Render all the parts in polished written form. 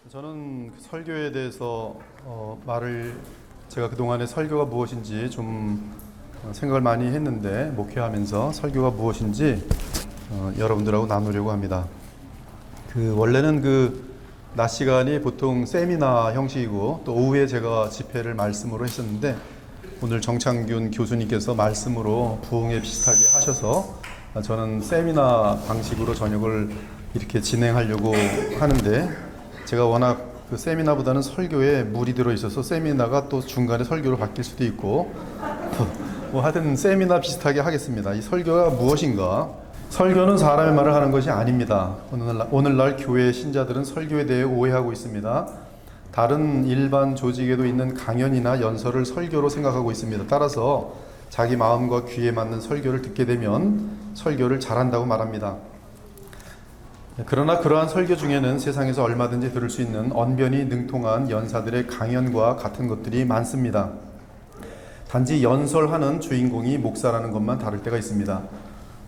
저는 설교에 대해서 제가 그동안의 설교가 무엇인지 좀 생각을 많이 했는데, 목회하면서 설교가 무엇인지 여러분들하고 나누려고 합니다. 원래는 낮 시간이 보통 세미나 형식이고, 또 오후에 제가 집회를 말씀으로 했었는데, 오늘 정창균 교수님께서 말씀으로 부흥에 비슷하게 하셔서 저는 세미나 방식으로 저녁을 이렇게 진행하려고 하는데, 제가 워낙 세미나보다는 설교에 물이 들어있어서 세미나가 또 중간에 설교로 바뀔 수도 있고, 하여튼 세미나 비슷하게 하겠습니다. 이 설교가 무엇인가? 설교는 사람의 말을 하는 것이 아닙니다. 오늘날 교회 신자들은 설교에 대해 오해하고 있습니다. 다른 일반 조직에도 있는 강연이나 연설을 설교로 생각하고 있습니다. 따라서 자기 마음과 귀에 맞는 설교를 듣게 되면 설교를 잘한다고 말합니다. 그러나 그러한 설교 중에는 세상에서 얼마든지 들을 수 있는 언변이 능통한 연사들의 강연과 같은 것들이 많습니다. 단지 연설하는 주인공이 목사라는 것만 다를 때가 있습니다.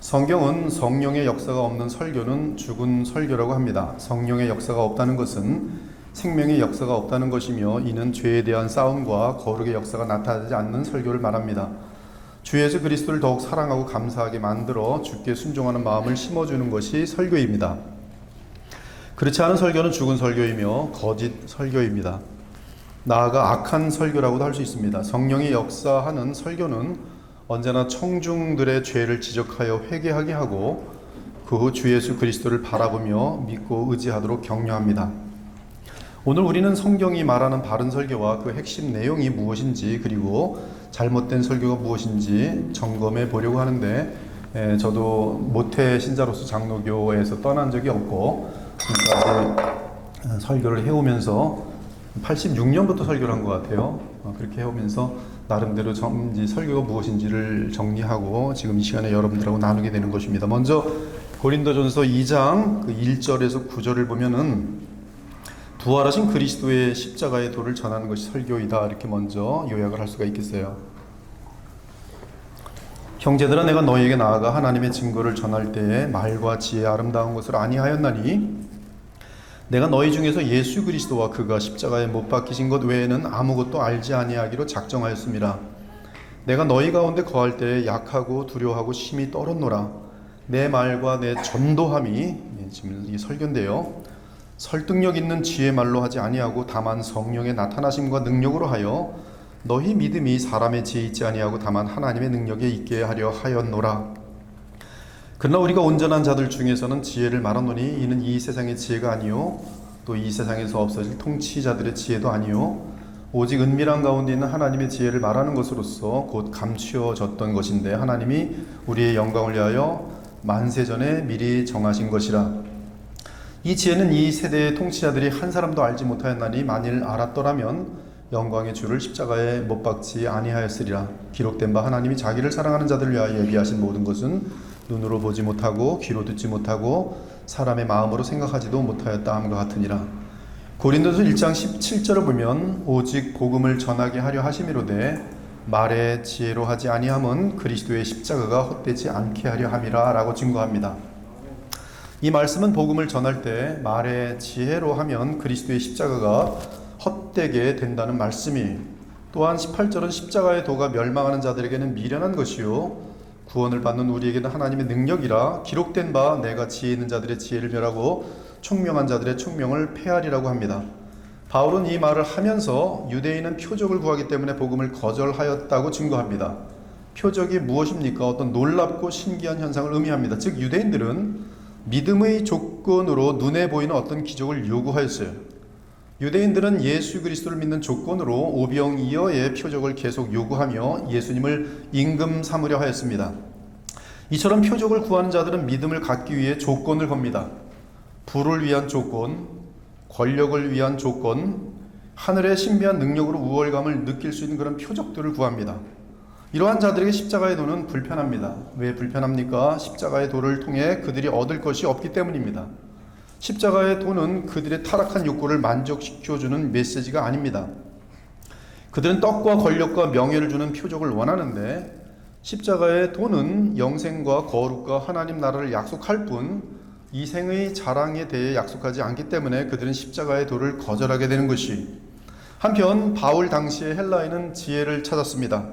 성경은 성령의 역사가 없는 설교는 죽은 설교라고 합니다. 성령의 역사가 없다는 것은 생명의 역사가 없다는 것이며, 이는 죄에 대한 싸움과 거룩의 역사가 나타나지 않는 설교를 말합니다. 주 예수 그리스도를 더욱 사랑하고 감사하게 만들어 주께 순종하는 마음을 심어주는 것이 설교입니다. 그렇지 않은 설교는 죽은 설교이며 거짓 설교입니다. 나아가 악한 설교라고도 할 수 있습니다. 성령이 역사하는 설교는 언제나 청중들의 죄를 지적하여 회개하게 하고, 그 후 주 예수 그리스도를 바라보며 믿고 의지하도록 격려합니다. 오늘 우리는 성경이 말하는 바른 설교와 그 핵심 내용이 무엇인지, 그리고 잘못된 설교가 무엇인지 점검해 보려고 하는데, 저도 모태 신자로서 장로교에서 떠난 적이 없고, 지금까지 설교를 해오면서 86년부터 설교를 한 것 같아요. 그렇게 해오면서 나름대로 설교가 무엇인지를 정리하고 지금 이 시간에 여러분들하고 나누게 되는 것입니다. 먼저 고린도전서 2장 1절에서 9절을 보면은 부활하신 그리스도의 십자가의 도를 전하는 것이 설교이다, 이렇게 먼저 요약을 할 수가 있겠어요. 형제들아, 내가 너희에게 나아가 하나님의 증거를 전할 때에 말과 지혜 아름다운 것을 아니하였나니, 내가 너희 중에서 예수 그리스도와 그가 십자가에 못 박히신 것 외에는 아무것도 알지 아니하기로 작정하였습니다. 내가 너희 가운데 거할 때에 약하고 두려워하고 심히 떨었노라. 내 말과 내 전도함이, 지금 이 설교인데요, 설득력 있는 지혜 말로 하지 아니하고 다만 성령의 나타나심과 능력으로 하여 너희 믿음이 사람의 지혜에 있지 아니하고 다만 하나님의 능력에 있게 하려 하였노라. 그러나 우리가 온전한 자들 중에서는 지혜를 말하노니, 이는 이 세상의 지혜가 아니요 또 이 세상에서 없어질 통치자들의 지혜도 아니요 오직 은밀한 가운데 있는 하나님의 지혜를 말하는 것으로서 곧 감추어졌던 것인데, 하나님이 우리의 영광을 위하여 만세전에 미리 정하신 것이라. 이 지혜는 이 세대의 통치자들이 한 사람도 알지 못하였나니, 만일 알았더라면 영광의 주를 십자가에 못 박지 아니하였으리라. 기록된 바 하나님이 자기를 사랑하는 자들을 위하여 예비하신 모든 것은 눈으로 보지 못하고 귀로 듣지 못하고 사람의 마음으로 생각하지도 못하였다 함과 같으니라. 고린도서 1장 17절을 보면 오직 복음을 전하게 하려 하심이로되 말의 지혜로 하지 아니함은 그리스도의 십자가가 헛되지 않게 하려 함이라 라고 증거합니다. 이 말씀은 복음을 전할 때 말의 지혜로 하면 그리스도의 십자가가 헛되게 된다는 말씀이, 또한 18절은 십자가의 도가 멸망하는 자들에게는 미련한 것이요 구원을 받는 우리에게는 하나님의 능력이라. 기록된 바 내가 지혜 있는 자들의 지혜를 멸하고 총명한 자들의 총명을 폐하리라고 합니다. 바울은 이 말을 하면서 유대인은 표적을 구하기 때문에 복음을 거절하였다고 증거합니다. 표적이 무엇입니까? 어떤 놀랍고 신기한 현상을 의미합니다. 즉 유대인들은 믿음의 조건으로 눈에 보이는 어떤 기적을 요구하였어요. 유대인들은 예수 그리스도를 믿는 조건으로 오병이어의 표적을 계속 요구하며 예수님을 임금 삼으려 하였습니다. 이처럼 표적을 구하는 자들은 믿음을 갖기 위해 조건을 겁니다. 부를 위한 조건, 권력을 위한 조건, 하늘의 신비한 능력으로 우월감을 느낄 수 있는 그런 표적들을 구합니다. 이러한 자들에게 십자가의 도는 불편합니다. 왜 불편합니까? 십자가의 도를 통해 그들이 얻을 것이 없기 때문입니다. 십자가의 도는 그들의 타락한 욕구를 만족시켜주는 메시지가 아닙니다. 그들은 떡과 권력과 명예를 주는 표적을 원하는데, 십자가의 도는 영생과 거룩과 하나님 나라를 약속할 뿐 이생의 자랑에 대해 약속하지 않기 때문에 그들은 십자가의 도를 거절하게 되는 것이. 한편 바울 당시에 헬라인은 지혜를 찾았습니다.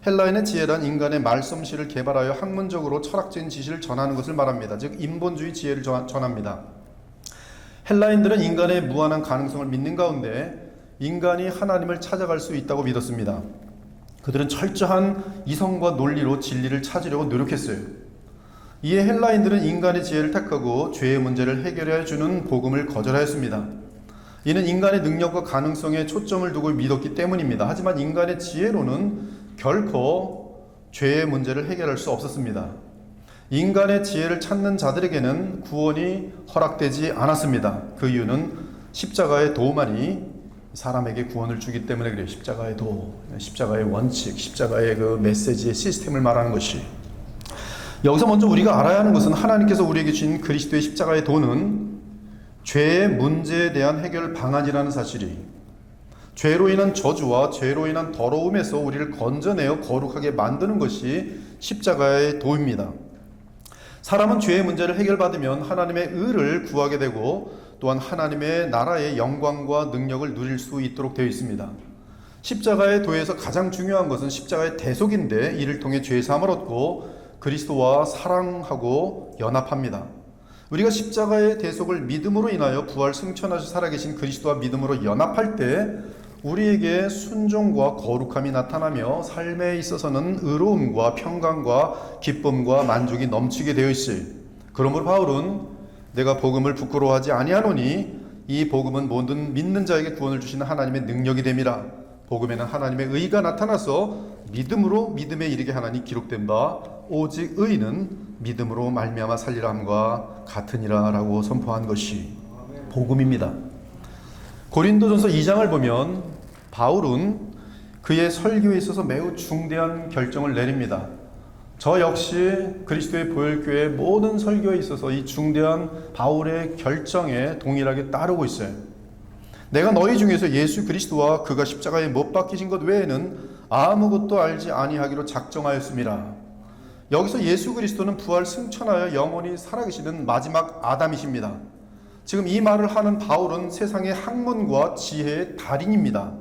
헬라인의 지혜란 인간의 말솜씨를 개발하여 학문적으로 철학적인 지식을 전하는 것을 말합니다. 즉 인본주의 지혜를 전합니다. 헬라인들은 인간의 무한한 가능성을 믿는 가운데 인간이 하나님을 찾아갈 수 있다고 믿었습니다. 그들은 철저한 이성과 논리로 진리를 찾으려고 노력했어요. 이에 헬라인들은 인간의 지혜를 택하고 죄의 문제를 해결해 주는 복음을 거절하였습니다. 이는 인간의 능력과 가능성에 초점을 두고 믿었기 때문입니다. 하지만 인간의 지혜로는 결코 죄의 문제를 해결할 수 없었습니다. 인간의 지혜를 찾는 자들에게는 구원이 허락되지 않았습니다. 그 이유는 십자가의 도만이 사람에게 구원을 주기 때문에 그래요. 십자가의 도, 십자가의 원칙, 십자가의 그 메시지의 시스템을 말하는 것이. 여기서 먼저 우리가 알아야 하는 것은 하나님께서 우리에게 주신 그리스도의 십자가의 도는 죄의 문제에 대한 해결 방안이라는 사실이, 죄로 인한 저주와 죄로 인한 더러움에서 우리를 건져내어 거룩하게 만드는 것이 십자가의 도입니다. 사람은 죄의 문제를 해결받으면 하나님의 의를 구하게 되고 또한 하나님의 나라의 영광과 능력을 누릴 수 있도록 되어 있습니다. 십자가의 도에서 가장 중요한 것은 십자가의 대속인데 이를 통해 죄사함을 얻고 그리스도와 사랑하고 연합합니다. 우리가 십자가의 대속을 믿음으로 인하여 부활 승천하셔 살아계신 그리스도와 믿음으로 연합할 때 우리에게 순종과 거룩함이 나타나며 삶에 있어서는 의로움과 평강과 기쁨과 만족이 넘치게 되어 있어요. 그러므로 바울은 내가 복음을 부끄러워하지 아니하노니 이 복음은 모든 믿는 자에게 구원을 주시는 하나님의 능력이 됨이라. 복음에는 하나님의 의가 나타나서 믿음으로 믿음에 이르게 하나니 기록된 바 오직 의인은 믿음으로 말미암아 살리라 함과 같으니라 라고 선포한 것이 복음입니다. 고린도전서 2장을 보면 바울은 그의 설교에 있어서 매우 중대한 결정을 내립니다. 저 역시 그리스도의 보혈교회의 모든 설교에 있어서 이 중대한 바울의 결정에 동일하게 따르고 있어요. 내가 너희 중에서 예수 그리스도와 그가 십자가에 못 박히신 것 외에는 아무것도 알지 아니하기로 작정하였습니다. 여기서 예수 그리스도는 부활 승천하여 영원히 살아계시는 마지막 아담이십니다. 지금 이 말을 하는 바울은 세상의 학문과 지혜의 달인입니다.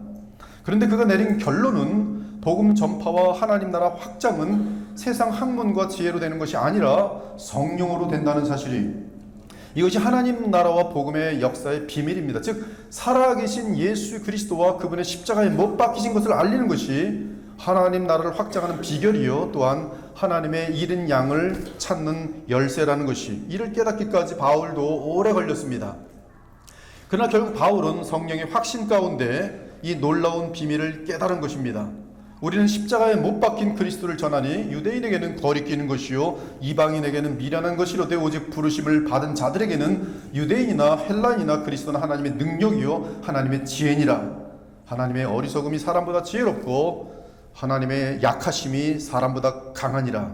그런데 그가 내린 결론은 복음 전파와 하나님 나라 확장은 세상 학문과 지혜로 되는 것이 아니라 성령으로 된다는 사실이, 이것이 하나님 나라와 복음의 역사의 비밀입니다. 즉 살아계신 예수 그리스도와 그분의 십자가에 못 박히신 것을 알리는 것이 하나님 나라를 확장하는 비결이요 또한 하나님의 잃은 양을 찾는 열쇠라는 것이, 이를 깨닫기까지 바울도 오래 걸렸습니다. 그러나 결국 바울은 성령의 확신 가운데 이 놀라운 비밀을 깨달은 것입니다. 우리는 십자가에 못 박힌 그리스도를 전하니 유대인에게는 거리끼는 것이요 이방인에게는 미련한 것이로되 오직 부르심을 받은 자들에게는 유대인이나 헬라인이나 그리스도는 하나님의 능력이요 하나님의 지혜니라. 하나님의 어리석음이 사람보다 지혜롭고 하나님의 약하심이 사람보다 강하니라.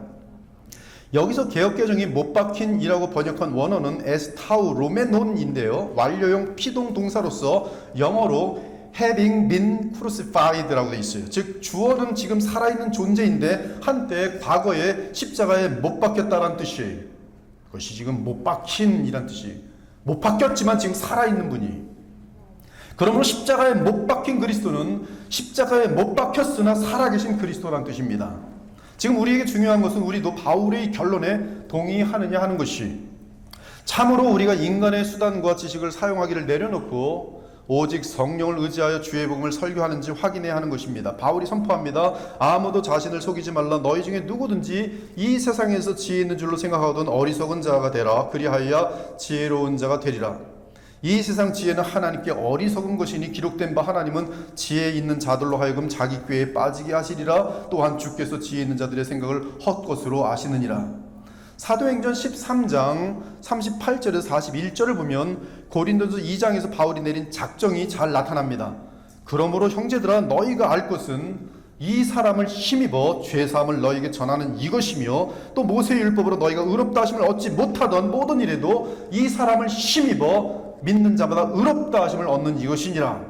여기서 개역개정이 못 박힌이라고 번역한 원어는 에스타우 로메논인데요, 완료형 피동 동사로서 영어로 having been crucified라고 되어 있어요. 즉 주어는 지금 살아있는 존재인데 한때 과거에 십자가에 못 박혔다는 뜻이에요. 그것이 지금 못 박힌이란 뜻이, 못 박혔지만 지금 살아있는 분이. 그러므로 십자가에 못 박힌 그리스도는 십자가에 못 박혔으나 살아계신 그리스도라는 뜻입니다. 지금 우리에게 중요한 것은 우리도 바울의 결론에 동의하느냐 하는 것이, 참으로 우리가 인간의 수단과 지식을 사용하기를 내려놓고 오직 성령을 의지하여 주의 복음을 설교하는지 확인해야 하는 것입니다. 바울이 선포합니다. 아무도 자신을 속이지 말라. 너희 중에 누구든지 이 세상에서 지혜 있는 줄로 생각하거든 어리석은 자가 되라. 그리하여 지혜로운 자가 되리라. 이 세상 지혜는 하나님께 어리석은 것이니 기록된 바 하나님은 지혜 있는 자들로 하여금 자기 꾀에 빠지게 하시리라. 또한 주께서 지혜 있는 자들의 생각을 헛것으로 아시느니라. 사도행전 13장 38절에서 41절을 보면 고린도전서 2장에서 바울이 내린 작정이 잘 나타납니다. 그러므로 형제들아 너희가 알 것은 이 사람을 힘입어 죄사함을 너희에게 전하는 이것이며 또 모세의 율법으로 너희가 의롭다 하심을 얻지 못하던 모든 일에도 이 사람을 힘입어 믿는 자마다 의롭다 하심을 얻는 이것이니라.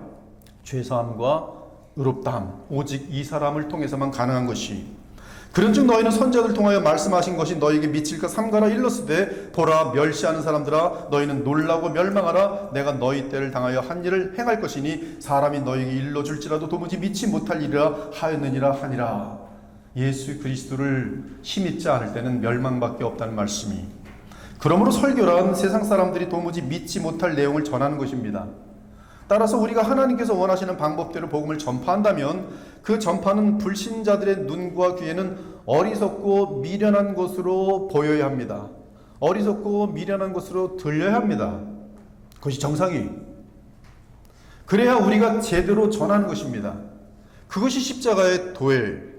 죄사함과 의롭다함 오직 이 사람을 통해서만 가능한 것이, 그런즉 너희는 선지자들 통하여 말씀하신 것이 너희에게 미칠까 삼가라 일렀으되 보라 멸시하는 사람들아 너희는 놀라고 멸망하라. 내가 너희 때를 당하여 한 일을 행할 것이니 사람이 너희에게 일러줄지라도 도무지 미치 못할 일이라 하였느니라 하니라. 예수 그리스도를 힘입지 않을 때는 멸망밖에 없다는 말씀이, 그러므로 설교란 세상 사람들이 도무지 믿지 못할 내용을 전하는 것입니다. 따라서 우리가 하나님께서 원하시는 방법대로 복음을 전파한다면 그 전파는 불신자들의 눈과 귀에는 어리석고 미련한 것으로 보여야 합니다. 어리석고 미련한 것으로 들려야 합니다. 그것이 정상이. 그래야 우리가 제대로 전하는 것입니다. 그것이 십자가의 도예요.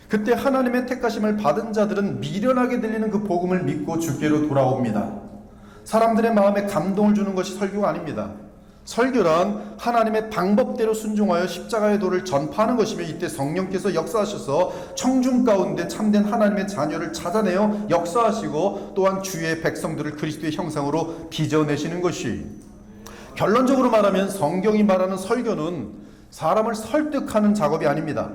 그때 하나님의 택하심을 받은 자들은 미련하게 들리는 그 복음을 믿고 주께로 돌아옵니다. 사람들의 마음에 감동을 주는 것이 설교가 아닙니다. 설교란 하나님의 방법대로 순종하여 십자가의 도를 전파하는 것이며, 이때 성령께서 역사하셔서 청중 가운데 참된 하나님의 자녀를 찾아내어 역사하시고 또한 주의 백성들을 그리스도의 형상으로 빚어내시는 것이, 결론적으로 말하면 성경이 말하는 설교는 사람을 설득하는 작업이 아닙니다.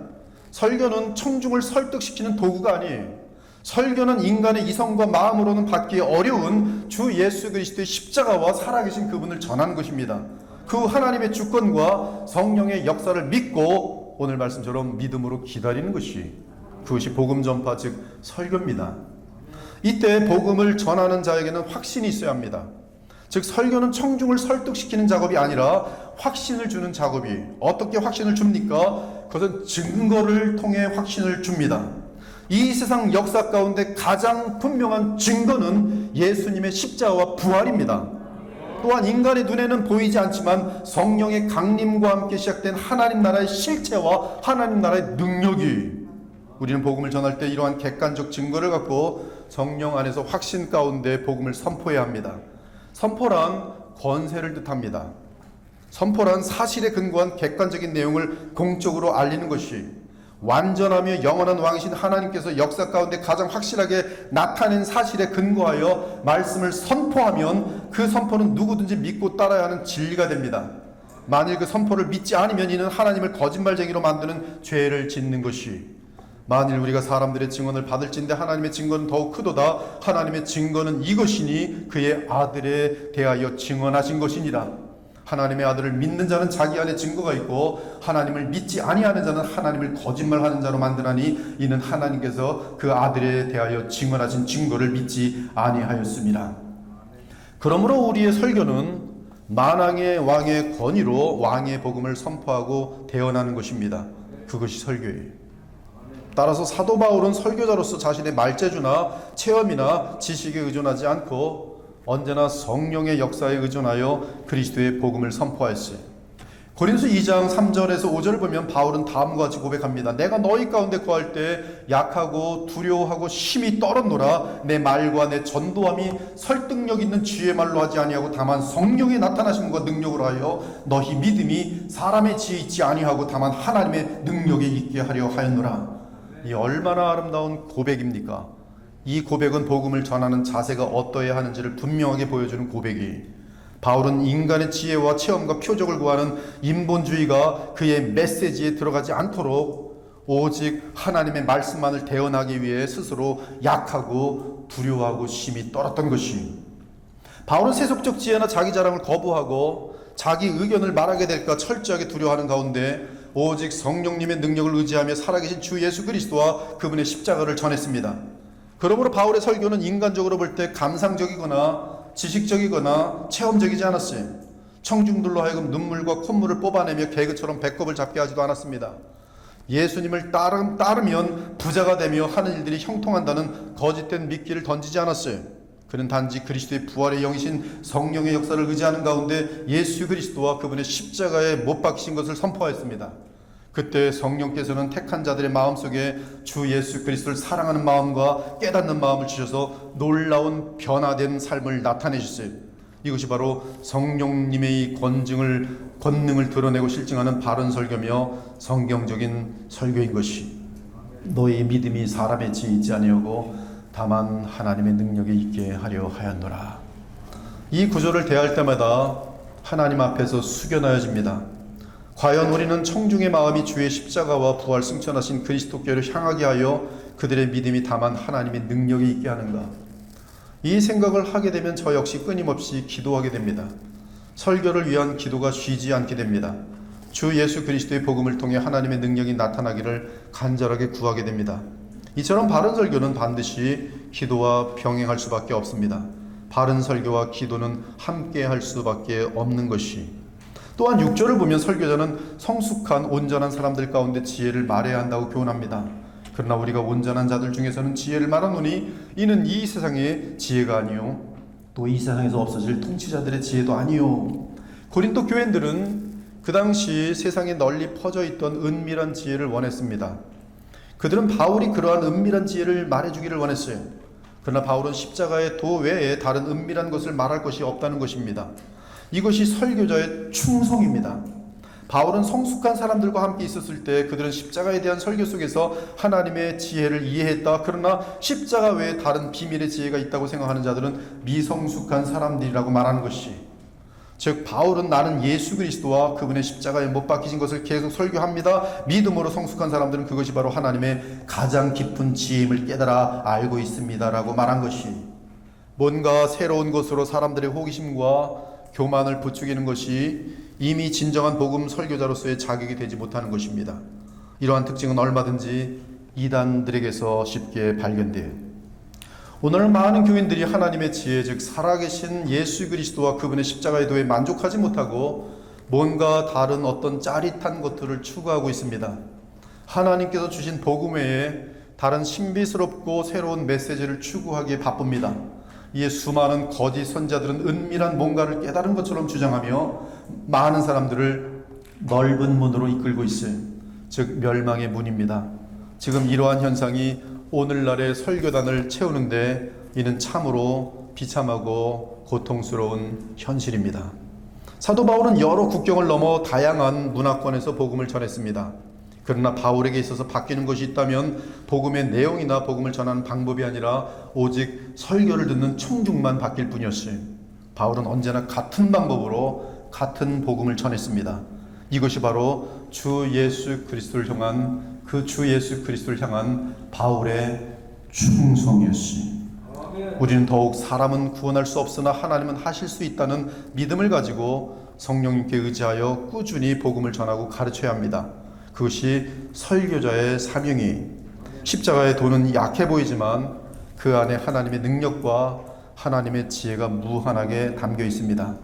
설교는 청중을 설득시키는 도구가 아니에요. 설교는 인간의 이성과 마음으로는 받기 어려운 주 예수 그리스도의 십자가와 살아계신 그분을 전하는 것입니다. 그 하나님의 주권과 성령의 역사를 믿고 오늘 말씀처럼 믿음으로 기다리는 것이, 그것이 복음 전파 즉 설교입니다. 이때 복음을 전하는 자에게는 확신이 있어야 합니다. 즉 설교는 청중을 설득시키는 작업이 아니라 확신을 주는 작업이, 어떻게 확신을 줍니까? 그것은 증거를 통해 확신을 줍니다. 이 세상 역사 가운데 가장 분명한 증거는 예수님의 십자가와 부활입니다. 또한 인간의 눈에는 보이지 않지만 성령의 강림과 함께 시작된 하나님 나라의 실체와 하나님 나라의 능력이, 우리는 복음을 전할 때 이러한 객관적 증거를 갖고 성령 안에서 확신 가운데 복음을 선포해야 합니다. 선포란 권세를 뜻합니다. 선포란 사실에 근거한 객관적인 내용을 공적으로 알리는 것이, 완전하며 영원한 왕이신 하나님께서 역사 가운데 가장 확실하게 나타낸 사실에 근거하여 말씀을 선포하면 그 선포는 누구든지 믿고 따라야 하는 진리가 됩니다. 만일 그 선포를 믿지 않으면 이는 하나님을 거짓말쟁이로 만드는 죄를 짓는 것이, 만일 우리가 사람들의 증언을 받을진대 하나님의 증거는 더욱 크도다. 하나님의 증거는 이것이니 그의 아들에 대하여 증언하신 것이니라. 하나님의 아들을 믿는 자는 자기 안에 증거가 있고 하나님을 믿지 아니하는 자는 하나님을 거짓말하는 자로 만드나니 이는 하나님께서 그 아들에 대하여 증언하신 증거를 믿지 아니하였습니다. 그러므로 우리의 설교는 만왕의 왕의 권위로 왕의 복음을 선포하고 대언하는 것입니다. 그것이 설교예요. 따라서 사도 바울은 설교자로서 자신의 말재주나 체험이나 지식에 의존하지 않고 언제나 성령의 역사에 의존하여 그리스도의 복음을 선포하였어요. 고린도서 2장 3절에서 5절을 보면 바울은 다음과 같이 고백합니다. 내가 너희 가운데 거할 때 약하고 두려워하고 심히 떨었노라. 내 말과 내 전도함이 설득력 있는 지혜의 말로 하지 아니하고 다만 성령의 나타나심과 능력으로 하여 너희 믿음이 사람의 지혜에 있지 아니하고 다만 하나님의 능력에 있게 하려 하였노라. 이 얼마나 아름다운 고백입니까? 이 고백은 복음을 전하는 자세가 어떠해야 하는지를 분명하게 보여주는 고백이, 바울은 인간의 지혜와 체험과 표적을 구하는 인본주의가 그의 메시지에 들어가지 않도록 오직 하나님의 말씀만을 대언하기 위해 스스로 약하고 두려워하고 심히 떨었던 것이, 바울은 세속적 지혜나 자기 자랑을 거부하고 자기 의견을 말하게 될까 철저하게 두려워하는 가운데 오직 성령님의 능력을 의지하며 살아계신 주 예수 그리스도와 그분의 십자가를 전했습니다. 그러므로 바울의 설교는 인간적으로 볼 때 감상적이거나 지식적이거나 체험적이지 않았어요. 청중들로 하여금 눈물과 콧물을 뽑아내며 개그처럼 배꼽을 잡게 하지도 않았습니다. 예수님을 따르면 부자가 되며 하는 일들이 형통한다는 거짓된 미끼를 던지지 않았어요. 그는 단지 그리스도의 부활의 영이신 성령의 역사를 의지하는 가운데 예수 그리스도와 그분의 십자가에 못 박히신 것을 선포하였습니다. 그때 성령께서는 택한 자들의 마음속에 주 예수 그리스도를 사랑하는 마음과 깨닫는 마음을 주셔서 놀라운 변화된 삶을 나타내셨어요. 이것이 바로 성령님의 권능을 드러내고 실증하는 바른 설교며 성경적인 설교인 것이, 너희 믿음이 사람의 지혜에 있지 아니하고 다만 하나님의 능력에 있게 하려 하였노라. 이 구절을 대할 때마다 하나님 앞에서 숙연하여집니다. 과연 우리는 청중의 마음이 주의 십자가와 부활 승천하신 그리스도께로 향하게 하여 그들의 믿음이 다만 하나님의 능력이 있게 하는가? 이 생각을 하게 되면 저 역시 끊임없이 기도하게 됩니다. 설교를 위한 기도가 쉬지 않게 됩니다. 주 예수 그리스도의 복음을 통해 하나님의 능력이 나타나기를 간절하게 구하게 됩니다. 이처럼 바른 설교는 반드시 기도와 병행할 수밖에 없습니다. 바른 설교와 기도는 함께 할 수밖에 없는 것이. 또한 6절을 보면 설교자는 성숙한 온전한 사람들 가운데 지혜를 말해야 한다고 교훈합니다. 그러나 우리가 온전한 자들 중에서는 지혜를 말하노니 이는 이 세상의 지혜가 아니요 또 이 세상에서 없어질 통치자들의 지혜도 아니요. 고린도 교인들은 그 당시 세상에 널리 퍼져 있던 은밀한 지혜를 원했습니다. 그들은 바울이 그러한 은밀한 지혜를 말해주기를 원했어요. 그러나 바울은 십자가의 도 외에 다른 은밀한 것을 말할 것이 없다는 것입니다. 이것이 설교자의 충성입니다. 바울은 성숙한 사람들과 함께 있었을 때 그들은 십자가에 대한 설교 속에서 하나님의 지혜를 이해했다. 그러나 십자가 외에 다른 비밀의 지혜가 있다고 생각하는 자들은 미성숙한 사람들이라고 말하는 것이, 즉 바울은 나는 예수 그리스도와 그분의 십자가에 못 박히신 것을 계속 설교합니다. 믿음으로 성숙한 사람들은 그것이 바로 하나님의 가장 깊은 지혜임을 깨달아 알고 있습니다 라고 말한 것이, 뭔가 새로운 것으로 사람들의 호기심과 교만을 부추기는 것이 이미 진정한 복음 설교자로서의 자격이 되지 못하는 것입니다. 이러한 특징은 얼마든지 이단들에게서 쉽게 발견돼요. 오늘 많은 교인들이 하나님의 지혜, 즉 살아계신 예수 그리스도와 그분의 십자가의 도에 만족하지 못하고 뭔가 다른 어떤 짜릿한 것들을 추구하고 있습니다. 하나님께서 주신 복음 외에 다른 신비스럽고 새로운 메시지를 추구하기에 바쁩니다. 이에 수많은 거짓 선자들은 은밀한 뭔가를 깨달은 것처럼 주장하며 많은 사람들을 넓은 문으로 이끌고 있어요. 즉 멸망의 문입니다. 지금 이러한 현상이 오늘날의 설교단을 채우는데 이는 참으로 비참하고 고통스러운 현실입니다. 사도 바울은 여러 국경을 넘어 다양한 문화권에서 복음을 전했습니다. 그러나 바울에게 있어서 바뀌는 것이 있다면 복음의 내용이나 복음을 전하는 방법이 아니라 오직 설교를 듣는 청중만 바뀔 뿐이었어요. 바울은 언제나 같은 방법으로 같은 복음을 전했습니다. 이것이 바로 주 예수 그리스도를 향한 주 예수 그리스도를 향한 바울의 충성이었어요. 우리는 더욱 사람은 구원할 수 없으나 하나님은 하실 수 있다는 믿음을 가지고 성령님께 의지하여 꾸준히 복음을 전하고 가르쳐야 합니다. 그것이 설교자의 사명이, 십자가의 도는 약해 보이지만 그 안에 하나님의 능력과 하나님의 지혜가 무한하게 담겨 있습니다.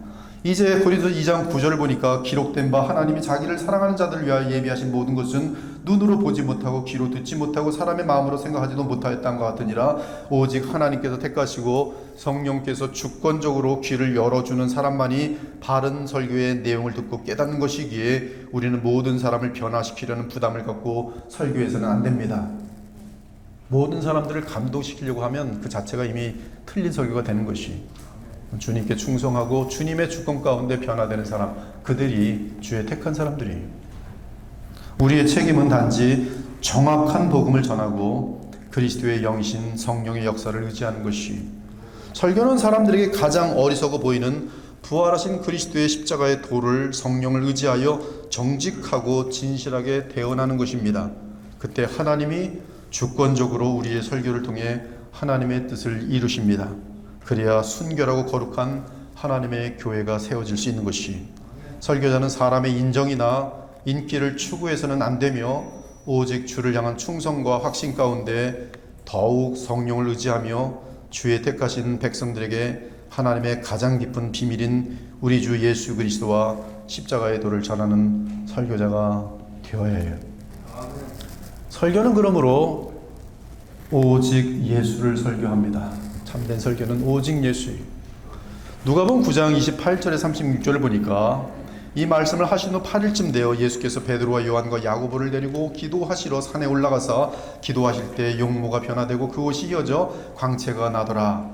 이제 고린도서 2장 9절을 보니까 기록된 바 하나님이 자기를 사랑하는 자들을 위하여 예비하신 모든 것은 눈으로 보지 못하고 귀로 듣지 못하고 사람의 마음으로 생각하지도 못하였던 것 같으니라. 오직 하나님께서 택하시고 성령께서 주권적으로 귀를 열어주는 사람만이 바른 설교의 내용을 듣고 깨닫는 것이기에 우리는 모든 사람을 변화시키려는 부담을 갖고 설교해서는 안 됩니다. 모든 사람들을 감동시키려고 하면 그 자체가 이미 틀린 설교가 되는 것이, 주님께 충성하고 주님의 주권 가운데 변화되는 사람, 그들이 주의 택한 사람들이에요. 우리의 책임은 단지 정확한 복음을 전하고 그리스도의 영이신 성령의 역사를 의지하는 것이, 설교는 사람들에게 가장 어리석어 보이는 부활하신 그리스도의 십자가의 도를 성령을 의지하여 정직하고 진실하게 대언하는 것입니다. 그때 하나님이 주권적으로 우리의 설교를 통해 하나님의 뜻을 이루십니다. 그래야 순결하고 거룩한 하나님의 교회가 세워질 수 있는 것이, 설교자는 사람의 인정이나 인기를 추구해서는 안 되며 오직 주를 향한 충성과 확신 가운데 더욱 성령을 의지하며 주의 택하신 백성들에게 하나님의 가장 깊은 비밀인 우리 주 예수 그리스도와 십자가의 도를 전하는 설교자가 되어야 해요. 설교는 그러므로 오직 예수를 설교합니다. 참된 설교는 오직 예수예요. 누가복음 9장 28절에 36절을 보니까 이 말씀을 하신 후 8일쯤 되어 예수께서 베드로와 요한과 야고보를 데리고 기도하시러 산에 올라가사 기도하실 때 용모가 변화되고 그 옷이 휘어져 광채가 나더라.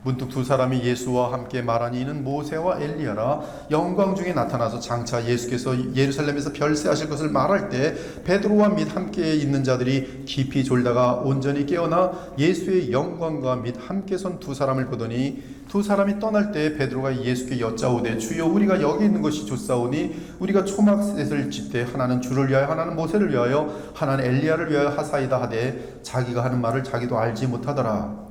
문득 두 사람이 예수와 함께 말하니 이는 모세와 엘리야라. 영광 중에 나타나서 장차 예수께서 예루살렘에서 별세하실 것을 말할 때 베드로와 및 함께 있는 자들이 깊이 졸다가 온전히 깨어나 예수의 영광과 및 함께 선 두 사람을 보더니 두 사람이 떠날 때 베드로가 예수께 여짜오되 주여 우리가 여기 있는 것이 좋사오니 우리가 초막셋을 짓되 하나는 주를 위하여 하나는 모세를 위하여 하나는 엘리야를 위하여 하사이다 하되 자기가 하는 말을 자기도 알지 못하더라.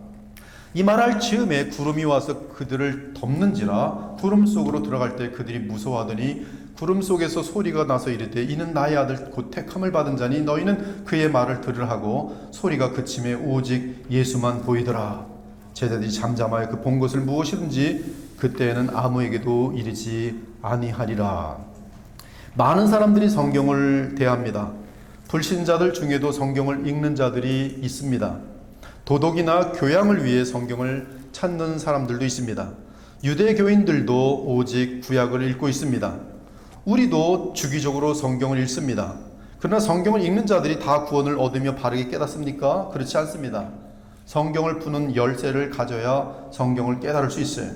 이 말할 즈음에 구름이 와서 그들을 덮는지라. 구름 속으로 들어갈 때 그들이 무서워하더니 구름 속에서 소리가 나서 이르되 이는 나의 아들 곧 택함을 받은 자니 너희는 그의 말을 들으라 하고 소리가 그침에 오직 예수만 보이더라. 제자들이 잠잠하여 그 본 것을 무엇이든지 그때에는 아무에게도 이르지 아니하리라. 많은 사람들이 성경을 대합니다. 불신자들 중에도 성경을 읽는 자들이 있습니다. 도덕이나 교양을 위해 성경을 찾는 사람들도 있습니다. 유대교인들도 오직 구약을 읽고 있습니다. 우리도 주기적으로 성경을 읽습니다. 그러나 성경을 읽는 자들이 다 구원을 얻으며 바르게 깨닫습니까? 그렇지 않습니다. 성경을 푸는 열쇠를 가져야 성경을 깨달을 수 있어요.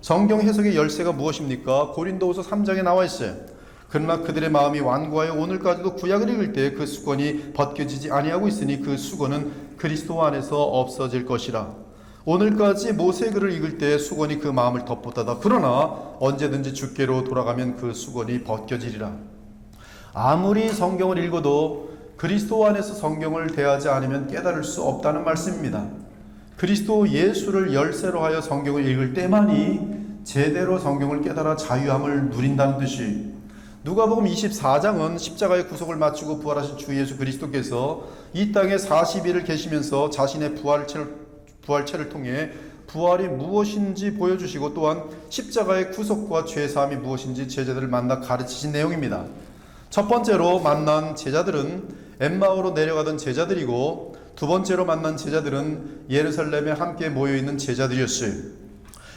성경 해석의 열쇠가 무엇입니까? 고린도후서 3장에 나와 있어요. 그러나 그들의 마음이 완고하여 오늘까지도 구약을 읽을 때 그 수건이 벗겨지지 아니하고 있으니 그 수건은 그리스도 안에서 없어질 것이라. 오늘까지 모세글을 읽을 때 수건이 그 마음을 덮었다다. 그러나 언제든지 주께로 돌아가면 그 수건이 벗겨지리라. 아무리 성경을 읽어도 그리스도 안에서 성경을 대하지 않으면 깨달을 수 없다는 말씀입니다. 그리스도 예수를 열쇠로 하여 성경을 읽을 때만이 제대로 성경을 깨달아 자유함을 누린다는 뜻이. 누가복음 24장은 십자가의 구속을 마치고 부활하신 주 예수 그리스도께서 이 땅에 40일을 계시면서 자신의 부활체를 통해 부활이 무엇인지 보여주시고 또한 십자가의 구속과 죄사함이 무엇인지 제자들을 만나 가르치신 내용입니다. 첫 번째로 만난 제자들은 엠마오로 내려가던 제자들이고 두 번째로 만난 제자들은 예루살렘에 함께 모여있는 제자들이었어요.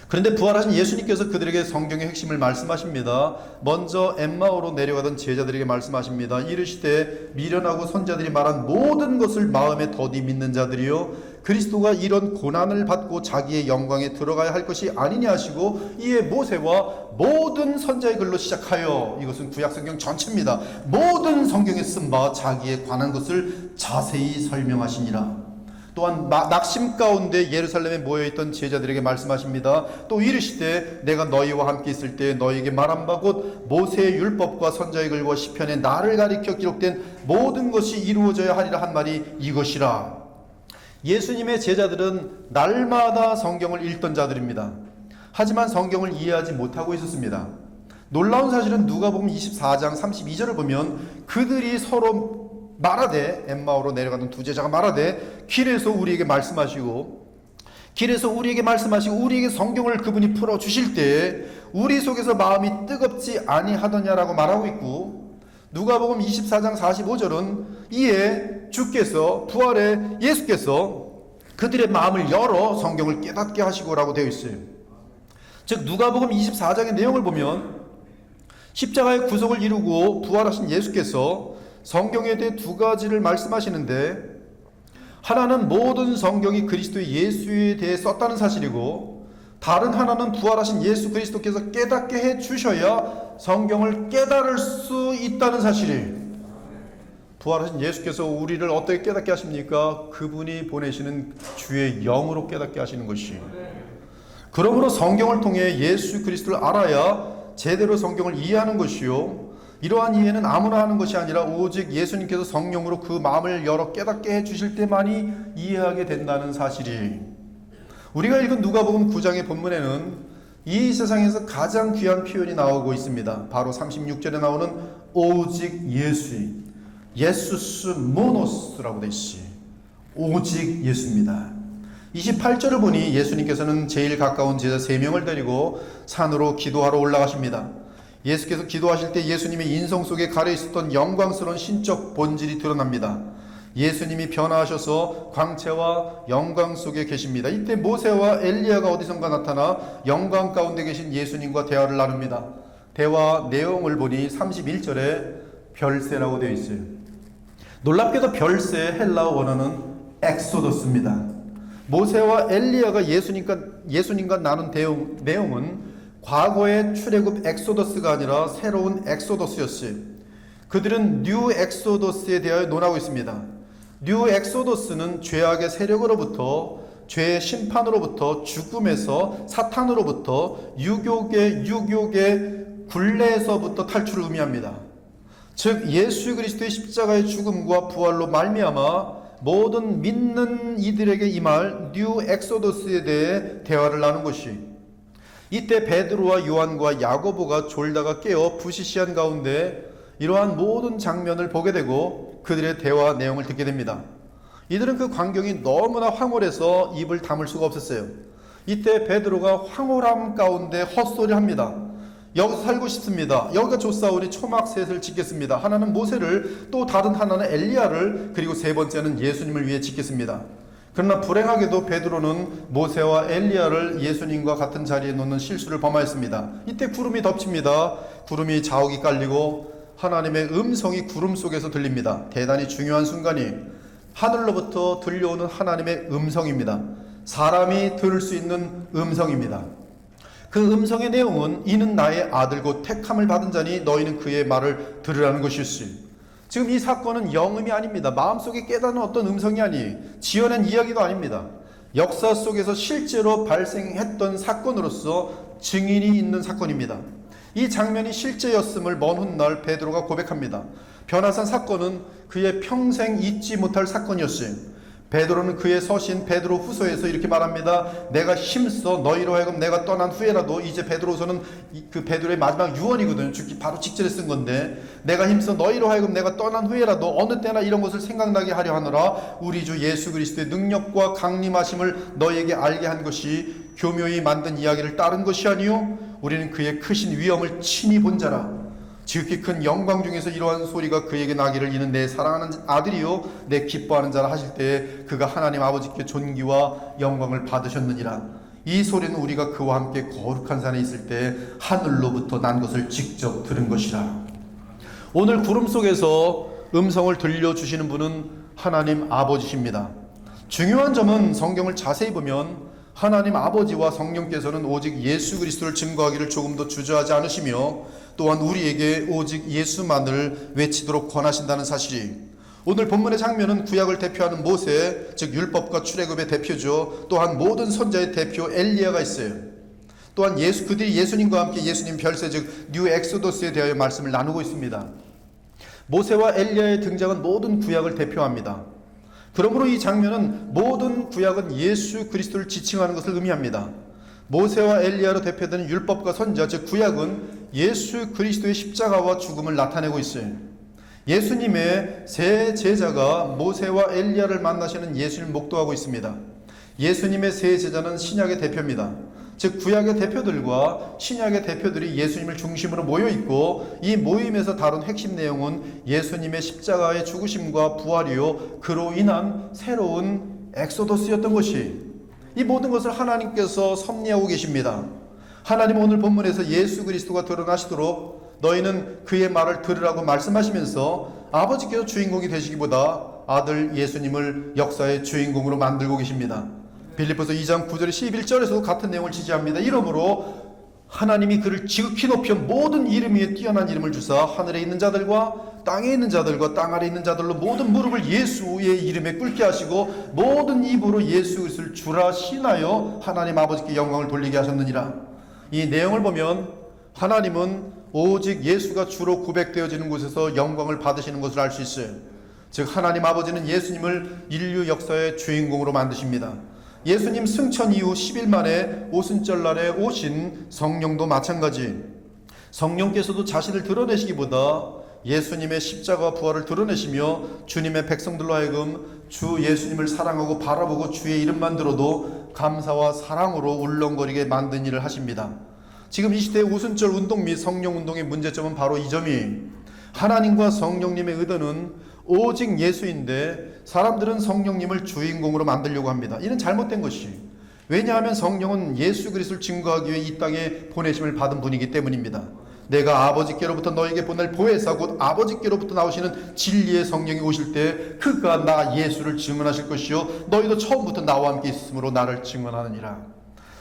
그런데 부활하신 예수님께서 그들에게 성경의 핵심을 말씀하십니다. 먼저 엠마오로 내려가던 제자들에게 말씀하십니다. 이르시되 미련하고 선자들이 말한 모든 것을 마음에 더디 믿는 자들이요 그리스도가 이런 고난을 받고 자기의 영광에 들어가야 할 것이 아니냐 하시고 이에 모세와 모든 선자의 글로 시작하여, 이것은 구약성경 전체입니다. 모든 성경에 쓴 바 자기에 관한 것을 자세히 설명하시니라. 또한 낙심 가운데 예루살렘에 모여있던 제자들에게 말씀하십니다. 또 이르시되 내가 너희와 함께 있을 때 너희에게 말한 바 곧 모세의 율법과 선자의 글과 시편에 나를 가리켜 기록된 모든 것이 이루어져야 하리라 한 말이 이것이라. 예수님의 제자들은 날마다 성경을 읽던 자들입니다. 하지만 성경을 이해하지 못하고 있었습니다. 놀라운 사실은 누가복음 24장 32절을 보면 그들이 서로 말하되, 엠마오로 내려가던 두 제자가 말하되 길에서 우리에게 말씀하시고 우리에게 성경을 그분이 풀어주실 때 우리 속에서 마음이 뜨겁지 아니하더냐라고 말하고 있고, 누가복음 24장 45절은 이에 주께서, 부활의 예수께서 그들의 마음을 열어 성경을 깨닫게 하시고라고 되어 있어요. 즉 누가복음 24장의 내용을 보면 십자가의 구속을 이루고 부활하신 예수께서 성경에 대해 두 가지를 말씀하시는데, 하나는 모든 성경이 그리스도 예수에 대해 썼다는 사실이고, 다른 하나는 부활하신 예수 그리스도께서 깨닫게 해 주셔야 성경을 깨달을 수 있다는 사실이에요. 부활하신 예수께서 우리를 어떻게 깨닫게 하십니까? 그분이 보내시는 주의 영으로 깨닫게 하시는 것이에요. 그러므로 성경을 통해 예수 그리스도를 알아야 제대로 성경을 이해하는 것이요, 이러한 이해는 아무나 하는 것이 아니라 오직 예수님께서 성령으로 그 마음을 열어 깨닫게 해주실 때만이 이해하게 된다는 사실이. 우리가 읽은 누가복음 9장의 본문에는 이 세상에서 가장 귀한 표현이 나오고 있습니다. 바로 36절에 나오는 오직 예수의, 예수스 모노스라고 되어 있어요. 오직 예수입니다. 28절을 보니 예수님께서는 제일 가까운 제자 3명을 데리고 산으로 기도하러 올라가십니다. 예수께서 기도하실 때 예수님의 인성 속에 가려 있었던 영광스러운 신적 본질이 드러납니다. 예수님이 변화하셔서 광채와 영광 속에 계십니다. 이때 모세와 엘리야가 어디선가 나타나 영광 가운데 계신 예수님과 대화를 나눕니다. 대화 내용을 보니 31절에 별세라고 되어 있어요. 놀랍게도 별세 헬라어 원어는 엑소더스입니다. 모세와 엘리야가 예수님과 나눈 내용은 과거의 출애굽 엑소더스가 아니라 새로운 엑소더스였어요. 그들은 뉴 엑소더스에 대하여 논하고 있습니다. 뉴 엑소더스는 죄악의 세력으로부터, 죄의 심판으로부터, 죽음에서, 사탄으로부터, 유교계 굴레에서부터 탈출을 의미합니다. 즉 예수 그리스도의 십자가의 죽음과 부활로 말미암아 모든 믿는 이들에게 임할 뉴 엑소더스에 대해 대화를 나눈 것이, 이때 베드로와 요한과 야고보가 졸다가 깨어 부시시한 가운데 이러한 모든 장면을 보게 되고 그들의 대화 내용을 듣게 됩니다. 이들은 그 광경이 너무나 황홀해서 입을 다물 수가 없었어요. 이때 베드로가 황홀함 가운데 헛소리합니다. 여기서 살고 싶습니다. 여기가 좋사오니 초막셋을 짓겠습니다. 하나는 모세를, 또 다른 하나는 엘리야를, 그리고 세 번째는 예수님을 위해 짓겠습니다. 그러나 불행하게도 베드로는 모세와 엘리야를 예수님과 같은 자리에 놓는 실수를 범하였습니다. 이때 구름이 덮칩니다. 구름이 자욱이 깔리고 하나님의 음성이 구름 속에서 들립니다. 대단히 중요한 순간이 하늘로부터 들려오는 하나님의 음성입니다. 사람이 들을 수 있는 음성입니다. 그 음성의 내용은 이는 나의 아들 곧 택함을 받은 자니 너희는 그의 말을 들으라는 것이었어요. 지금 이 사건은 영음이 아닙니다. 마음속에 깨닫는 어떤 음성이 아니, 지어낸 이야기도 아닙니다. 역사 속에서 실제로 발생했던 사건으로서 증인이 있는 사건입니다. 이 장면이 실제였음을 먼 훗날 베드로가 고백합니다. 변화산 사건은 그의 평생 잊지 못할 사건이었어요. 베드로는 그의 서신 베드로 후서에서 이렇게 말합니다. 내가 힘써 너희로 하여금 내가 떠난 후에라도, 이제 베드로서는 그 베드로의 마지막 유언이거든요. 죽기 바로 직전에 쓴 건데, 내가 힘써 너희로 하여금 내가 떠난 후에라도 어느 때나 이런 것을 생각나게 하려 하노라. 우리 주 예수 그리스도의 능력과 강림하심을 너희에게 알게 한 것이 교묘히 만든 이야기를 따른 것이 아니요 우리는 그의 크신 위엄을 친히 본 자라. 지극히 큰 영광 중에서 이러한 소리가 그에게 나기를, 이는 내 사랑하는 아들이요 내 기뻐하는 자라 하실 때에 그가 하나님 아버지께 존귀와 영광을 받으셨느니라. 이 소리는 우리가 그와 함께 거룩한 산에 있을 때 하늘로부터 난 것을 직접 들은 것이라. 오늘 구름 속에서 음성을 들려주시는 분은 하나님 아버지십니다. 중요한 점은 성경을 자세히 보면 하나님 아버지와 성령께서는 오직 예수 그리스도를 증거하기를 조금도 주저하지 않으시며, 또한 우리에게 오직 예수만을 외치도록 권하신다는 사실이, 오늘 본문의 장면은 구약을 대표하는 모세, 즉 율법과 출애굽의 대표죠. 또한 모든 선자의 대표 엘리야가 있어요. 또한 그들이 예수님과 함께 예수님 별세, 즉 뉴 엑소더스에 대하여 말씀을 나누고 있습니다. 모세와 엘리야의 등장은 모든 구약을 대표합니다. 그러므로 이 장면은 모든 구약은 예수 그리스도를 지칭하는 것을 의미합니다. 모세와 엘리야로 대표되는 율법과 선자, 즉 구약은 예수 그리스도의 십자가와 죽음을 나타내고 있어요. 예수님의 세 제자가 모세와 엘리야를 만나시는 예수님을 목도하고 있습니다. 예수님의 세 제자는 신약의 대표입니다. 즉 구약의 대표들과 신약의 대표들이 예수님을 중심으로 모여 있고, 이 모임에서 다룬 핵심 내용은 예수님의 십자가의 죽으심과 부활이요 그로 인한 새로운 엑소더스였던 것이, 이 모든 것을 하나님께서 섭리하고 계십니다. 하나님 오늘 본문에서 예수 그리스도가 드러나시도록 너희는 그의 말을 들으라고 말씀하시면서 아버지께서 주인공이 되시기보다 아들 예수님을 역사의 주인공으로 만들고 계십니다. 빌립보서 2장 9절 11절에서도 같은 내용을 지지합니다. 이러므로 하나님이 그를 지극히 높여 모든 이름 위에 뛰어난 이름을 주사 하늘에 있는 자들과 땅에 있는 자들과 땅 아래 있는 자들로 모든 무릎을 예수의 이름에 꿇게 하시고 모든 입으로 예수 그리스도를 주라 신하여 하나님 아버지께 영광을 돌리게 하셨느니라. 이 내용을 보면 하나님은 오직 예수가 주로 고백되어지는 곳에서 영광을 받으시는 것을 알 수 있어요. 즉 하나님 아버지는 예수님을 인류 역사의 주인공으로 만드십니다. 예수님 승천 이후 10일 만에 오순절날에 오신 성령도 마찬가지. 성령께서도 자신을 드러내시기보다 예수님의 십자가와 부활을 드러내시며 주님의 백성들로 하여금 주 예수님을 사랑하고 바라보고 주의 이름만 들어도 감사와 사랑으로 울렁거리게 만든 일을 하십니다. 지금 이 시대의 오순절 운동 및 성령 운동의 문제점은 바로 이 점이, 하나님과 성령님의 의도는 오직 예수인데 사람들은 성령님을 주인공으로 만들려고 합니다. 이는 잘못된 것이, 왜냐하면 성령은 예수 그리스도를 증거하기 위해 이 땅에 보내심을 받은 분이기 때문입니다. 내가 아버지께로부터 너에게 보낼 보혜사 곧 아버지께로부터 나오시는 진리의 성령이 오실 때 그가 나 예수를 증언하실 것이요 너희도 처음부터 나와 함께 있으므로 나를 증언하느니라.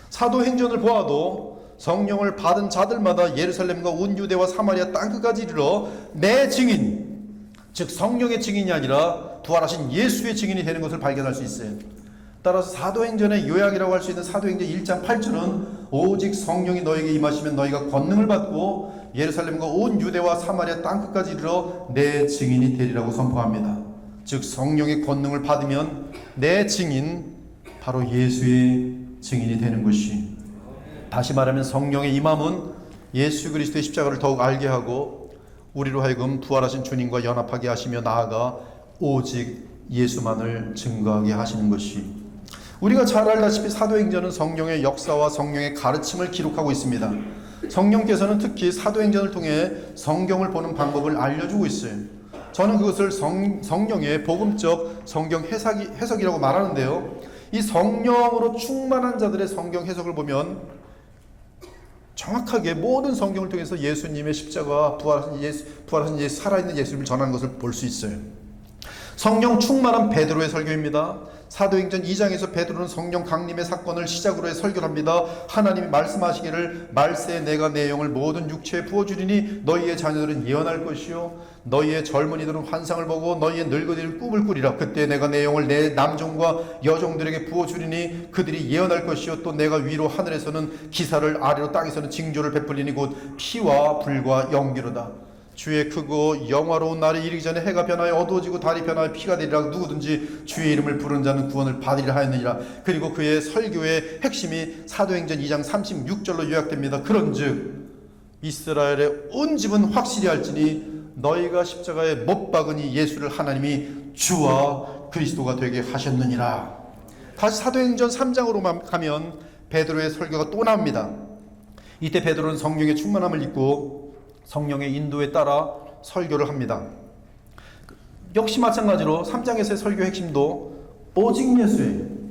사도행전을 보아도 성령을 받은 자들마다 예루살렘과 온 유대와 사마리아 땅끝까지 이르러 내 증인, 즉 성령의 증인이 아니라 부활하신 예수의 증인이 되는 것을 발견할 수 있어요. 따라서 사도행전의 요약이라고 할 수 있는 사도행전 1장 8절은 오직 성령이 너에게 임하시면 너희가 권능을 받고 예루살렘과 온 유대와 사마리아 땅끝까지 이르러 내 증인이 되리라고 선포합니다. 즉 성령의 권능을 받으면 내 증인, 바로 예수의 증인이 되는 것이, 다시 말하면 성령의 임함은 예수 그리스도의 십자가를 더욱 알게 하고 우리로 하여금 부활하신 주님과 연합하게 하시며 나아가 오직 예수만을 증거하게 하시는 것이, 우리가 잘 알다시피 사도행전은 성령의 역사와 성령의 가르침을 기록하고 있습니다. 성령께서는 특히 사도행전을 통해 성경을 보는 방법을 알려주고 있어요. 저는 그것을 성령의 복음적 성경 해석이라고 말하는데요. 이 성령으로 충만한 자들의 성경 해석을 보면 정확하게 모든 성경을 통해서 예수님의 십자가, 부활하신 예수, 살아있는 예수님을 전하는 것을 볼 수 있어요. 성령 충만한 베드로의 설교입니다. 사도행전 2장에서 베드로는 성령 강림의 사건을 시작으로 해 설교를 합니다. 하나님이 말씀하시기를 말세에 내가 내 영을 모든 육체에 부어주리니 너희의 자녀들은 예언할 것이요 너희의 젊은이들은 환상을 보고 너희의 늙은이들은 꿈을 꾸리라. 그때 내가 내 영을 내 남종과 여종들에게 부어주리니 그들이 예언할 것이요 또 내가 위로 하늘에서는 기사를 아래로 땅에서는 징조를 베풀리니 곧 피와 불과 연기로다. 주의 크고 영화로운 날이 이르기 전에 해가 변하여 어두워지고 달이 변하여 피가 되리라. 누구든지 주의 이름을 부르는 자는 구원을 받으리라 하였느니라. 그리고 그의 설교의 핵심이 사도행전 2장 36절로 요약됩니다. 그런즉 이스라엘의 온 집은 확실히 알지니 너희가 십자가에 못 박으니 예수를 하나님이 주와 그리스도가 되게 하셨느니라. 다시 사도행전 3장으로 가면 베드로의 설교가 또 나옵니다. 이때 베드로는 성령의 충만함을 입고 성령의 인도에 따라 설교를 합니다. 역시 마찬가지로 3장에서의 설교 핵심도 오직 예수예요.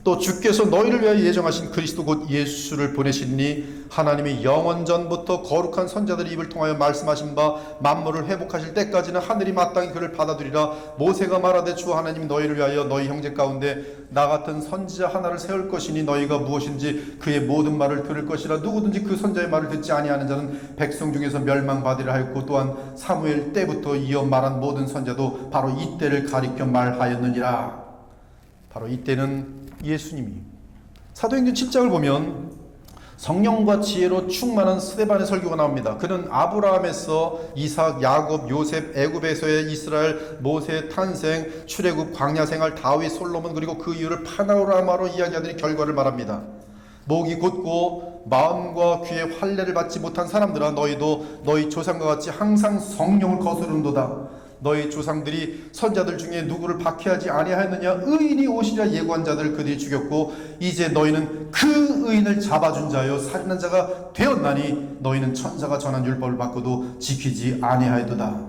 또 주께서 너희를 위하여 예정하신 그리스도 곧 예수를 보내시니 하나님이 영원 전부터 거룩한 선자들의 입을 통하여 말씀하신 바 만물을 회복하실 때까지는 하늘이 마땅히 그를 받아들이라. 모세가 말하되 주 하나님이 너희를 위하여 너희 형제 가운데 나 같은 선지자 하나를 세울 것이니 너희가 무엇인지 그의 모든 말을 들을 것이라. 누구든지 그 선자의 말을 듣지 아니하는 자는 백성 중에서 멸망받으리라 하였고 또한 사무엘 때부터 이어 말한 모든 선자도 바로 이때를 가리켜 말하였느니라. 바로 이때는 예수님이, 사도행전 7장을 보면 성령과 지혜로 충만한 스데반의 설교가 나옵니다. 그는 아브라함에서 이삭, 야곱, 요셉, 애굽에서의 이스라엘, 모세 탄생, 출애굽, 광야 생활, 다윗, 솔로몬, 그리고 그 이유를 파노라마로 이야기하더니 결과를 말합니다. 목이 곧고 마음과 귀에 환례를 받지 못한 사람들아, 너희도 너희 조상과 같이 항상 성령을 거스른도다. 너희 조상들이 선자들 중에 누구를 박해하지 아니하였느냐? 의인이 오시리라 예고한 자들 그들이 죽였고 이제 너희는 그 의인을 잡아준 자여 살인한 자가 되었나니 너희는 천사가 전한 율법을 받고도 지키지 아니하였도다.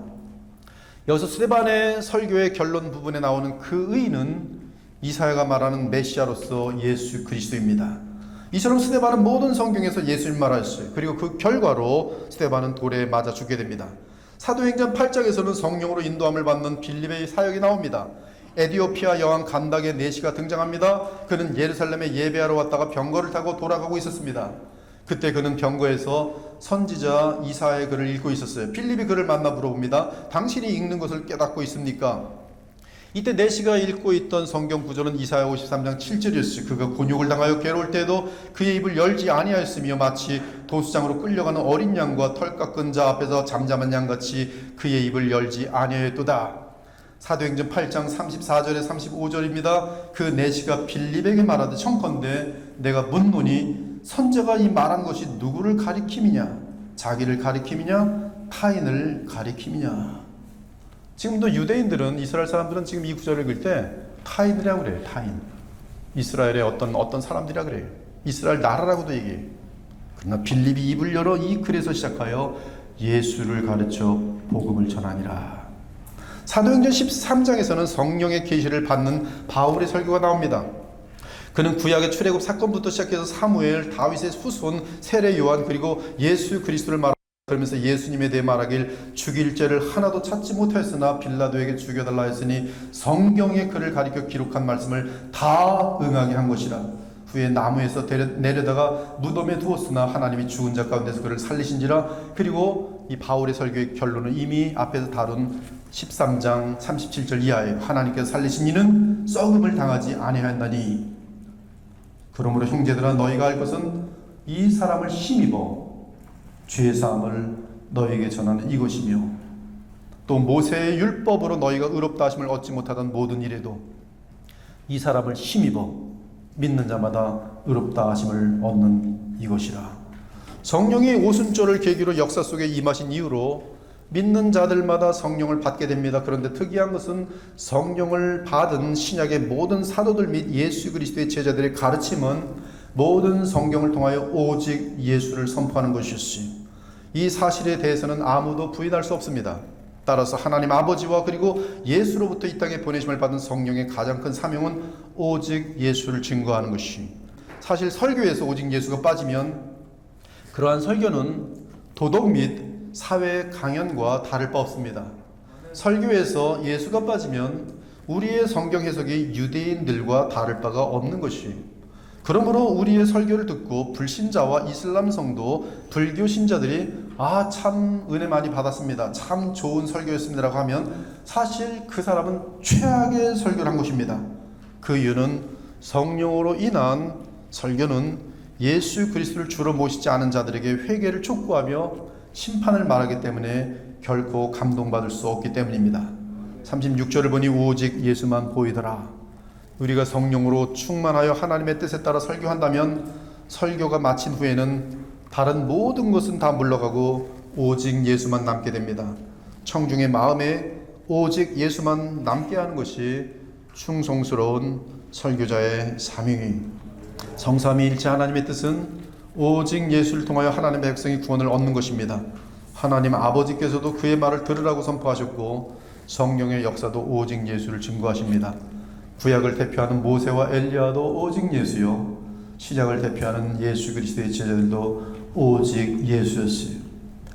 여기서 스데반의 설교의 결론 부분에 나오는 그 의인은 이사야가 말하는 메시아로서 예수 그리스도입니다. 이처럼 스데반은 모든 성경에서 예수님 말하셨어요. 그리고 그 결과로 스데반은 돌에 맞아 죽게 됩니다. 사도행전 8장에서는 성령으로 인도함을 받는 빌립의 사역이 나옵니다. 에디오피아 여왕 간닥의 내시가 등장합니다. 그는 예루살렘에 예배하러 왔다가 병거를 타고 돌아가고 있었습니다. 그때 그는 병거에서 선지자 이사야의 글을 읽고 있었어요. 필립이 그를 만나 물어봅니다. 당신이 읽는 것을 깨닫고 있습니까? 이때 내시가 읽고 있던 성경 구절은 이사야 53장 7절이었어요. 그가 곤욕을 당하여 괴로울 때에도 그의 입을 열지 아니하였으며 마치 도수장으로 끌려가는 어린 양과 털 깎은 자 앞에서 잠잠한 양같이 그의 입을 열지 아니하였도다. 사도행전 8장 34절에 35절입니다. 그 내시가 빌립에게 말하되 청컨대 내가 묻노니 선자가 이 말한 것이 누구를 가리킴이냐? 자기를 가리킴이냐? 타인을 가리킴이냐? 지금도 유대인들은, 이스라엘 사람들은 지금 이 구절을 읽을 때 타인이라고 그래요. 타인. 이스라엘의 어떤 사람들이라 그래요. 이스라엘 나라라고도 얘기해요. 그러나 빌립이 입을 열어 이 글에서 시작하여 예수를 가르쳐 복음을 전하니라. 사도행전 13장에서는 성령의 계시를 받는 바울의 설교가 나옵니다. 그는 구약의 출애굽 사건부터 시작해서 사무엘, 다윗의 후손, 세례 요한, 그리고 예수 그리스도를 말합니다. 그러면서 예수님에 대해 말하길 죽일 죄를 하나도 찾지 못하였으나 빌라도에게 죽여달라 했으니 성경에 그를 가리켜 기록한 말씀을 다 응하게 한 것이라. 후에 나무에서 내려다가 무덤에 두었으나 하나님이 죽은 자 가운데서 그를 살리신지라. 그리고 이 바울의 설교의 결론은 이미 앞에서 다룬 13장 37절 이하에 하나님께서 살리신 이는 썩음을 당하지 아니하였나니. 그러므로 형제들아 너희가 할 것은 이 사람을 힘입어 죄사함을 너희에게 전하는 이것이며 또 모세의 율법으로 너희가 의롭다 하심을 얻지 못하던 모든 일에도 이 사람을 힘입어 믿는 자마다 의롭다 하심을 얻는 이것이라. 성령이 오순절을 계기로 역사 속에 임하신 이후로 믿는 자들마다 성령을 받게 됩니다. 그런데 특이한 것은 성령을 받은 신약의 모든 사도들 및 예수 그리스도의 제자들의 가르침은 모든 성경을 통하여 오직 예수를 선포하는 것이었지. 이 사실에 대해서는 아무도 부인할 수 없습니다. 따라서 하나님 아버지와 그리고 예수로부터 이 땅에 보내심을 받은 성령의 가장 큰 사명은 오직 예수를 증거하는 것이. 사실 설교에서 오직 예수가 빠지면 그러한 설교는 도덕 및 사회 강연과 다를 바 없습니다. 설교에서 예수가 빠지면 우리의 성경 해석이 유대인들과 다를 바가 없는 것이. 그러므로 우리의 설교를 듣고 불신자와 이슬람 성도, 불교 신자들이 참 은혜 많이 받았습니다, 참 좋은 설교였습니다라고 하면 사실 그 사람은 최악의 설교를 한 것입니다. 그 이유는 성령으로 인한 설교는 예수 그리스도를 주로 모시지 않은 자들에게 회개를 촉구하며 심판을 말하기 때문에 결코 감동받을 수 없기 때문입니다. 36절을 보니 오직 예수만 보이더라. 우리가 성령으로 충만하여 하나님의 뜻에 따라 설교한다면 설교가 마친 후에는 다른 모든 것은 다 물러가고 오직 예수만 남게 됩니다. 청중의 마음에 오직 예수만 남게 하는 것이 충성스러운 설교자의 사명이. 성삼위일체 하나님의 뜻은 오직 예수를 통하여 하나님의 백성이 구원을 얻는 것입니다. 하나님 아버지께서도 그의 말을 들으라고 선포하셨고 성령의 역사도 오직 예수를 증거하십니다. 구약을 대표하는 모세와 엘리야도 오직 예수요, 신약을 대표하는 예수 그리스도의 제자들도 오직 예수였어요.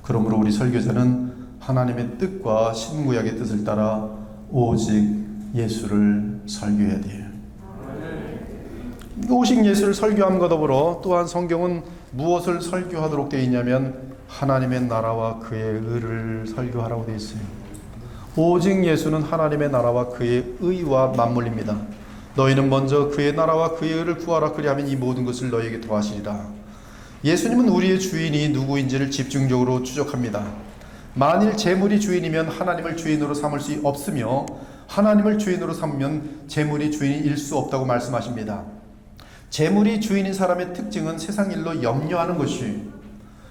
그러므로 우리 설교자는 하나님의 뜻과 신구약의 뜻을 따라 오직 예수를 설교해야 돼요. 오직 예수를 설교함과 더불어 또한 성경은 무엇을 설교하도록 되어 있냐면 하나님의 나라와 그의 의를 설교하라고 되어 있어요. 오직 예수는 하나님의 나라와 그의 의와 맞물립니다. 너희는 먼저 그의 나라와 그의 의를 구하라. 그리하면 이 모든 것을 너희에게 더하시리라. 예수님은 우리의 주인이 누구인지를 집중적으로 추적합니다. 만일 재물이 주인이면 하나님을 주인으로 삼을 수 없으며 하나님을 주인으로 삼으면 재물이 주인일 수 없다고 말씀하십니다. 재물이 주인인 사람의 특징은 세상 일로 염려하는 것이,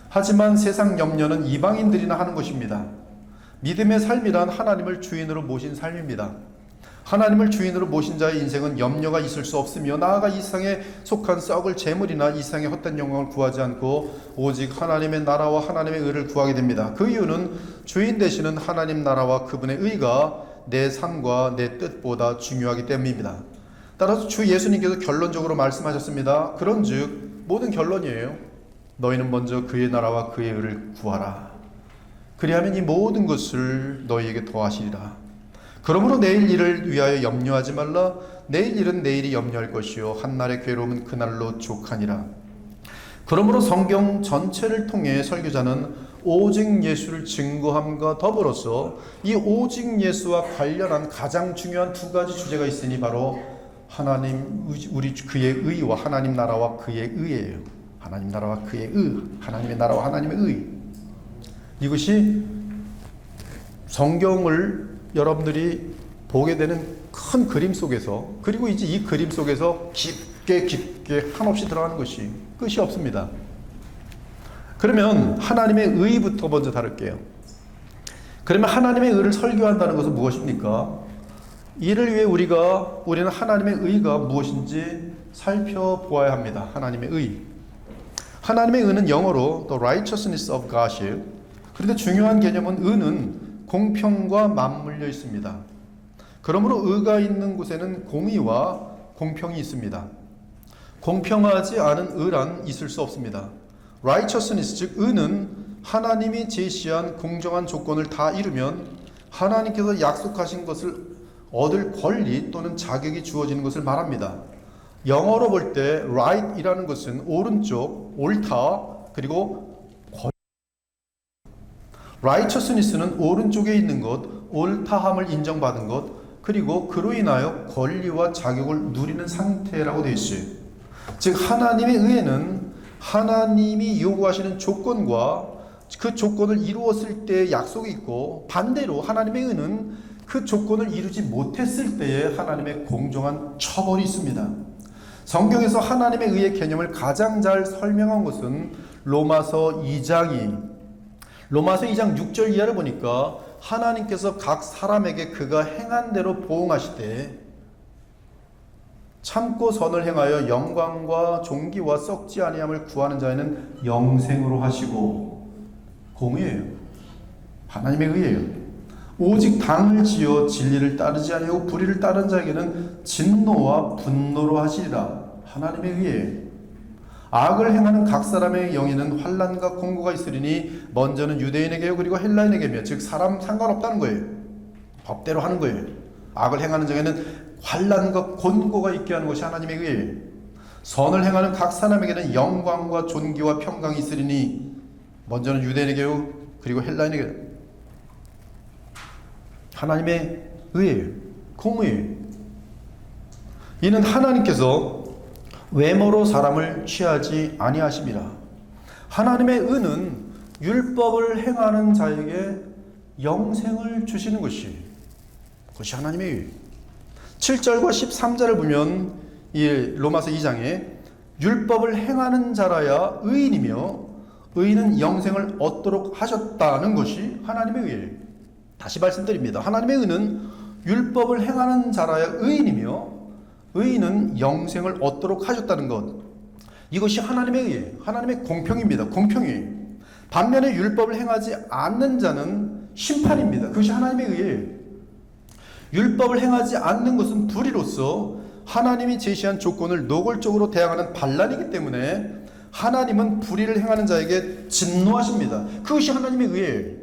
하지만 세상 염려는 이방인들이나 하는 것입니다. 믿음의 삶이란 하나님을 주인으로 모신 삶입니다. 하나님을 주인으로 모신 자의 인생은 염려가 있을 수 없으며 나아가 이 세상에 속한 썩을 재물이나 이 세상의 헛된 영광을 구하지 않고 오직 하나님의 나라와 하나님의 의를 구하게 됩니다. 그 이유는 주인 되시는 하나님 나라와 그분의 의가 내 삶과 내 뜻보다 중요하기 때문입니다. 따라서 주 예수님께서 결론적으로 말씀하셨습니다. 그런즉 모든 결론이에요. 너희는 먼저 그의 나라와 그의 의를 구하라. 그리하면 이 모든 것을 너희에게 더하시리라. 그러므로 내일 일을 위하여 염려하지 말라. 내일 일은 내일이 염려할 것이요 한날의 괴로움은 그날로 족하니라. 그러므로 성경 전체를 통해 설교자는 오직 예수를 증거함과 더불어서 이 오직 예수와 관련한 가장 중요한 두 가지 주제가 있으니 바로 하나님 우리 그의 의와 하나님 나라와 그의 의예요. 하나님 나라와 그의 의, 하나님의 나라와 하나님의 의. 이것이 성경을 여러분들이 보게 되는 큰 그림 속에서, 그리고 이제 이 그림 속에서 깊게 한없이 들어가는 것이 끝이 없습니다. 그러면 하나님의 의부터 먼저 다룰게요. 그러면 하나님의 의를 설교한다는 것은 무엇입니까? 이를 위해 우리는 하나님의 의가 무엇인지 살펴보아야 합니다. 하나님의 의. 하나님의 의는 영어로 the righteousness of God이에요. 그런데 중요한 개념은 의는 공평과 맞물려 있습니다. 그러므로 의가 있는 곳에는 공의와 공평이 있습니다. 공평하지 않은 의란 있을 수 없습니다. righteousness, 즉 의는 하나님이 제시한 공정한 조건을 다 이루면 하나님께서 약속하신 것을 얻을 권리 또는 자격이 주어지는 것을 말합니다. 영어로 볼 때 right이라는 것은 오른쪽, 옳다, 그리고 righteousness는 오른쪽에 있는 것, 옳다함을 인정받은 것, 그리고 그로 인하여 권리와 자격을 누리는 상태라고 되어 있어요. 즉 하나님의 의회는 하나님이 요구하시는 조건과 그 조건을 이루었을 때의 약속이 있고, 반대로 하나님의 의는 그 조건을 이루지 못했을 때에 하나님의 공정한 처벌이 있습니다. 성경에서 하나님의 의의 개념을 가장 잘 설명한 것은 로마서 2장 6절 이하를 보니까 하나님께서 각 사람에게 그가 행한 대로 보응하시되 참고 선을 행하여 영광과 존귀와 썩지 아니함을 구하는 자에는 영생으로 하시고, 공의예요. 하나님의 의예요. 오직 당을 지어 진리를 따르지 아니하고 불의를 따른 자에게는 진노와 분노로 하시리라. 하나님의 의예요. 악을 행하는 각 사람의 영에는 환난과 공고가 있으리니 먼저는 유대인에게요 그리고 헬라인에게며, 즉 사람 상관없다는 거예요. 법대로 하는 거예요. 악을 행하는 자에게는 환난과 곤고가 있게 하는 것이 하나님의 의예요. 선을 행하는 각 사람에게는 영광과 존귀와 평강이 있으리니 먼저는 유대인에게요 그리고 헬라인에게. 하나님의 의예요. 공의예요. 이는 하나님께서 외모로 사람을 취하지 아니하심이라. 하나님의 의는 율법을 행하는 자에게 영생을 주시는 그것이 하나님의 의. 7절과 13절을 보면 이 로마서 2장에 율법을 행하는 자라야 의인이며 의인은 영생을 얻도록 하셨다는 것이 하나님의 의예요. 다시 말씀드립니다. 하나님의 의는 율법을 행하는 자라야 의인이며 의인은 영생을 얻도록 하셨다는 것, 이것이 하나님의 의예요. 하나님의 공평입니다. 공평이에요. 반면에 율법을 행하지 않는 자는 심판입니다. 그것이 하나님의 의예요. 율법을 행하지 않는 것은 불의로서 하나님이 제시한 조건을 노골적으로 대항하는 반란이기 때문에 하나님은 불의를 행하는 자에게 진노하십니다. 그것이 하나님의 의예요.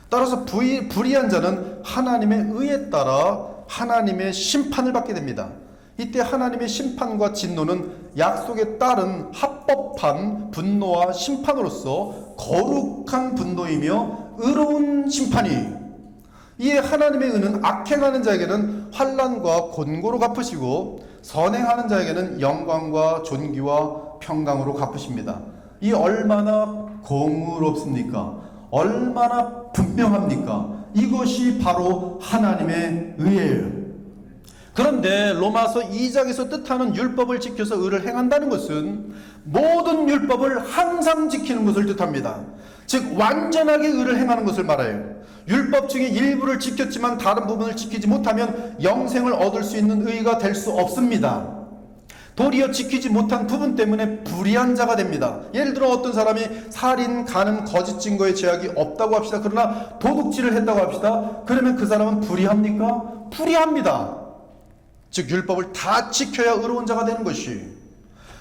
따라서 불의한 자는 하나님의 의에 따라 하나님의 심판을 받게 됩니다. 이때 하나님의 심판과 진노는 약속에 따른 합법한 분노와 심판으로서 거룩한 분노이며 의로운 심판이, 이에 하나님의 의는 악행하는 자에게는 환난과 곤고로 갚으시고 선행하는 자에게는 영광과 존귀와 평강으로 갚으십니다. 이 얼마나 공의롭습니까? 얼마나 분명합니까? 이것이 바로 하나님의 의예요. 그런데 로마서 2장에서 뜻하는 율법을 지켜서 의를 행한다는 것은 모든 율법을 항상 지키는 것을 뜻합니다. 즉 완전하게 의를 행하는 것을 말해요. 율법 중에 일부를 지켰지만 다른 부분을 지키지 못하면 영생을 얻을 수 있는 의가 될 수 없습니다. 도리어 지키지 못한 부분 때문에 불의한 자가 됩니다. 예를 들어 어떤 사람이 살인, 간음, 거짓 증거의 제약이 없다고 합시다. 그러나 도둑질을 했다고 합시다. 그러면 그 사람은 불의합니까? 불의합니다. 즉 율법을 다 지켜야 의로운 자가 되는 것이,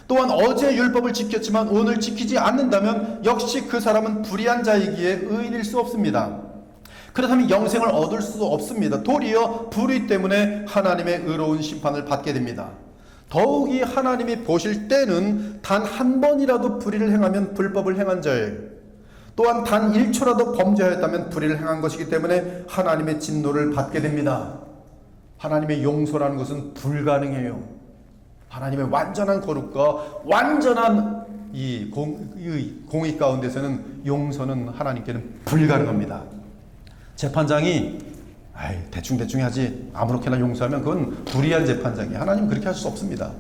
또한 어제 율법을 지켰지만 오늘 지키지 않는다면 역시 그 사람은 불의한 자이기에 의인일 수 없습니다. 그렇다면 영생을 얻을 수 없습니다. 도리어 불의 때문에 하나님의 의로운 심판을 받게 됩니다. 더욱이 하나님이 보실 때는 단 한 번이라도 불의를 행하면 불법을 행한 자예요. 또한 단 1초라도 범죄하였다면 불의를 행한 것이기 때문에 하나님의 진노를 받게 됩니다. 하나님의 용서라는 것은 불가능해요. 하나님의 완전한 거룩과 완전한 이 공의 가운데서는 용서는 하나님께는 불가능합니다. 재판장이 대충 하지 아무렇게나 용서하면 그건 불의한 재판장이에요. 하나님은 그렇게 할 수 없습니다.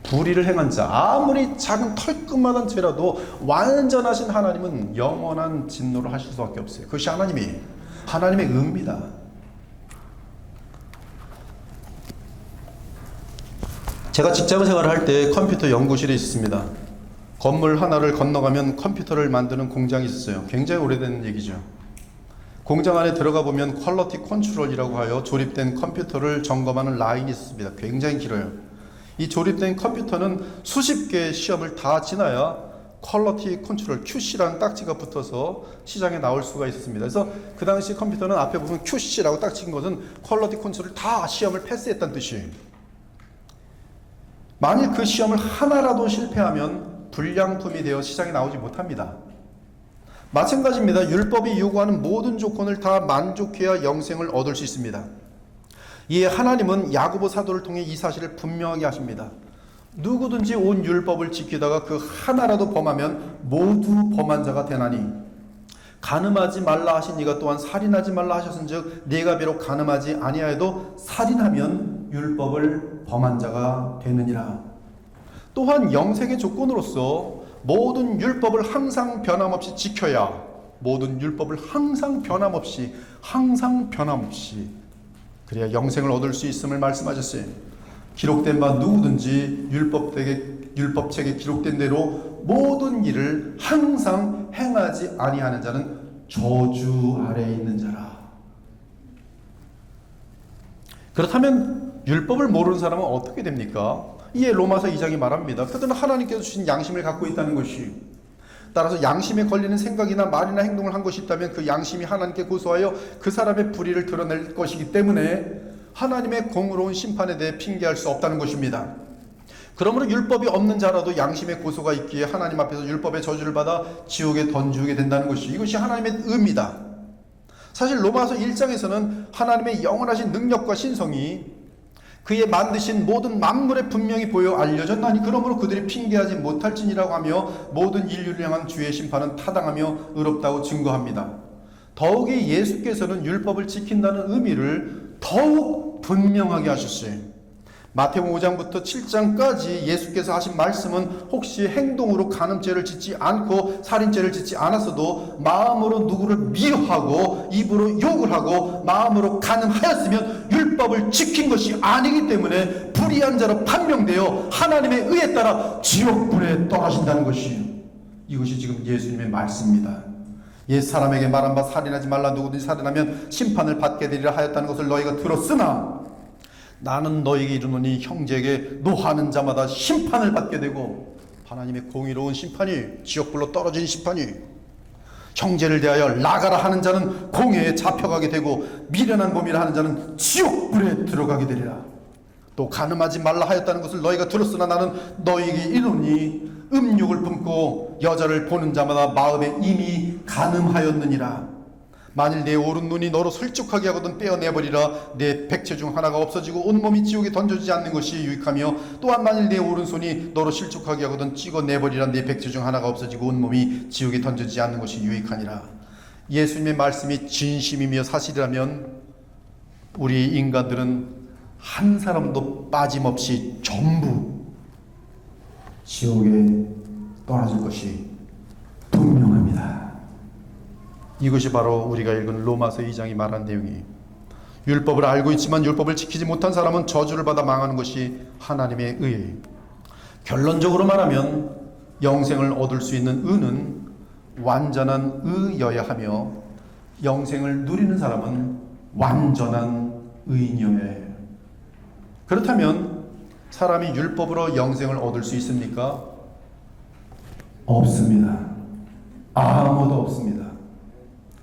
불의를 행한 자, 아무리 작은 털끝만한 죄라도 완전하신 하나님은 영원한 진노를 하실 수밖에 없어요. 그것이 하나님의 의입니다. 제가 직장 생활을 할 때 컴퓨터 연구실에 있었습니다. 건물 하나를 건너가면 컴퓨터를 만드는 공장이 있었어요. 굉장히 오래된 얘기죠. 공장 안에 들어가 보면 퀄리티 컨트롤이라고 하여 조립된 컴퓨터를 점검하는 라인이 있습니다. 굉장히 길어요. 이 조립된 컴퓨터는 수십 개의 시험을 다 지나야 퀄리티 컨트롤 QC라는 딱지가 붙어서 시장에 나올 수가 있었습니다. 그래서 그 당시 컴퓨터는 앞에 보면 QC라고 딱지인 것은 퀄리티 컨트롤 다 시험을 패스했다는 뜻이에요. 만일 그 시험을 하나라도 실패하면 불량품이 되어 시장에 나오지 못합니다. 마찬가지입니다. 율법이 요구하는 모든 조건을 다 만족해야 영생을 얻을 수 있습니다. 이에 하나님은 야고보 사도를 통해 이 사실을 분명하게 하십니다. 누구든지 온 율법을 지키다가 그 하나라도 범하면 모두 범한 자가 되나니 간음하지 말라 하신 이가 또한 살인하지 말라 하셨은즉 네가 비록 간음하지 아니하여도 살인하면 율법을 범한 자가 되느니라. 또한 영생의 조건으로서 모든 율법을 항상 변함없이 지켜야, 모든 율법을 항상 변함없이 그래야 영생을 얻을 수 있음을 말씀하셨어요. 기록된 바 누구든지 율법책에 기록된 대로 모든 일을 항상 행하지 아니하는 자는 저주 아래에 있는 자라. 그렇다면 율법을 모르는 사람은 어떻게 됩니까? 이에 로마서 2장이 말합니다. 그들은 하나님께서 주신 양심을 갖고 있다는 것이, 따라서 양심에 걸리는 생각이나 말이나 행동을 한 것이 있다면 그 양심이 하나님께 고소하여 그 사람의 불의를 드러낼 것이기 때문에 하나님의 공의로운 심판에 대해 핑계할 수 없다는 것입니다. 그러므로 율법이 없는 자라도 양심의 고소가 있기에 하나님 앞에서 율법의 저주를 받아 지옥에 던지게 된다는 것이, 이것이 하나님의 의입니다. 사실 로마서 1장에서는 하나님의 영원하신 능력과 신성이 그의 만드신 모든 만물에 분명히 보여 알려졌나니 그러므로 그들이 핑계하지 못할지니라고 하며 모든 인류를 향한 주의 심판은 타당하며 의롭다고 증거합니다. 더욱이 예수께서는 율법을 지킨다는 의미를 더욱 분명하게 하셨어요. 마태복음 5장부터 7장까지 예수께서 하신 말씀은 혹시 행동으로 간음죄를 짓지 않고 살인죄를 짓지 않았어도 마음으로 누구를 미워하고 입으로 욕을 하고 마음으로 간음하였으면 율법을 지킨 것이 아니기 때문에 불의한 자로 판명되어 하나님의 의에 따라 지옥불에 떨어진다는 것이에요. 이것이 지금 예수님의 말씀입니다. 옛 사람에게 말한 바 살인하지 말라, 누구든지 살인하면 심판을 받게 되리라 하였다는 것을 너희가 들었으나 나는 너희에게 이르노니 형제에게 노하는 자마다 심판을 받게 되고, 하나님의 공의로운 심판이, 지옥불로 떨어진 심판이, 형제를 대하여 나가라 하는 자는 공회에 잡혀가게 되고 미련한 범이라 하는 자는 지옥불에 들어가게 되리라. 또 간음하지 말라 하였다는 것을 너희가 들었으나 나는 너희에게 이르노니 음욕을 품고 여자를 보는 자마다 마음에 이미 간음하였느니라. 만일 내 오른 눈이 너로 설쭉하게 하거든 빼어내버리라. 내 백체 중 하나가 없어지고 온몸이 지옥에 던져지지 않는 것이 유익하며, 또한 만일 내 오른손이 너로 실족하게 하거든 찍어내버리라. 내 백체 중 하나가 없어지고 온몸이 지옥에 던져지지 않는 것이 유익하니라. 예수님의 말씀이 진심이며 사실이라면 우리 인간들은 한 사람도 빠짐없이 전부 지옥에 떨어질 것이 분명합니다. 이것이 바로 우리가 읽은 로마서 2장이 말한 내용이에요. 율법을 알고 있지만 율법을 지키지 못한 사람은 저주를 받아 망하는 것이 하나님의 의예요. 결론적으로 말하면 영생을 얻을 수 있는 의는 완전한 의여야 하며 영생을 누리는 사람은 완전한 의인이어야 해요. 그렇다면 사람이 율법으로 영생을 얻을 수 있습니까? 없습니다. 아무도 없습니다.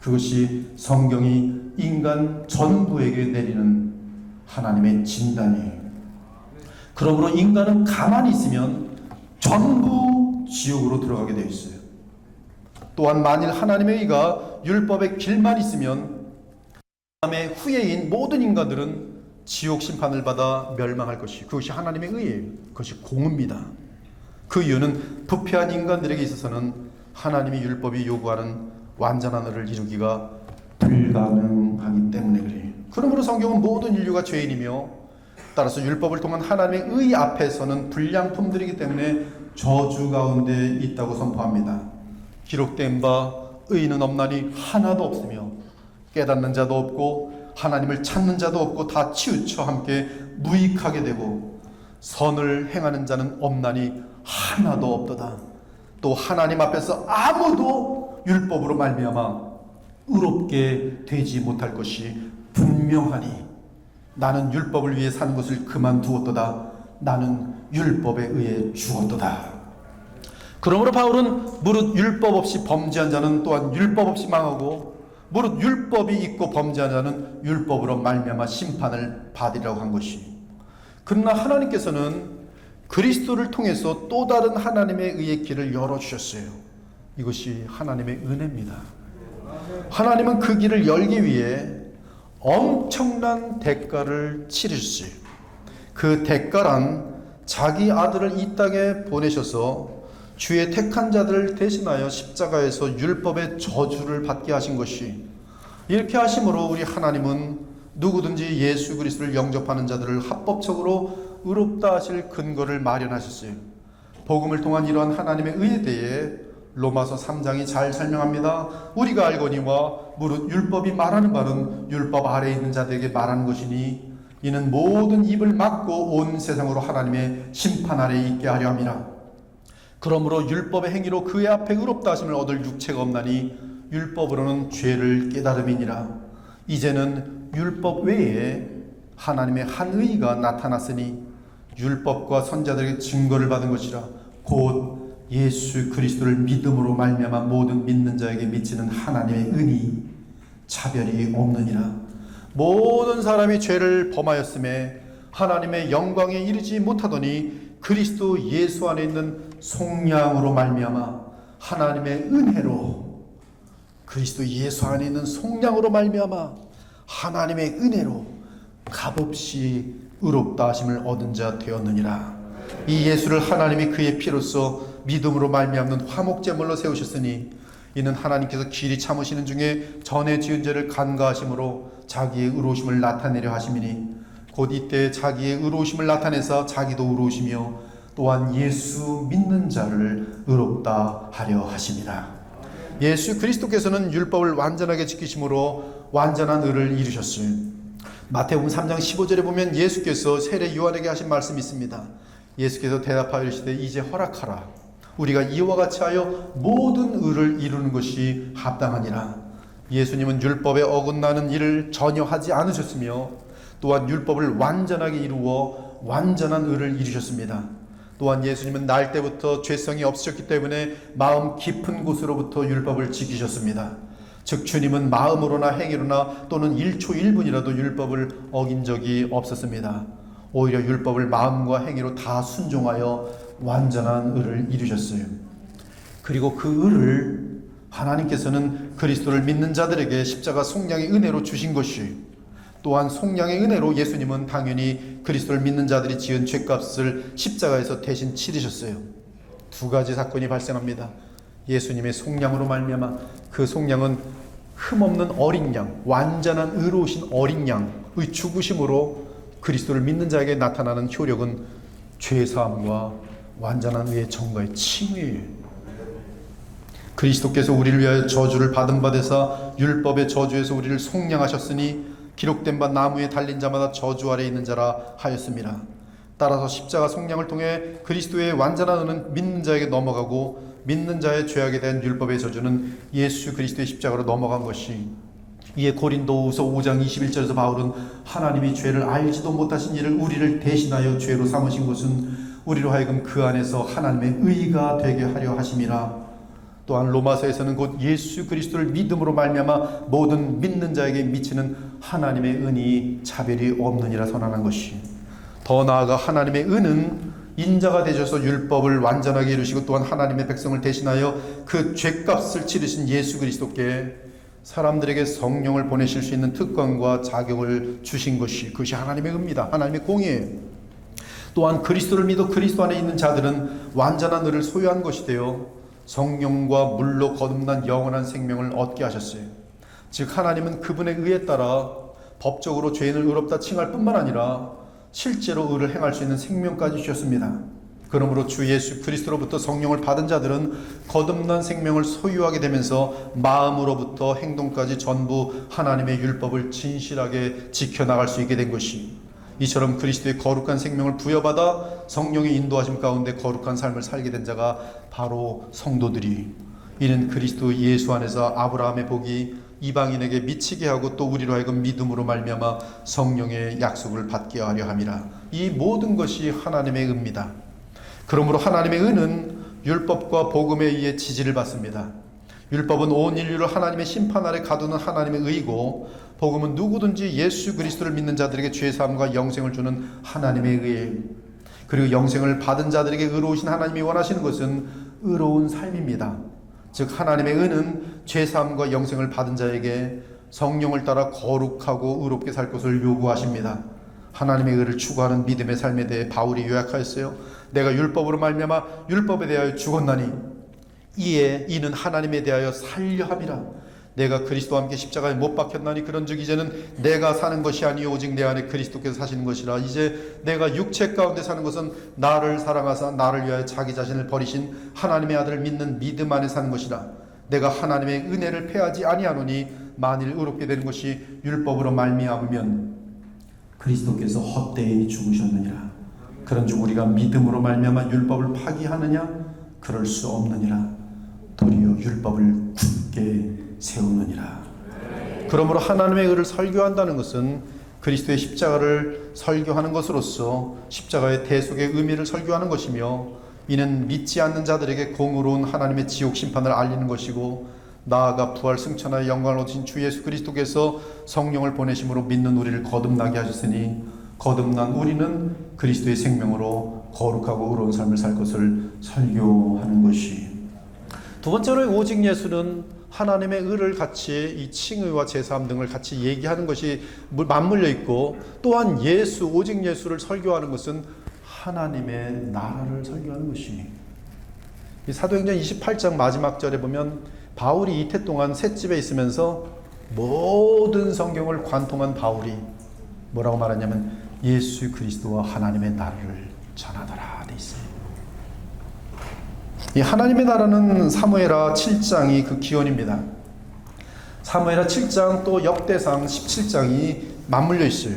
그것이 성경이 인간 전부에게 내리는 하나님의 진단이에요. 그러므로 인간은 가만히 있으면 전부 지옥으로 들어가게 되어 있어요. 또한 만일 하나님의 의가 율법의 길만 있으면 하나님의 후예인 모든 인간들은 지옥 심판을 받아 멸망할 것이, 그것이 하나님의 의예요. 그것이 공의입니다. 그 이유는 부패한 인간들에게 있어서는 하나님의 율법이 요구하는 완전한 의를 이루기가 불가능하기 때문에 그래요. 그러므로 성경은 모든 인류가 죄인이며 따라서 율법을 통한 하나님의 의 앞에서는 불량품들이기 때문에 저주 가운데 있다고 선포합니다. 기록된 바 의인은 없나니 하나도 없으며 깨닫는 자도 없고 하나님을 찾는 자도 없고 다 치우쳐 함께 무익하게 되고 선을 행하는 자는 없나니 하나도 없도다. 또 하나님 앞에서 아무도 율법으로 말미암아 의롭게 되지 못할 것이 분명하니 나는 율법을 위해 사는 것을 그만두었도다. 나는 율법에 의해 죽었도다. 그러므로 바울은 무릇 율법 없이 범죄한 자는 또한 율법 없이 망하고 무릇 율법이 있고 범죄한 자는 율법으로 말미암아 심판을 받으리라고 한 것이. 그러나 하나님께서는 그리스도를 통해서 또 다른 하나님의 의의 길을 열어주셨어요. 이것이 하나님의 은혜입니다. 하나님은 그 길을 열기 위해 엄청난 대가를 치르셨어요. 그 대가란 자기 아들을 이 땅에 보내셔서 주의 택한 자들을 대신하여 십자가에서 율법의 저주를 받게 하신 것이, 이렇게 하심으로 우리 하나님은 누구든지 예수 그리스도를 영접하는 자들을 합법적으로 의롭다 하실 근거를 마련하셨어요. 복음을 통한 이러한 하나님의 의에 대해 로마서 3장이 잘 설명합니다. 우리가 알거니와 무릇 율법이 말하는 바는 율법 아래에 있는 자들에게 말하는 것이니 이는 모든 입을 막고 온 세상으로 하나님의 심판 아래에 있게 하려 함이라. 그러므로 율법의 행위로 그의 앞에 의롭다 하심을 얻을 육체가 없나니 율법으로는 죄를 깨달음이니라. 이제는 율법 외에 하나님의 한 의가 나타났으니 율법과 선자들에게 증거를 받은 것이라. 곧 예수 그리스도를 믿음으로 말미암아 모든 믿는 자에게 미치는 하나님의 은이 차별이 없느니라. 모든 사람이 죄를 범하였음에 하나님의 영광에 이르지 못하더니 그리스도 예수 안에 있는 속량으로 말미암아 하나님의 은혜로, 그리스도 예수 안에 있는 속량으로 말미암아 하나님의 은혜로 값없이 의롭다 하심을 얻은 자 되었느니라. 이 예수를 하나님이 그의 피로써 믿음으로 말미암는 화목제물로 세우셨으니 이는 하나님께서 길이 참으시는 중에 전에 지은 죄를 간과하심으로 자기의 의로우심을 나타내려 하심이니 곧 이때 자기의 의로우심을 나타내사 자기도 의로우시며 또한 예수 믿는 자를 의롭다 하려 하심이라. 예수 그리스도께서는 율법을 완전하게 지키심으로 완전한 의를 이루셨어요. 마태복음 3장 15절에 보면 예수께서 세례 요한에게 하신 말씀이 있습니다. 예수께서 대답하여 이르시되 이제 허락하라. 우리가 이와 같이 하여 모든 의를 이루는 것이 합당하니라. 예수님은 율법에 어긋나는 일을 전혀 하지 않으셨으며 또한 율법을 완전하게 이루어 완전한 의를 이루셨습니다. 또한 예수님은 날 때부터 죄성이 없으셨기 때문에 마음 깊은 곳으로부터 율법을 지키셨습니다. 즉 주님은 마음으로나 행위로나 또는 1초 1분이라도 율법을 어긴 적이 없었습니다. 오히려 율법을 마음과 행위로 다 순종하여 완전한 의를 이루셨어요. 그리고 그 의를 하나님께서는 그리스도를 믿는 자들에게 십자가 속량의 은혜로 주신 것이, 또한 속량의 은혜로 예수님은 당연히 그리스도를 믿는 자들이 지은 죄값을 십자가에서 대신 치르셨어요. 두 가지 사건이 발생합니다. 예수님의 속량으로 말미암아 그 속량은 흠없는 어린 양, 완전한 의로우신 어린 양의 죽으심으로 그리스도를 믿는 자에게 나타나는 효력은 죄사함과 완전한 의의 정가의 칭의예요. 그리스도께서 우리를 위하여 저주를 받은 바 되사 율법의 저주에서 우리를 속량하셨으니 기록된 바 나무에 달린 자마다 저주 아래에 있는 자라 하였습니다. 따라서 십자가 속량을 통해 그리스도의 완전한 의는 믿는 자에게 넘어가고 믿는 자의 죄악에 대한 율법의 저주는 예수 그리스도의 십자가로 넘어간 것이, 이에 고린도후서 5장 21절에서 바울은 하나님이 죄를 알지도 못하신 이를 우리를 대신하여 죄로 삼으신 것은 우리로 하여금 그 안에서 하나님의 의가 되게 하려 하심이라. 또한 로마서에서는 곧 예수 그리스도를 믿음으로 말미암아 모든 믿는 자에게 미치는 하나님의 은이 차별이 없느니라 선언한 것이, 더 나아가 하나님의 은은 인자가 되셔서 율법을 완전하게 이루시고 또한 하나님의 백성을 대신하여 그 죄값을 치르신 예수 그리스도께 사람들에게 성령을 보내실 수 있는 특권과 자격을 주신 것이, 그것이 하나님의 은입니다. 하나님의 공의예요. 또한 그리스도를 믿어 그리스도 안에 있는 자들은 완전한 의를 소유한 것이 되어 성령과 물로 거듭난 영원한 생명을 얻게 하셨어요. 즉 하나님은 그분의 의에 따라 법적으로 죄인을 의롭다 칭할 뿐만 아니라 실제로 의를 행할 수 있는 생명까지 주셨습니다. 그러므로 주 예수 그리스도로부터 성령을 받은 자들은 거듭난 생명을 소유하게 되면서 마음으로부터 행동까지 전부 하나님의 율법을 진실하게 지켜나갈 수 있게 된 것이, 이처럼 그리스도의 거룩한 생명을 부여받아 성령의 인도하심 가운데 거룩한 삶을 살게 된 자가 바로 성도들이, 이는 그리스도 예수 안에서 아브라함의 복이 이방인에게 미치게 하고 또 우리로 하여금 믿음으로 말미암아 성령의 약속을 받게 하려 함이라. 이 모든 것이 하나님의 은입니다. 그러므로 하나님의 은은 율법과 복음에 의해 지지를 받습니다. 율법은 온 인류를 하나님의 심판 아래 가두는 하나님의 의이고, 복음은 누구든지 예수 그리스도를 믿는 자들에게 죄사함과 영생을 주는 하나님의 의예요. 그리고 영생을 받은 자들에게 의로우신 하나님이 원하시는 것은 의로운 삶입니다. 즉 하나님의 의는 죄사함과 영생을 받은 자에게 성령을 따라 거룩하고 의롭게 살 것을 요구하십니다. 하나님의 의를 추구하는 믿음의 삶에 대해 바울이 요약하였어요. 내가 율법으로 말미암아 율법에 대하여 죽었나니 이에 이는 하나님에 대하여 살려 함이라. 내가 그리스도와 함께 십자가에 못 박혔나니 그런즉 이제는 내가 사는 것이 아니요 오직 내 안에 그리스도께서 사시는 것이라. 이제 내가 육체 가운데 사는 것은 나를 사랑하사 나를 위하여 자기 자신을 버리신 하나님의 아들을 믿는 믿음 안에 사는 것이라. 내가 하나님의 은혜를 패하지 아니하노니 만일 의롭게 되는 것이 율법으로 말미암으면 그리스도께서 헛되이 죽으셨느니라. 그런즉 우리가 믿음으로 말미암아 율법을 파기하느냐? 그럴 수 없느니라. 도리어 율법을 굳게 세우느니라. 그러므로 하나님의 의를 설교한다는 것은 그리스도의 십자가를 설교하는 것으로서 십자가의 대속의 의미를 설교하는 것이며, 이는 믿지 않는 자들에게 공의로운 하나님의 지옥 심판을 알리는 것이고, 나아가 부활 승천하여 영광을 얻으신 주 예수 그리스도께서 성령을 보내심으로 믿는 우리를 거듭나게 하셨으니 거듭난 우리는 그리스도의 생명으로 거룩하고 의로운 삶을 살 것을 설교하는 것이. 두 번째로 오직 예수는 하나님의 의를 같이 이 칭의와 제사함 등을 같이 얘기하는 것이 맞물려 있고, 또한 예수, 오직 예수를 설교하는 것은 하나님의 나라를 설교하는 것이. 이 사도행전 28장 마지막 절에 보면 바울이 이태 동안 셋집에 있으면서 모든 성경을 관통한 바울이 뭐라고 말하냐면 예수 그리스도와 하나님의 나라를 전하더라 돼 있어요. 이 하나님의 나라는 사무엘하 7장이 그 기원입니다. 사무엘하 7장 또 역대상 17장이 맞물려 있어요.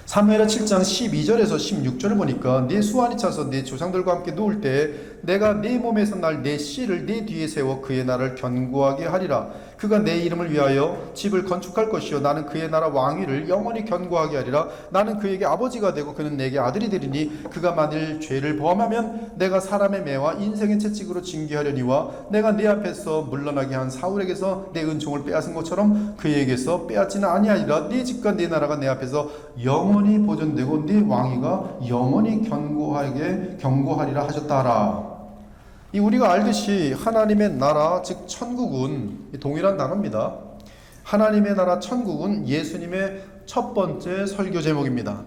사무엘하 7장 12절에서 16절을 보니까 네 수완이 차서 네 조상들과 함께 누울 때 내가 네 몸에서 날 내 씨를 네 뒤에 세워 그의 나라를 견고하게 하리라. 그가 내 이름을 위하여 집을 건축할 것이요 나는 그의 나라 왕위를 영원히 견고하게 하리라. 나는 그에게 아버지가 되고 그는 내게 아들이 되리니 그가 만일 죄를 범하면 내가 사람의 매와 인생의 채찍으로 징계하려니와 내가 네 앞에서 물러나게 한 사울에게서 내 은총을 빼앗은 것처럼 그에게서 빼앗지는 아니하리라. 네 집과 네 나라가 내 앞에서 영원히 보존되고 네 왕위가 영원히 견고하리라 하셨다 하라. 이 우리가 알듯이 하나님의 나라 즉 천국은 동일한 단어입니다. 하나님의 나라 천국은 예수님의 첫 번째 설교 제목입니다.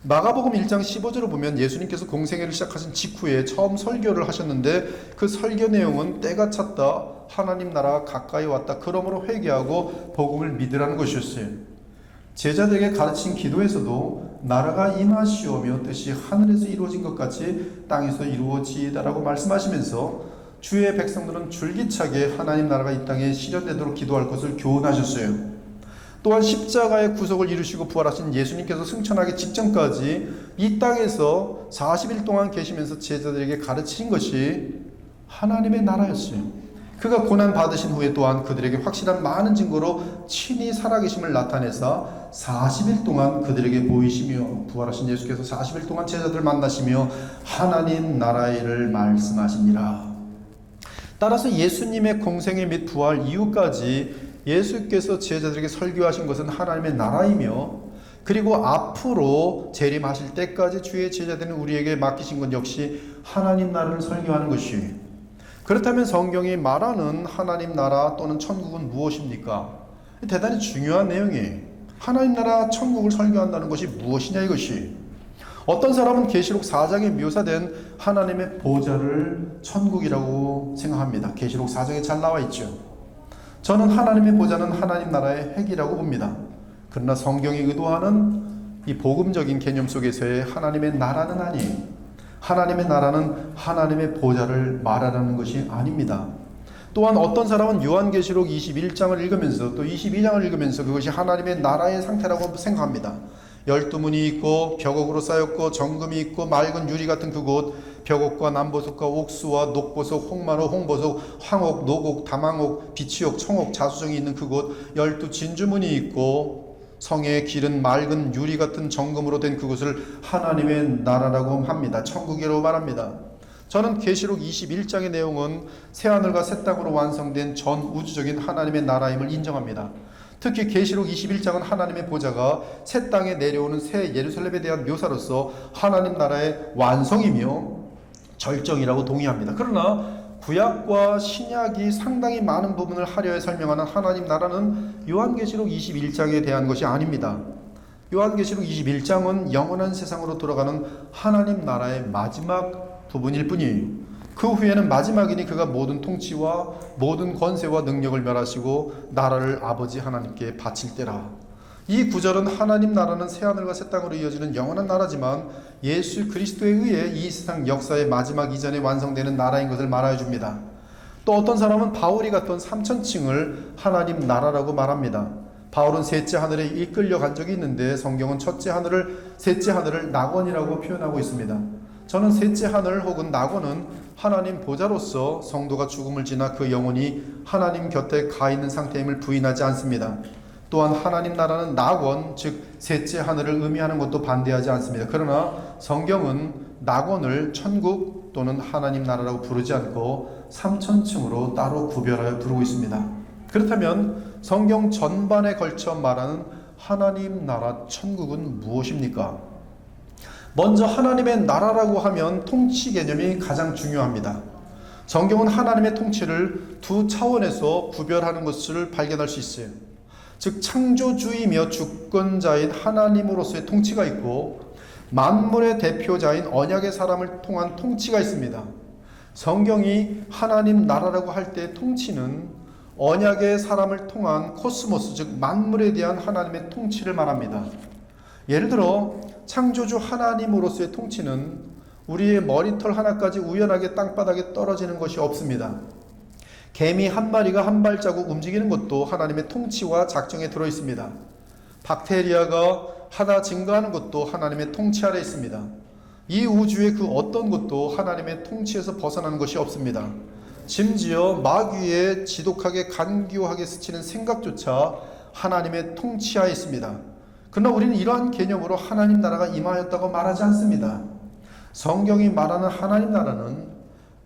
마가복음 1장 15절을 보면 예수님께서 공생애를 시작하신 직후에 처음 설교를 하셨는데 그 설교 내용은 때가 찼다, 하나님 나라가 가까이 왔다, 그러므로 회개하고 복음을 믿으라는 것이었어요. 제자들에게 가르친 기도에서도 나라가 임하시오며 뜻이 하늘에서 이루어진 것 같이 땅에서 이루어지이다라고 말씀하시면서 주의 백성들은 줄기차게 하나님 나라가 이 땅에 실현되도록 기도할 것을 교훈하셨어요. 또한 십자가의 구속을 이루시고 부활하신 예수님께서 승천하기 직전까지 이 땅에서 40일 동안 계시면서 제자들에게 가르치신 것이 하나님의 나라였어요. 그가 고난 받으신 후에 또한 그들에게 확실한 많은 증거로 친히 살아계심을 나타내사 40일 동안 그들에게 보이시며 부활하신 예수께서 40일 동안 제자들을 만나시며 하나님 나라의 일을 말씀하시니라. 따라서 예수님의 공생애 및 부활 이후까지 예수께서 제자들에게 설교하신 것은 하나님의 나라이며, 그리고 앞으로 재림하실 때까지 주의 제자들은 우리에게 맡기신 것 역시 하나님 나라를 설교하는 것이. 그렇다면 성경이 말하는 하나님 나라 또는 천국은 무엇입니까? 대단히 중요한 내용이에요. 하나님 나라 천국을 설교한다는 것이 무엇이냐 이것이. 어떤 사람은 계시록 4장에 묘사된 하나님의 보좌를 천국이라고 생각합니다. 계시록 4장에 잘 나와 있죠. 저는 하나님의 보좌는 하나님 나라의 핵이라고 봅니다. 그러나 성경이 의도하는 이 복음적인 개념 속에서의 하나님의 나라는 아니에요. 하나님의 나라는 하나님의 보좌를 말하라는 것이 아닙니다. 또한 어떤 사람은 요한계시록 21장을 읽으면서 또 22장을 읽으면서 그것이 하나님의 나라의 상태라고 생각합니다. 12문이 있고 벽옥으로 쌓였고 정금이 있고 맑은 유리 같은 그곳, 벽옥과 남보석과 옥수와 녹보석, 홍마로, 홍보석, 황옥, 녹옥, 담황옥, 비치옥, 청옥, 자수정이 있는 그곳, 12진주문이 있고 성의 길은 맑은 유리 같은 정금으로 된 그곳을 하나님의 나라라고 합니다. 천국이라고 말합니다. 저는 계시록 21장의 내용은 새하늘과 새 땅으로 완성된 전 우주적인 하나님의 나라임을 인정합니다. 특히 계시록 21장은 하나님의 보좌가 새 땅에 내려오는 새 예루살렘에 대한 묘사로서 하나님 나라의 완성이며 절정이라고 동의합니다. 그러나 구약과 신약이 상당히 많은 부분을 화려히 설명하는 하나님 나라는 요한계시록 21장에 대한 것이 아닙니다. 요한계시록 21장은 영원한 세상으로 돌아가는 하나님 나라의 마지막 부분일 뿐이에요. 그 후에는 마지막이니 그가 모든 통치와 모든 권세와 능력을 멸하시고 나라를 아버지 하나님께 바칠 때라. 이 구절은 하나님 나라는 새하늘과 새 땅으로 이어지는 영원한 나라지만 예수 그리스도에 의해 이 세상 역사의 마지막 이전에 완성되는 나라인 것을 말하여 줍니다. 또 어떤 사람은 바울이 갔던 3천층을 하나님 나라라고 말합니다. 바울은 셋째 하늘에 이끌려 간 적이 있는데 성경은 셋째 하늘을 낙원이라고 표현하고 있습니다. 저는 셋째 하늘 혹은 낙원은 하나님 보좌로서 성도가 죽음을 지나 그 영혼이 하나님 곁에 가 있는 상태임을 부인하지 않습니다. 또한 하나님 나라는 낙원, 즉 셋째 하늘을 의미하는 것도 반대하지 않습니다. 그러나 성경은 낙원을 천국 또는 하나님 나라라고 부르지 않고 3천층으로 따로 구별하여 부르고 있습니다. 그렇다면 성경 전반에 걸쳐 말하는 하나님 나라 천국은 무엇입니까? 먼저 하나님의 나라라고 하면 통치 개념이 가장 중요합니다. 성경은 하나님의 통치를 두 차원에서 구별하는 것을 발견할 수 있어요. 즉 창조주이며 주권자인 하나님으로서의 통치가 있고 만물의 대표자인 언약의 사람을 통한 통치가 있습니다. 성경이 하나님 나라라고 할 때 통치는 언약의 사람을 통한 코스모스, 즉 만물에 대한 하나님의 통치를 말합니다. 예를 들어 창조주 하나님으로서의 통치는 우리의 머리털 하나까지 우연하게 땅바닥에 떨어지는 것이 없습니다. 개미 한 마리가 한 발자국 움직이는 것도 하나님의 통치와 작정에 들어 있습니다. 박테리아가 하나 증가하는 것도 하나님의 통치 아래 있습니다. 이 우주의 그 어떤 것도 하나님의 통치에서 벗어나는 것이 없습니다. 심지어 마귀의 지독하게 간교하게 스치는 생각조차 하나님의 통치하에 있습니다. 그러나 우리는 이러한 개념으로 하나님 나라가 임하였다고 말하지 않습니다. 성경이 말하는 하나님 나라는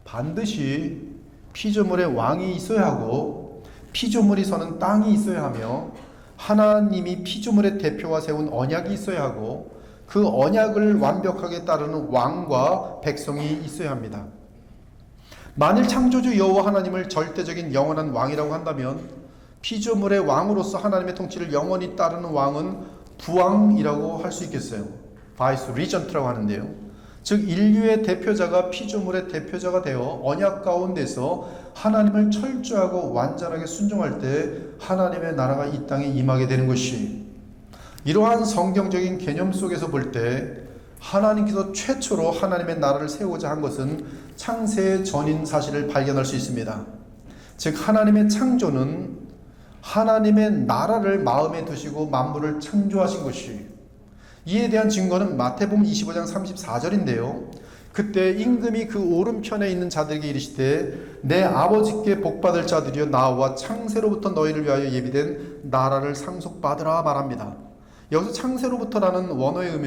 반드시 피조물의 왕이 있어야 하고 피조물이 서는 땅이 있어야 하며 하나님이 피조물의 대표와 세운 언약이 있어야 하고 그 언약을 완벽하게 따르는 왕과 백성이 있어야 합니다. 만일 창조주 여호와 하나님을 절대적인 영원한 왕이라고 한다면 피조물의 왕으로서 하나님의 통치를 영원히 따르는 왕은 부왕이라고 할 수 있겠어요. 바이스 리전트라고 하는데요. 즉 인류의 대표자가 피조물의 대표자가 되어 언약 가운데서 하나님을 철저하고 완전하게 순종할 때 하나님의 나라가 이 땅에 임하게 되는 것이, 이러한 성경적인 개념 속에서 볼 때 하나님께서 최초로 하나님의 나라를 세우고자 한 것은 창세 전인 사실을 발견할 수 있습니다. 즉 하나님의 창조는 하나님의 나라를 마음에 두시고 만물을 창조하신 것이, 이에 대한 증거는 마태복음 25장 34절인데요. 그때 임금이 그 오른편에 있는 자들에게 이르시되 내 아버지께 복받을 자들이여 나와 창세로부터 너희를 위하여 예비된 나라를 상속받으라 말합니다. 여기서 창세로부터라는 원어의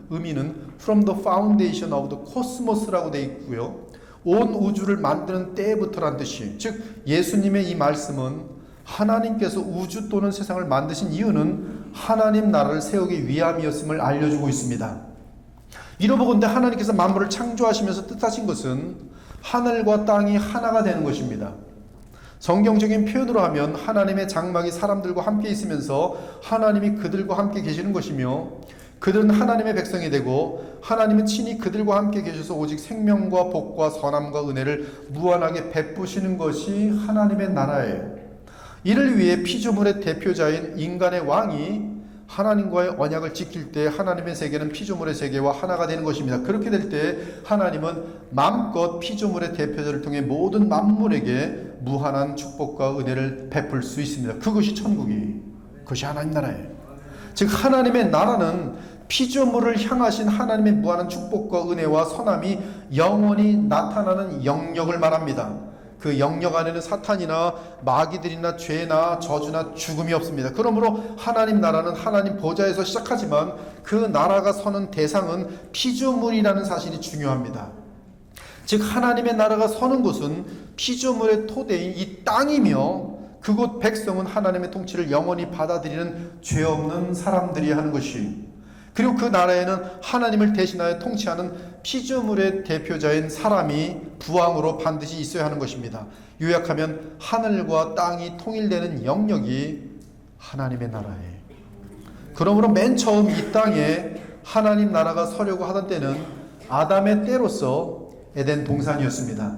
의미는 from the foundation of the cosmos라고 되어 있고요. 온 우주를 만드는 때부터란 뜻이, 즉 예수님의 이 말씀은 하나님께서 우주 또는 세상을 만드신 이유는 하나님 나라를 세우기 위함이었음을 알려주고 있습니다. 이로보건대 하나님께서 만물을 창조하시면서 뜻하신 것은 하늘과 땅이 하나가 되는 것입니다. 성경적인 표현으로 하면 하나님의 장막이 사람들과 함께 있으면서 하나님이 그들과 함께 계시는 것이며 그들은 하나님의 백성이 되고 하나님은 친히 그들과 함께 계셔서 오직 생명과 복과 선함과 은혜를 무한하게 베푸시는 것이 하나님의 나라예요. 이를 위해 피조물의 대표자인 인간의 왕이 하나님과의 언약을 지킬 때 하나님의 세계는 피조물의 세계와 하나가 되는 것입니다. 그렇게 될 때 하나님은 마음껏 피조물의 대표자를 통해 모든 만물에게 무한한 축복과 은혜를 베풀 수 있습니다. 그것이 천국이, 그것이 하나님 나라예요. 즉 하나님의 나라는 피조물을 향하신 하나님의 무한한 축복과 은혜와 선함이 영원히 나타나는 영역을 말합니다. 그 영역 안에는 사탄이나 마귀들이나 죄나 저주나 죽음이 없습니다. 그러므로 하나님 나라는 하나님 보좌에서 시작하지만 그 나라가 서는 대상은 피조물이라는 사실이 중요합니다. 즉 하나님의 나라가 서는 곳은 피조물의 토대인 이 땅이며 그곳 백성은 하나님의 통치를 영원히 받아들이는 죄 없는 사람들이 하는 것이, 그리고 그 나라에는 하나님을 대신하여 통치하는 피조물의 대표자인 사람이 부왕으로 반드시 있어야 하는 것입니다. 요약하면 하늘과 땅이 통일되는 영역이 하나님의 나라예요. 그러므로 맨 처음 이 땅에 하나님 나라가 서려고 하던 때는 아담의 때로서 에덴 동산이었습니다.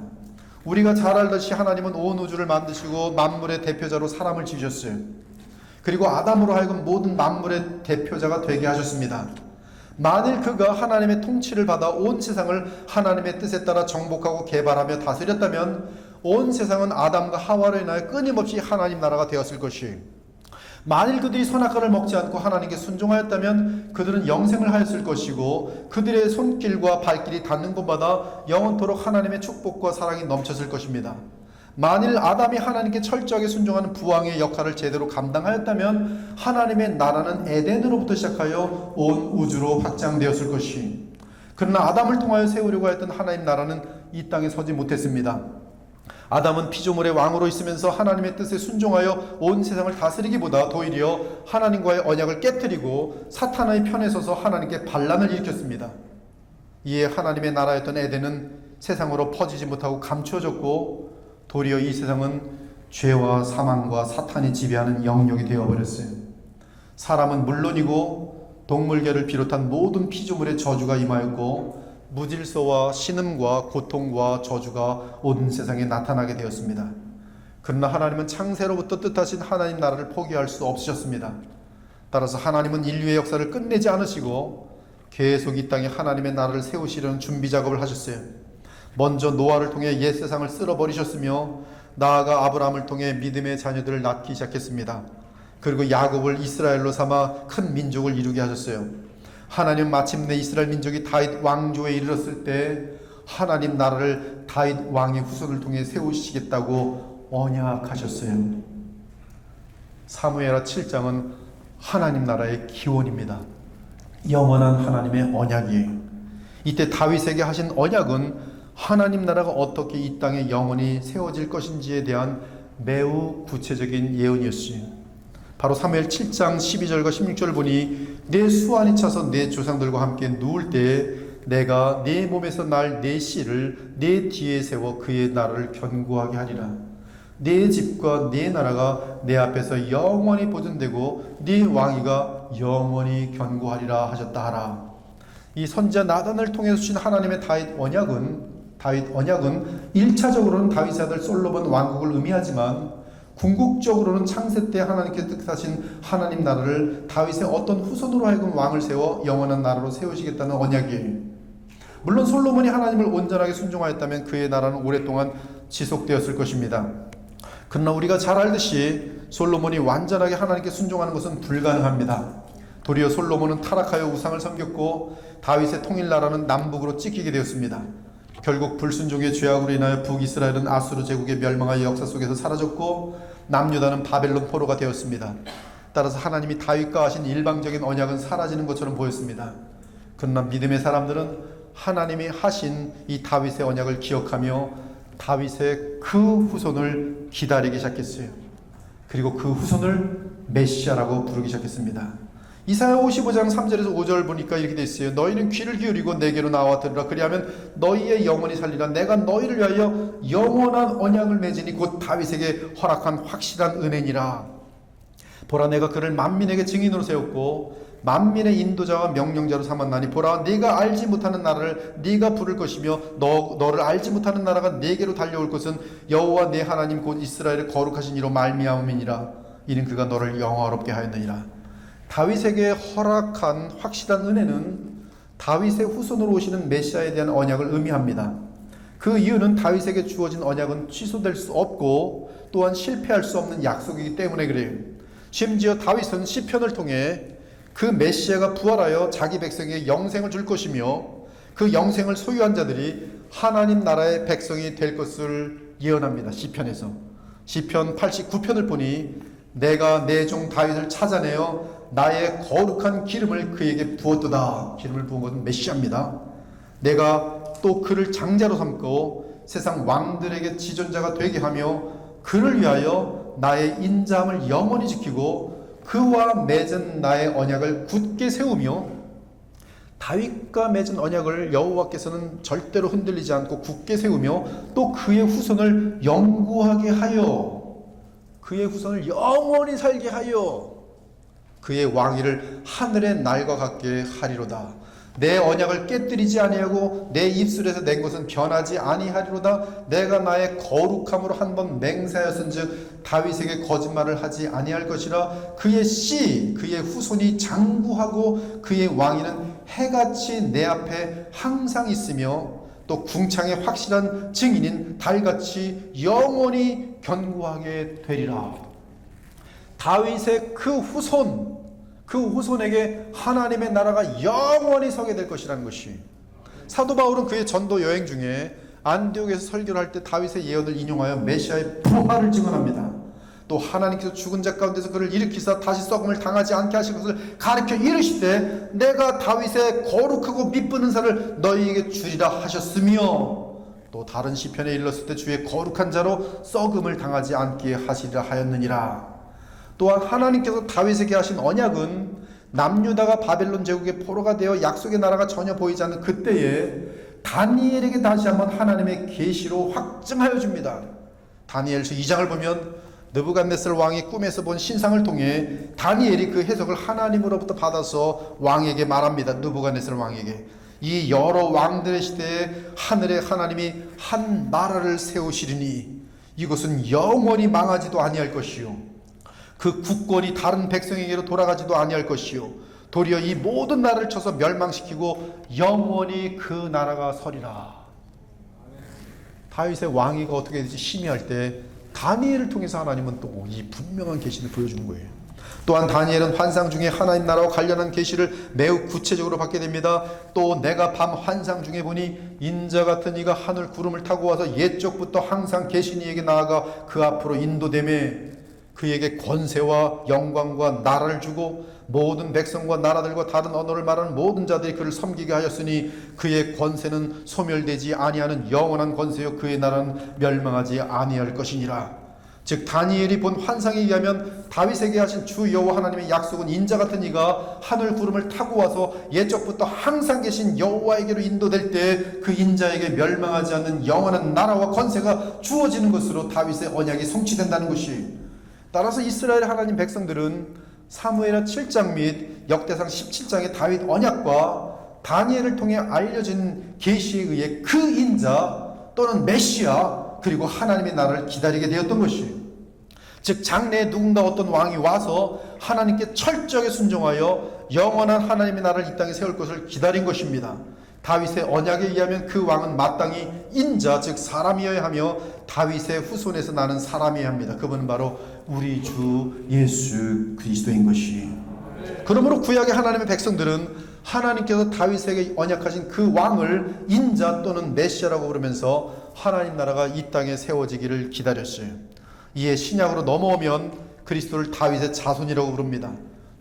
우리가 잘 알듯이 하나님은 온 우주를 만드시고 만물의 대표자로 사람을 지으셨어요. 그리고 아담으로 하여금 모든 만물의 대표자가 되게 하셨습니다. 만일 그가 하나님의 통치를 받아 온 세상을 하나님의 뜻에 따라 정복하고 개발하며 다스렸다면 온 세상은 아담과 하와로 인하여 끊임없이 하나님 나라가 되었을 것이에요. 만일 그들이 선악과를 먹지 않고 하나님께 순종하였다면 그들은 영생을 하였을 것이고 그들의 손길과 발길이 닿는 곳마다 영원토록 하나님의 축복과 사랑이 넘쳤을 것입니다. 만일 아담이 하나님께 철저하게 순종하는 부왕의 역할을 제대로 감당하였다면 하나님의 나라는 에덴으로부터 시작하여 온 우주로 확장되었을 것이, 그러나 아담을 통하여 세우려고 했던 하나님 나라는 이 땅에 서지 못했습니다. 아담은 피조물의 왕으로 있으면서 하나님의 뜻에 순종하여 온 세상을 다스리기보다 도리어 하나님과의 언약을 깨뜨리고 사탄의 편에 서서 하나님께 반란을 일으켰습니다. 이에 하나님의 나라였던 에덴은 세상으로 퍼지지 못하고 감추어졌고 도리어 이 세상은 죄와 사망과 사탄이 지배하는 영역이 되어버렸어요. 사람은 물론이고 동물계를 비롯한 모든 피조물의 저주가 임하였고 무질서와 신음과 고통과 저주가 온 세상에 나타나게 되었습니다. 그러나 하나님은 창세로부터 뜻하신 하나님 나라를 포기할 수 없으셨습니다. 따라서 하나님은 인류의 역사를 끝내지 않으시고 계속 이 땅에 하나님의 나라를 세우시려는 준비 작업을 하셨어요. 먼저 노아를 통해 옛 세상을 쓸어버리셨으며 나아가 아브라함을 통해 믿음의 자녀들을 낳기 시작했습니다. 그리고 야곱을 이스라엘로 삼아 큰 민족을 이루게 하셨어요. 하나님은 마침내 이스라엘 민족이 다윗 왕조에 이르렀을 때 하나님 나라를 다윗 왕의 후손을 통해 세우시겠다고 언약하셨어요. 사무엘하 7장은 하나님 나라의 기원입니다. 영원한 하나님의 언약이에요. 이때 다윗에게 하신 언약은 하나님 나라가 어떻게 이 땅에 영원히 세워질 것인지에 대한 매우 구체적인 예언이었어요. 바로 사무엘 7장 12절과 16절을 보니 내 수완이 차서 내 조상들과 함께 누울 때에 내가 내 몸에서 날 내 씨를 내 뒤에 세워 그의 나라를 견고하게 하리라. 내 집과 내 나라가 내 앞에서 영원히 보존되고 네 왕위가 영원히 견고하리라 하셨다 하라. 이 선지자 나단을 통해서 주신 하나님의 다윗 언약은 1차적으로는 다윗의 아들 솔로몬 왕국을 의미하지만 궁극적으로는 창세 때 하나님께서 뜻하신 하나님 나라를 다윗의 어떤 후손으로 하여금 왕을 세워 영원한 나라로 세우시겠다는 언약이에요. 물론 솔로몬이 하나님을 온전하게 순종하였다면 그의 나라는 오랫동안 지속되었을 것입니다. 그러나 우리가 잘 알듯이 솔로몬이 완전하게 하나님께 순종하는 것은 불가능합니다. 도리어 솔로몬은 타락하여 우상을 섬겼고 다윗의 통일나라는 남북으로 찢기게 되었습니다. 결국 불순종의 죄악으로 인하여 북이스라엘은 아수르 제국에 멸망하여 역사 속에서 사라졌고 남유다는 바벨론 포로가 되었습니다. 따라서 하나님이 다윗과 하신 일방적인 언약은 사라지는 것처럼 보였습니다. 그러나 믿음의 사람들은 하나님이 하신 이 다윗의 언약을 기억하며 다윗의 그 후손을 기다리기 시작했어요. 그리고 그 후손을 메시아라고 부르기 시작했습니다. 이사야 55장 3절에서 5절 보니까 이렇게 돼 있어요. 너희는 귀를 기울이고 내게로 나와 들으라. 그리하면 너희의 영혼이 살리라. 내가 너희를 위하여 영원한 언약을 맺으니 곧 다윗에게 허락한 확실한 은혜니라. 보라, 내가 그를 만민에게 증인으로 세웠고 만민의 인도자와 명령자로 삼았나니 보라, 네가 알지 못하는 나라를 네가 부를 것이며 너를 알지 못하는 나라가 네게로 달려올 것은 여호와 네 하나님 곧 이스라엘의 거룩하신 이로 말미암음이니라. 이는 그가 너를 영화롭게 하였느니라. 다윗에게 허락한 확실한 은혜는 다윗의 후손으로 오시는 메시아에 대한 언약을 의미합니다. 그 이유는 다윗에게 주어진 언약은 취소될 수 없고 또한 실패할 수 없는 약속이기 때문에 그래요. 심지어 다윗은 시편을 통해 그 메시아가 부활하여 자기 백성에게 영생을 줄 것이며 그 영생을 소유한 자들이 하나님 나라의 백성이 될 것을 예언합니다. 시편에서. 시편 89편을 보니 내가 내 종 다윗을 찾아내어 나의 거룩한 기름을 그에게 부었도다. 기름을 부은 것은 메시아입니다. 내가 또 그를 장자로 삼고 세상 왕들에게 지존자가 되게 하며 그를 위하여 나의 인자함을 영원히 지키고 그와 맺은 나의 언약을 굳게 세우며 다윗과 맺은 언약을 여호와께서는 절대로 흔들리지 않고 굳게 세우며 또 그의 후손을 영구하게 하여 그의 후손을 영원히 살게 하여 그의 왕위를 하늘의 날과 같게 하리로다. 내 언약을 깨뜨리지 아니하고 내 입술에서 낸 것은 변하지 아니하리로다. 내가 나의 거룩함으로 한 번 맹세하였은즉 다윗에게 거짓말을 하지 아니할 것이라. 그의 씨 그의 후손이 장구하고 그의 왕위는 해같이 내 앞에 항상 있으며 또 궁창의 확실한 증인인 달같이 영원히 견고하게 되리라. 다윗의 그 후손에게 하나님의 나라가 영원히 서게 될 것이라는 것이, 사도 바울은 그의 전도 여행 중에 안디옥에서 설교를 할 때 다윗의 예언을 인용하여 메시아의 부활을 증언합니다. 또 하나님께서 죽은 자 가운데서 그를 일으키사 다시 썩음을 당하지 않게 하실 것을 가르쳐 이르시되 내가 다윗의 거룩하고 미쁜 은사를 너희에게 주리라 하셨으며, 또 다른 시편에 일렀을 때 주의 거룩한 자로 썩음을 당하지 않게 하시리라 하였느니라. 또한 하나님께서 다윗에게 하신 언약은 남유다가 바벨론 제국의 포로가 되어 약속의 나라가 전혀 보이지 않는 그때에 다니엘에게 다시 한번 하나님의 계시로 확증하여 줍니다. 다니엘서 2장을 보면 느부갓네살 왕이 꿈에서 본 신상을 통해 다니엘이 그 해석을 하나님으로부터 받아서 왕에게 말합니다. 느부갓네살 왕에게 이 여러 왕들의 시대에 하늘의 하나님이 한 나라를 세우시리니 이것은 영원히 망하지도 아니할 것이요 그 국권이 다른 백성에게로 돌아가지도 아니할 것이요 도리어 이 모든 나라를 쳐서 멸망시키고 영원히 그 나라가 서리라. 다윗의 왕위가 어떻게 될지 심의할 때 다니엘을 통해서 하나님은 또 이 분명한 계시를 보여주는 거예요. 또한 다니엘은 환상 중에 하나님 나라와 관련한 계시를 매우 구체적으로 받게 됩니다. 또 내가 밤 환상 중에 보니 인자 같은 이가 하늘 구름을 타고 와서 옛적부터 항상 계신 이에게 나아가 그 앞으로 인도되매 그에게 권세와 영광과 나라를 주고 모든 백성과 나라들과 다른 언어를 말하는 모든 자들이 그를 섬기게 하였으니 그의 권세는 소멸되지 아니하는 영원한 권세요 그의 나라는 멸망하지 아니할 것이니라. 즉 다니엘이 본 환상에 의하면 다윗에게 하신 주 여호와 하나님의 약속은 인자 같은 이가 하늘 구름을 타고 와서 옛적부터 항상 계신 여호와에게로 인도될 때 그 인자에게 멸망하지 않는 영원한 나라와 권세가 주어지는 것으로 다윗의 언약이 성취된다는 것이, 따라서 이스라엘 하나님 백성들은 사무엘하 7장 및 역대상 17장의 다윗 언약과 다니엘을 통해 알려진 계시에 의해 그 인자 또는 메시아 그리고 하나님의 나라를 기다리게 되었던 것이에요. 즉 장래에 누군가 어떤 왕이 와서 하나님께 철저하게 순종하여 영원한 하나님의 나라를 이 땅에 세울 것을 기다린 것입니다. 다윗의 언약에 의하면 그 왕은 마땅히 인자 즉 사람이어야 하며 다윗의 후손에서 나는 사람이어야 합니다. 그분은 바로 우리 주 예수 그리스도인 것이. 그러므로 구약의 하나님의 백성들은 하나님께서 다윗에게 언약하신 그 왕을 인자 또는 메시아라고 부르면서 하나님 나라가 이 땅에 세워지기를 기다렸어요. 이에 신약으로 넘어오면 그리스도를 다윗의 자손이라고 부릅니다.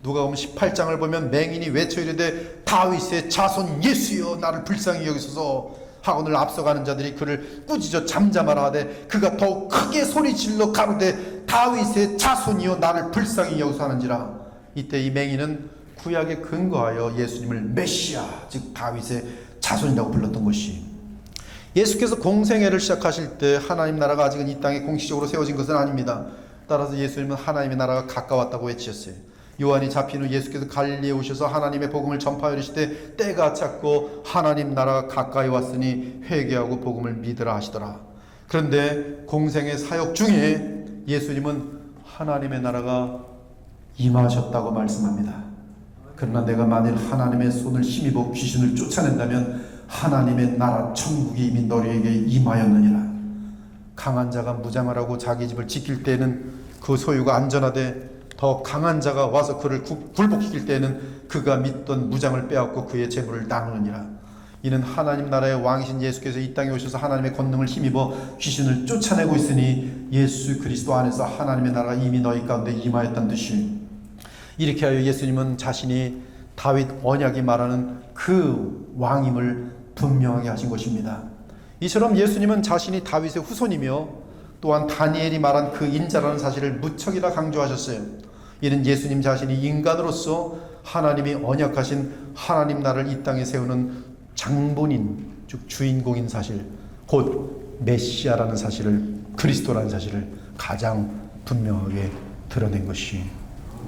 누가복음 18장을 보면 맹인이 외쳐 이르되 다윗의 자손 예수여 나를 불쌍히 여기소서 하오늘 앞서가는 자들이 그를 꾸짖어 잠잠하라 하되 그가 더욱 크게 소리질러 가로되 다윗의 자손이여 나를 불쌍히 여기소 하는지라. 이때 이 맹인은 구약에 근거하여 예수님을 메시아 즉 다윗의 자손이라고 불렀던 것이, 예수께서 공생애를 시작하실 때 하나님 나라가 아직은 이 땅에 공식적으로 세워진 것은 아닙니다. 따라서 예수님은 하나님의 나라가 가까웠다고 외치셨어요. 요한이 잡힌 후 예수께서 갈릴리에 오셔서 하나님의 복음을 전파하여 이르시되 때가 찼고 하나님 나라가 가까이 왔으니 회개하고 복음을 믿으라 하시더라. 그런데 공생의 사역 중에 예수님은 하나님의 나라가 임하셨다고 말씀합니다. 그러나 내가 만일 하나님의 손을 힘입어 귀신을 쫓아낸다면 하나님의 나라 천국이 이미 너희에게 임하였느니라. 강한 자가 무장을 하고 자기 집을 지킬 때에는 그 소유가 안전하되 더 강한 자가 와서 그를 굴복시킬 때에는 그가 믿던 무장을 빼앗고 그의 재물을 나누느니라. 이는 하나님 나라의 왕이신 예수께서 이 땅에 오셔서 하나님의 권능을 힘입어 귀신을 쫓아내고 있으니 예수 그리스도 안에서 하나님의 나라가 이미 너희 가운데 임하였다는 뜻이, 이렇게 하여 예수님은 자신이 다윗 언약이 말하는 그 왕임을 분명하게 하신 것입니다. 이처럼 예수님은 자신이 다윗의 후손이며 또한 다니엘이 말한 그 인자라는 사실을 무척이나 강조하셨어요. 이는 예수님 자신이 인간으로서 하나님이 언약하신 하나님 나라를 이 땅에 세우는 장본인, 즉 주인공인 사실, 곧 메시아라는 사실을, 그리스도라는 사실을 가장 분명하게 드러낸 것이,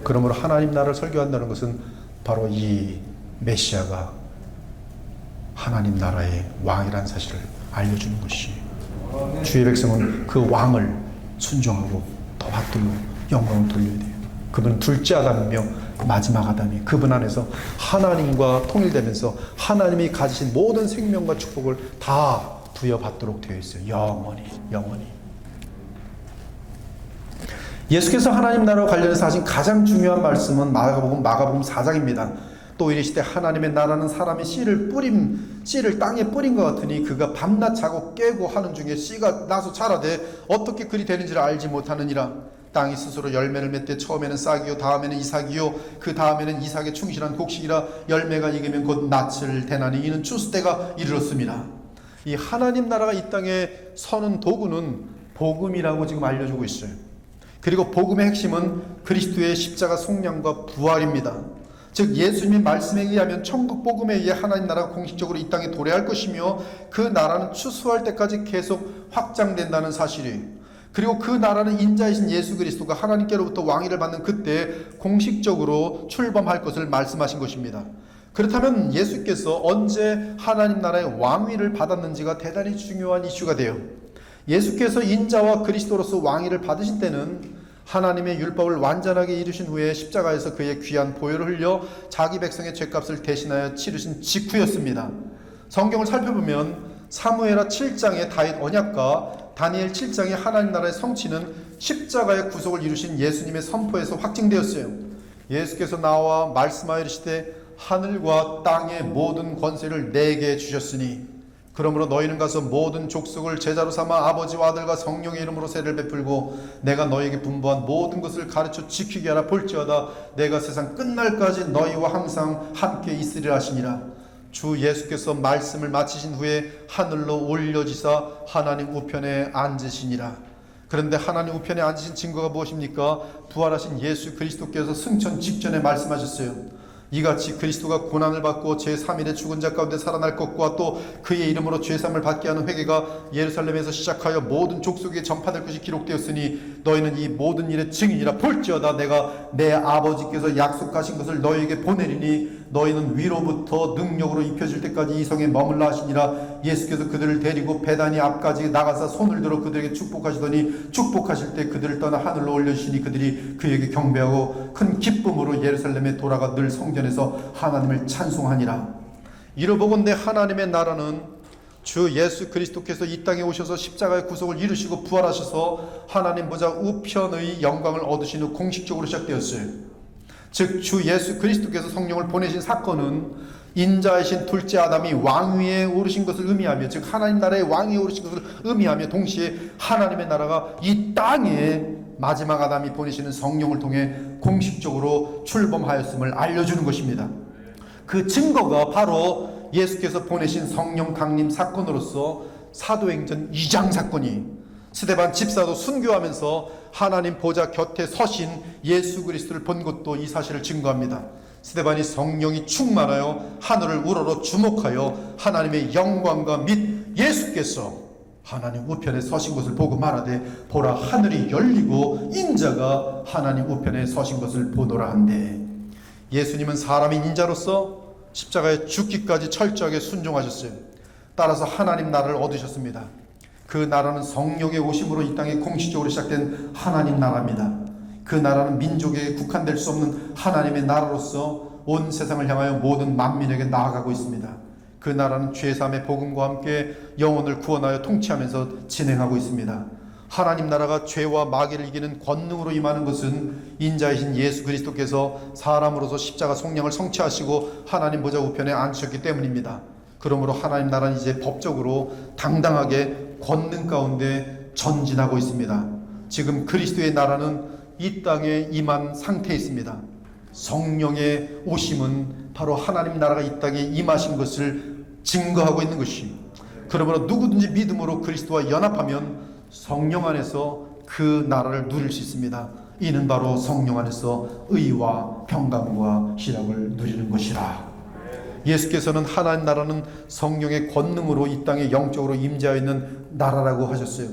그러므로 하나님 나라를 설교한다는 것은 바로 이 메시아가 하나님 나라의 왕이라는 사실을 알려주는 것이, 주의 백성은 그 왕을 순종하고 더 받들고 영광을 돌려야 돼요. 그분은 둘째 아담이며 마지막 아담이, 그분 안에서 하나님과 통일되면서 하나님이 가지신 모든 생명과 축복을 다 부여받도록 되어 있어요. 영원히, 영원히. 예수께서 하나님 나라와 관련해서 하신 가장 중요한 말씀은 마가복음 4장입니다. 또 이르시되 하나님의 나라는 사람이 씨를 땅에 뿌린 것 같으니 그가 밤낮 자고 깨고 하는 중에 씨가 나서 자라되 어떻게 그리 되는지를 알지 못하느니라. 땅이 스스로 열매를 맺되 처음에는 싹이요 다음에는 이삭이요 그 다음에는 이삭의 충실한 곡식이라 열매가 익으면 곧 낯을 대나니 이는 추수 때가 이르렀습니다. 이 하나님 나라가 이 땅에 서는 도구는 복음이라고 지금 알려주고 있어요. 그리고 복음의 핵심은 그리스도의 십자가 속량과 부활입니다. 즉 예수님의 말씀에 의하면 천국 복음에 의해 하나님 나라가 공식적으로 이 땅에 도래할 것이며 그 나라는 추수할 때까지 계속 확장된다는 사실이에요. 그리고 그 나라는 인자이신 예수 그리스도가 하나님께로부터 왕위를 받는 그때 공식적으로 출범할 것을 말씀하신 것입니다. 그렇다면 예수께서 언제 하나님 나라의 왕위를 받았는지가 대단히 중요한 이슈가 돼요. 예수께서 인자와 그리스도로서 왕위를 받으신 때는 하나님의 율법을 완전하게 이루신 후에 십자가에서 그의 귀한 보혈을 흘려 자기 백성의 죄값을 대신하여 치르신 직후였습니다. 성경을 살펴보면 사무엘하 7장의 다윗 언약과 다니엘 7장의 하나님 나라의 성취는 십자가의 구속을 이루신 예수님의 선포에서 확증되었어요. 예수께서 나와 말씀하여 이르시되 하늘과 땅의 모든 권세를 내게 주셨으니 그러므로 너희는 가서 모든 족속을 제자로 삼아 아버지와 아들과 성령의 이름으로 세례를 베풀고 내가 너희에게 분부한 모든 것을 가르쳐 지키게 하라. 볼지어다 내가 세상 끝날까지 너희와 항상 함께 있으리라 하시니라. 주 예수께서 말씀을 마치신 후에 하늘로 올려지사 하나님 우편에 앉으시니라. 그런데 하나님 우편에 앉으신 증거가 무엇입니까? 부활하신 예수 그리스도께서 승천 직전에 말씀하셨어요. 이같이 그리스도가 고난을 받고 제3일에 죽은 자 가운데 살아날 것과 또 그의 이름으로 죄사함을 받게 하는 회개가 예루살렘에서 시작하여 모든 족속에 전파될 것이 기록되었으니 너희는 이 모든 일의 증인이라. 볼지어다 내가 내 아버지께서 약속하신 것을 너희에게 보내리니 너희는 위로부터 능력으로 입혀질 때까지 이 성에 머물라 하시니라. 예수께서 그들을 데리고 베다니 앞까지 나가사 손을 들어 그들에게 축복하시더니 축복하실 때 그들을 떠나 하늘로 올려주시니 그들이 그에게 경배하고 큰 기쁨으로 예루살렘에 돌아가 늘 성전에서 하나님을 찬송하니라. 이로보건대 하나님의 나라는 주 예수 그리스도께서 이 땅에 오셔서 십자가의 구속을 이루시고 부활하셔서 하나님 보좌 우편의 영광을 얻으신 후 공식적으로 시작되었어요. 즉 주 예수 그리스도께서 성령을 보내신 사건은 인자이신 둘째 아담이 왕위에 오르신 것을 의미하며, 즉 하나님 나라의 왕위에 오르신 것을 의미하며 동시에 하나님의 나라가 이 땅에 마지막 아담이 보내시는 성령을 통해 공식적으로 출범하였음을 알려주는 것입니다. 그 증거가 바로 예수께서 보내신 성령 강림 사건으로서 사도행전 2장 사건이, 스데반 집사도 순교하면서 하나님 보좌 곁에 서신 예수 그리스도를 본 것도 이 사실을 증거합니다. 스데반이 성령이 충만하여 하늘을 우러러 주목하여 하나님의 영광과 및 예수께서 하나님 우편에 서신 것을 보고 말하되 보라 하늘이 열리고 인자가 하나님 우편에 서신 것을 보노라 한데, 예수님은 사람인 인자로서 십자가에 죽기까지 철저하게 순종하셨어요. 따라서 하나님 나라를 얻으셨습니다. 그 나라는 성령의 오심으로 이 땅에 공식적으로 시작된 하나님 나라입니다. 그 나라는 민족에게 국한될 수 없는 하나님의 나라로서 온 세상을 향하여 모든 만민에게 나아가고 있습니다. 그 나라는 죄사함의 복음과 함께 영혼을 구원하여 통치하면서 진행하고 있습니다. 하나님 나라가 죄와 마귀를 이기는 권능으로 임하는 것은 인자이신 예수 그리스도께서 사람으로서 십자가 속량을 성취하시고 하나님 보좌 우편에 앉으셨기 때문입니다. 그러므로 하나님 나라는 이제 법적으로 당당하게 권능 가운데 전진하고 있습니다. 지금 그리스도의 나라는 이 땅에 임한 상태에 있습니다. 성령의 오심은 바로 하나님 나라가 이 땅에 임하신 것을 증거하고 있는 것이, 그러므로 누구든지 믿음으로 그리스도와 연합하면 성령 안에서 그 나라를 누릴 수 있습니다. 이는 바로 성령 안에서 의와 평강과 희락을 누리는 것이라. 예수께서는 하나님 나라는 성령의 권능으로 이 땅에 영적으로 임재하여 있는 나라라고 하셨어요.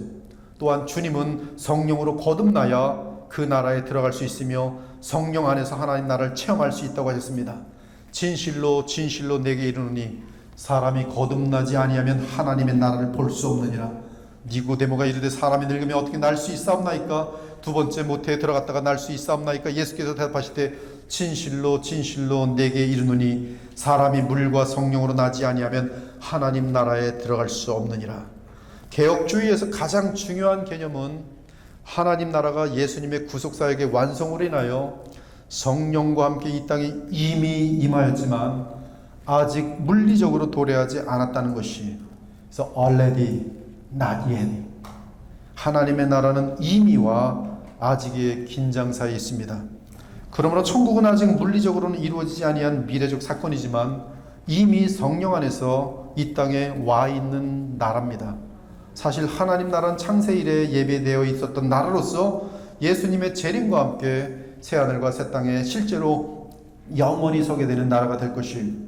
또한 주님은 성령으로 거듭나야 그 나라에 들어갈 수 있으며 성령 안에서 하나님 나라를 체험할 수 있다고 하셨습니다. 진실로 진실로 내게 이르노니 사람이 거듭나지 아니하면 하나님의 나라를 볼 수 없느니라. 니고데모가 이르되 사람이 늙으면 어떻게 날 수 있사옵나이까? 두 번째 모태에 들어갔다가 날 수 있사옵나이까? 예수께서 대답하시되 진실로 진실로 내게 이르노니 사람이 물과 성령으로 나지 아니하면 하나님 나라에 들어갈 수 없느니라. 개혁주의에서 가장 중요한 개념은 하나님 나라가 예수님의 구속사역의 완성으로 인하여 성령과 함께 이 땅에 이미 임하였지만 아직 물리적으로 도래하지 않았다는 것이, 그래서 already not yet, 하나님의 나라는 이미와 아직의 긴장 사이에 있습니다. 그러므로 천국은 아직 물리적으로는 이루어지지 아니한 미래적 사건이지만 이미 성령 안에서 이 땅에 와 있는 나라입니다. 사실 하나님 나라는 창세 이래 예배되어 있었던 나라로서 예수님의 재림과 함께 새하늘과 새 땅에 실제로 영원히 서게 되는 나라가 될 것이,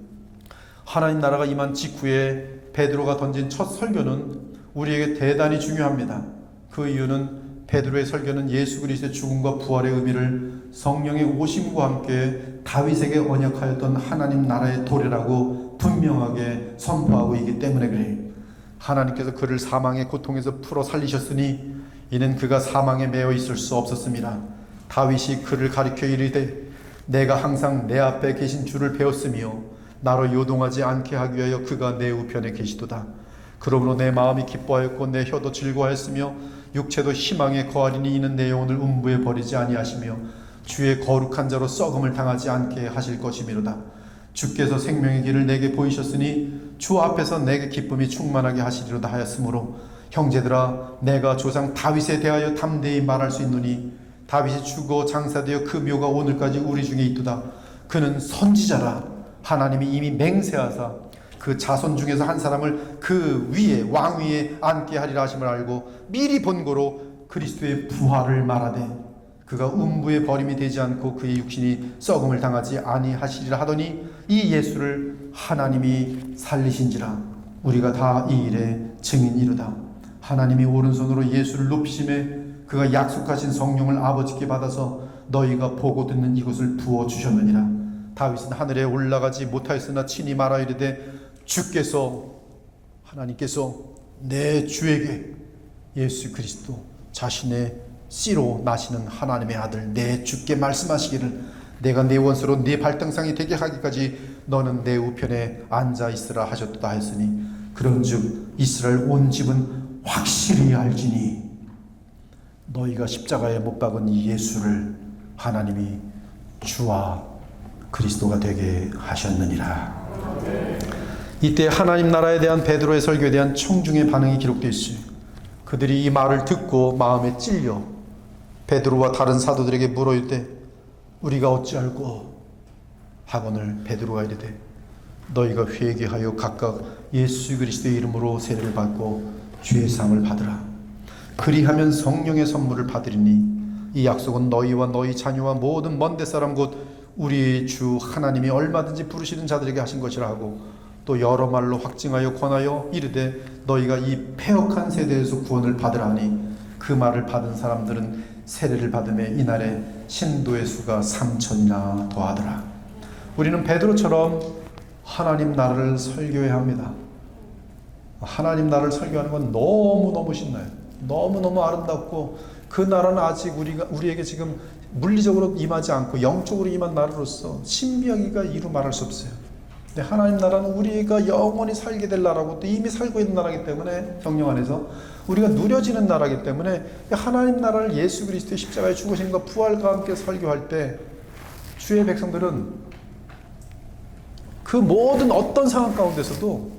하나님 나라가 임한 직후에 베드로가 던진 첫 설교는 우리에게 대단히 중요합니다. 그 이유는 베드로의 설교는 예수 그리스도의 죽음과 부활의 의미를 성령의 오심과 함께 다윗에게 언약하였던 하나님 나라의 도래라고 분명하게 선포하고 있기 때문에 그래요. 하나님께서 그를 사망의 고통에서 풀어 살리셨으니 이는 그가 사망에 매여 있을 수 없었습니다. 다윗이 그를 가리켜 이르되 내가 항상 내 앞에 계신 주를 배웠으며 나로 요동하지 않게 하기 위하여 그가 내 우편에 계시도다. 그러므로 내 마음이 기뻐하였고 내 혀도 즐거워하였으며 육체도 희망에 거하리니 이는 내 영혼을 음부에 버리지 아니하시며 주의 거룩한 자로 썩음을 당하지 않게 하실 것이미로다. 주께서 생명의 길을 내게 보이셨으니 주 앞에서 내게 기쁨이 충만하게 하시리로다 하였으므로 형제들아 내가 조상 다윗에 대하여 담대히 말할 수 있노니 다윗이 죽어 장사되어 그 묘가 오늘까지 우리 중에 있도다. 그는 선지자라. 하나님이 이미 맹세하사 그 자손 중에서 한 사람을 그 위에 왕 위에 앉게 하리라 하심을 알고 미리 본고로 그리스도의 부활을 말하되 그가 음부에 버림이 되지 않고 그의 육신이 썩음을 당하지 아니하시리라 하더니 이 예수를 하나님이 살리신지라. 우리가 다 이 일의 증인이로다. 하나님이 오른손으로 예수를 높이심에 그가 약속하신 성령을 아버지께 받아서 너희가 보고 듣는 이것을 부어주셨느니라. 다윗은 하늘에 올라가지 못하였으나 친히 말하 이르되 주께서 하나님께서 내 주에게 예수 그리스도 자신의 씨로 나시는 하나님의 아들 내 주께 말씀하시기를 내가 네 원수로 네 발등상이 되게 하기까지 너는 내 우편에 앉아 있으라 하셨다 하였으니 그런즉 이스라엘 온 집은 확실히 알지니 너희가 십자가에 못 박은 이 예수를 하나님이 주와 그리스도가 되게 하셨느니라. 이때 하나님 나라에 대한 베드로의 설교에 대한 청중의 반응이 기록되어 있어요. 그들이 이 말을 듣고 마음에 찔려 베드로와 다른 사도들에게 물어 이르되 우리가 어찌할꼬 하거늘 베드로가 이르되 너희가 회개하여 각각 예수 그리스도의 이름으로 세례를 받고 주의 상을 받으라. 그리하면 성령의 선물을 받으리니 이 약속은 너희와 너희 자녀와 모든 먼 데 사람 곧 우리 주 하나님이 얼마든지 부르시는 자들에게 하신 것이라 하고 또 여러 말로 확증하여 권하여 이르되 너희가 이 패역한 세대에서 구원을 받으라니 그 말을 받은 사람들은 세례를 받음에 이날에 신도의 수가 3,000이나 더하더라. 우리는 베드로처럼 하나님 나라를 설교해야 합니다. 하나님 나라를 설교하는 건 너무너무 신나요. 너무너무 아름답고 그 나라는 아직 우리에게 지금 물리적으로 임하지 않고 영적으로 임한 나라로서 신비하기가 이루 말할 수 없어요. 근데 하나님 나라는 우리가 영원히 살게 될 나라고 또 이미 살고 있는 나라이기 때문에 성령 안에서 우리가 누려지는 나라이기 때문에 하나님 나라를 예수 그리스도의 십자가의 죽으심과 부활과 함께 설교할 때 주의 백성들은 그 모든 어떤 상황 가운데서도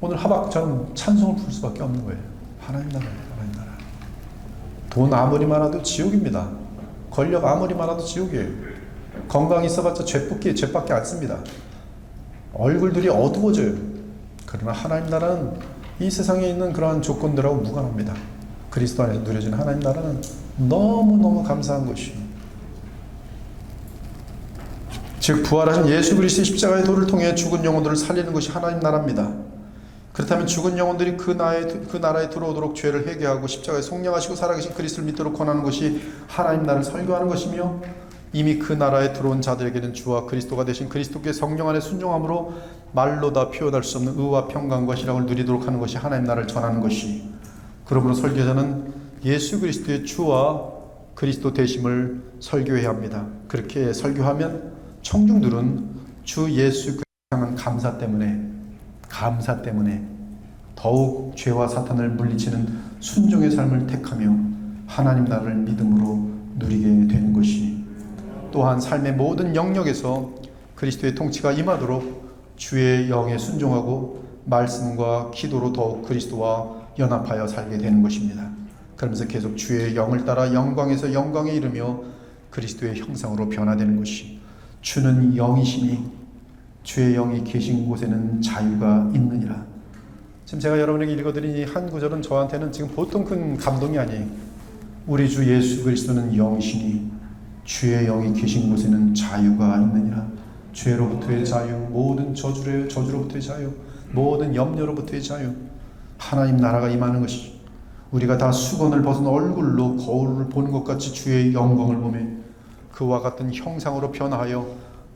오늘 하박처럼 찬송을 부를 수밖에 없는 거예요. 하나님 나라예요. 하나님 나라. 돈 아무리 많아도 지옥입니다. 권력 아무리 많아도 지옥이에요. 건강이 있어봤자 죄밖에 안 씁니다. 얼굴들이 어두워져요. 그러나 하나님 나라는 이 세상에 있는 그러한 조건들하고 무관합니다. 그리스도 안에서 누려지는 하나님 나라는 너무너무 감사한 것이에요. 즉 부활하신 예수 그리스도의 십자가의 도를 통해 죽은 영혼들을 살리는 것이 하나님 나라입니다. 그렇다면 죽은 영혼들이 그 나라에 들어오도록 죄를 회개하고 십자가에 속량하시고 살아계신 그리스도를 믿도록 권하는 것이 하나님 나라를 설교하는 것이며, 이미 그 나라에 들어온 자들에게는 주와 그리스도가 되신 그리스도께 성령 안에 순종함으로 말로 다 표현할 수 없는 의와 평강과 희락을 누리도록 하는 것이 하나님 나라를 전하는 것이, 그러므로 설교자는 예수 그리스도의 주와 그리스도 되심을 설교해야 합니다. 그렇게 설교하면 청중들은 주 예수 그리스도에 향한 감사 때문에 더욱 죄와 사탄을 물리치는 순종의 삶을 택하며 하나님 나라를 믿음으로 누리게 되는 것이, 또한 삶의 모든 영역에서 그리스도의 통치가 임하도록 주의 영에 순종하고 말씀과 기도로 더욱 그리스도와 연합하여 살게 되는 것입니다. 그러면서 계속 주의 영을 따라 영광에서 영광에 이르며 그리스도의 형상으로 변화되는 것이, 주는 영이시니 주의 영이 계신 곳에는 자유가 있느니라. 지금 제가 여러분에게 읽어드린 이 한 구절은 저한테는 지금 보통 큰 감동이 아니에요. 우리 주 예수 그리스도는 영이시니 주의 영이 계신 곳에는 자유가 있느니라. 죄로부터의 자유, 모든 저주로부터의 자유, 모든 염려로부터의 자유, 하나님 나라가 임하는 것이, 우리가 다 수건을 벗은 얼굴로 거울을 보는 것 같이 주의 영광을 보며 그와 같은 형상으로 변화하여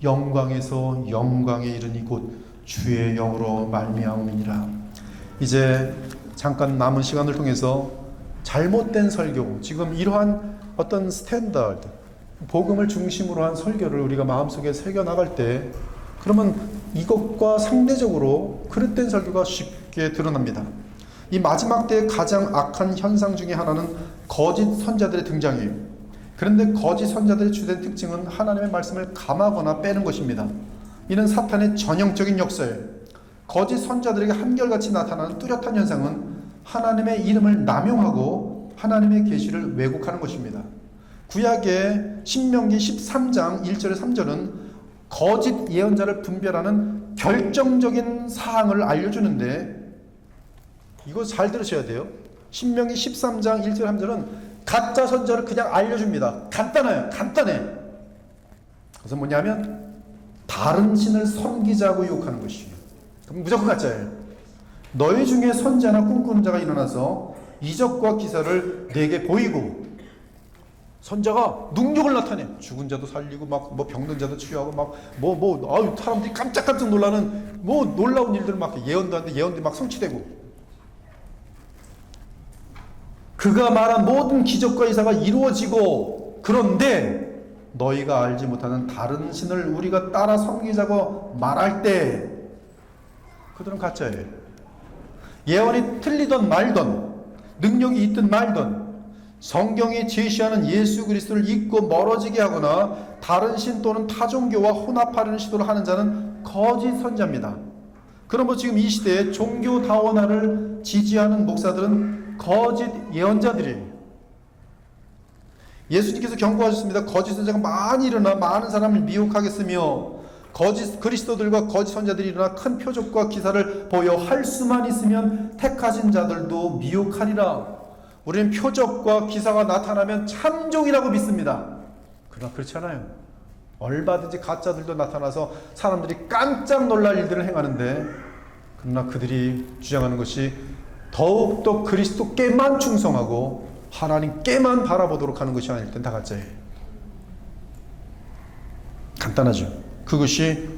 영광에서 영광에 이르니 곧 주의 영으로 말미암음이니라. 이제 잠깐 남은 시간을 통해서 잘못된 설교, 지금 이러한 어떤 스탠다드, 복음을 중심으로 한 설교를 우리가 마음속에 새겨나갈 때, 그러면 이것과 상대적으로 그릇된 설교가 쉽게 드러납니다. 이 마지막 때의 가장 악한 현상 중에 하나는 거짓 선자들의 등장이에요. 그런데 거짓 선자들의 주된 특징은 하나님의 말씀을 감하거나 빼는 것입니다. 이는 사탄의 전형적인 역사예요. 거짓 선자들에게 한결같이 나타나는 뚜렷한 현상은 하나님의 이름을 남용하고 하나님의 계시를 왜곡하는 것입니다. 구약의 신명기 13장 1절에 3절은 거짓 예언자를 분별하는 결정적인 사항을 알려주는데, 이거 잘 들으셔야 돼요. 신명기 13장 1절 3절은 가짜 선자를 그냥 알려줍니다. 간단해. 그래서 뭐냐면 다른 신을 섬기자고 유혹하는 것이에요. 그럼 무조건 가짜예요. 너희 중에 선자나 꿈꾸는 자가 일어나서 이적과 기사를 내게 보이고, 선자가 능력을 나타내. 죽은 자도 살리고 막 병든 자도 치유하고 사람들이 깜짝깜짝 놀라는 놀라운 일들을 막 예언도 하는데 예언들이 막 성취되고, 그가 말한 모든 기적과 이사가 이루어지고, 그런데 너희가 알지 못하는 다른 신을 우리가 따라 섬기자고 말할 때 그들은 가짜예요. 예언이 틀리던 말던, 능력이 있든 말든, 성경이 제시하는 예수 그리스도를 잊고 멀어지게 하거나 다른 신 또는 타종교와 혼합하려는 시도를 하는 자는 거짓 선자입니다. 그러므로 지금 이 시대에 종교 다원화를 지지하는 목사들은 거짓 예언자들이에요. 예수님께서 경고하셨습니다. 거짓 선자가 많이 일어나 많은 사람을 미혹하겠으며 거짓 그리스도들과 거짓 선자들이 일어나 큰 표적과 기사를 보여 할 수만 있으면 택하신 자들도 미혹하리라. 우리는 표적과 기사가 나타나면 참종이라고 믿습니다. 그러나 그렇지 않아요. 얼마든지 가짜들도 나타나서 사람들이 깜짝 놀랄 일들을 행하는데, 그러나 그들이 주장하는 것이 더욱더 그리스도께만 충성하고 하나님께만 바라보도록 하는 것이 아닐 땐 다 가짜예요. 간단하죠. 그것이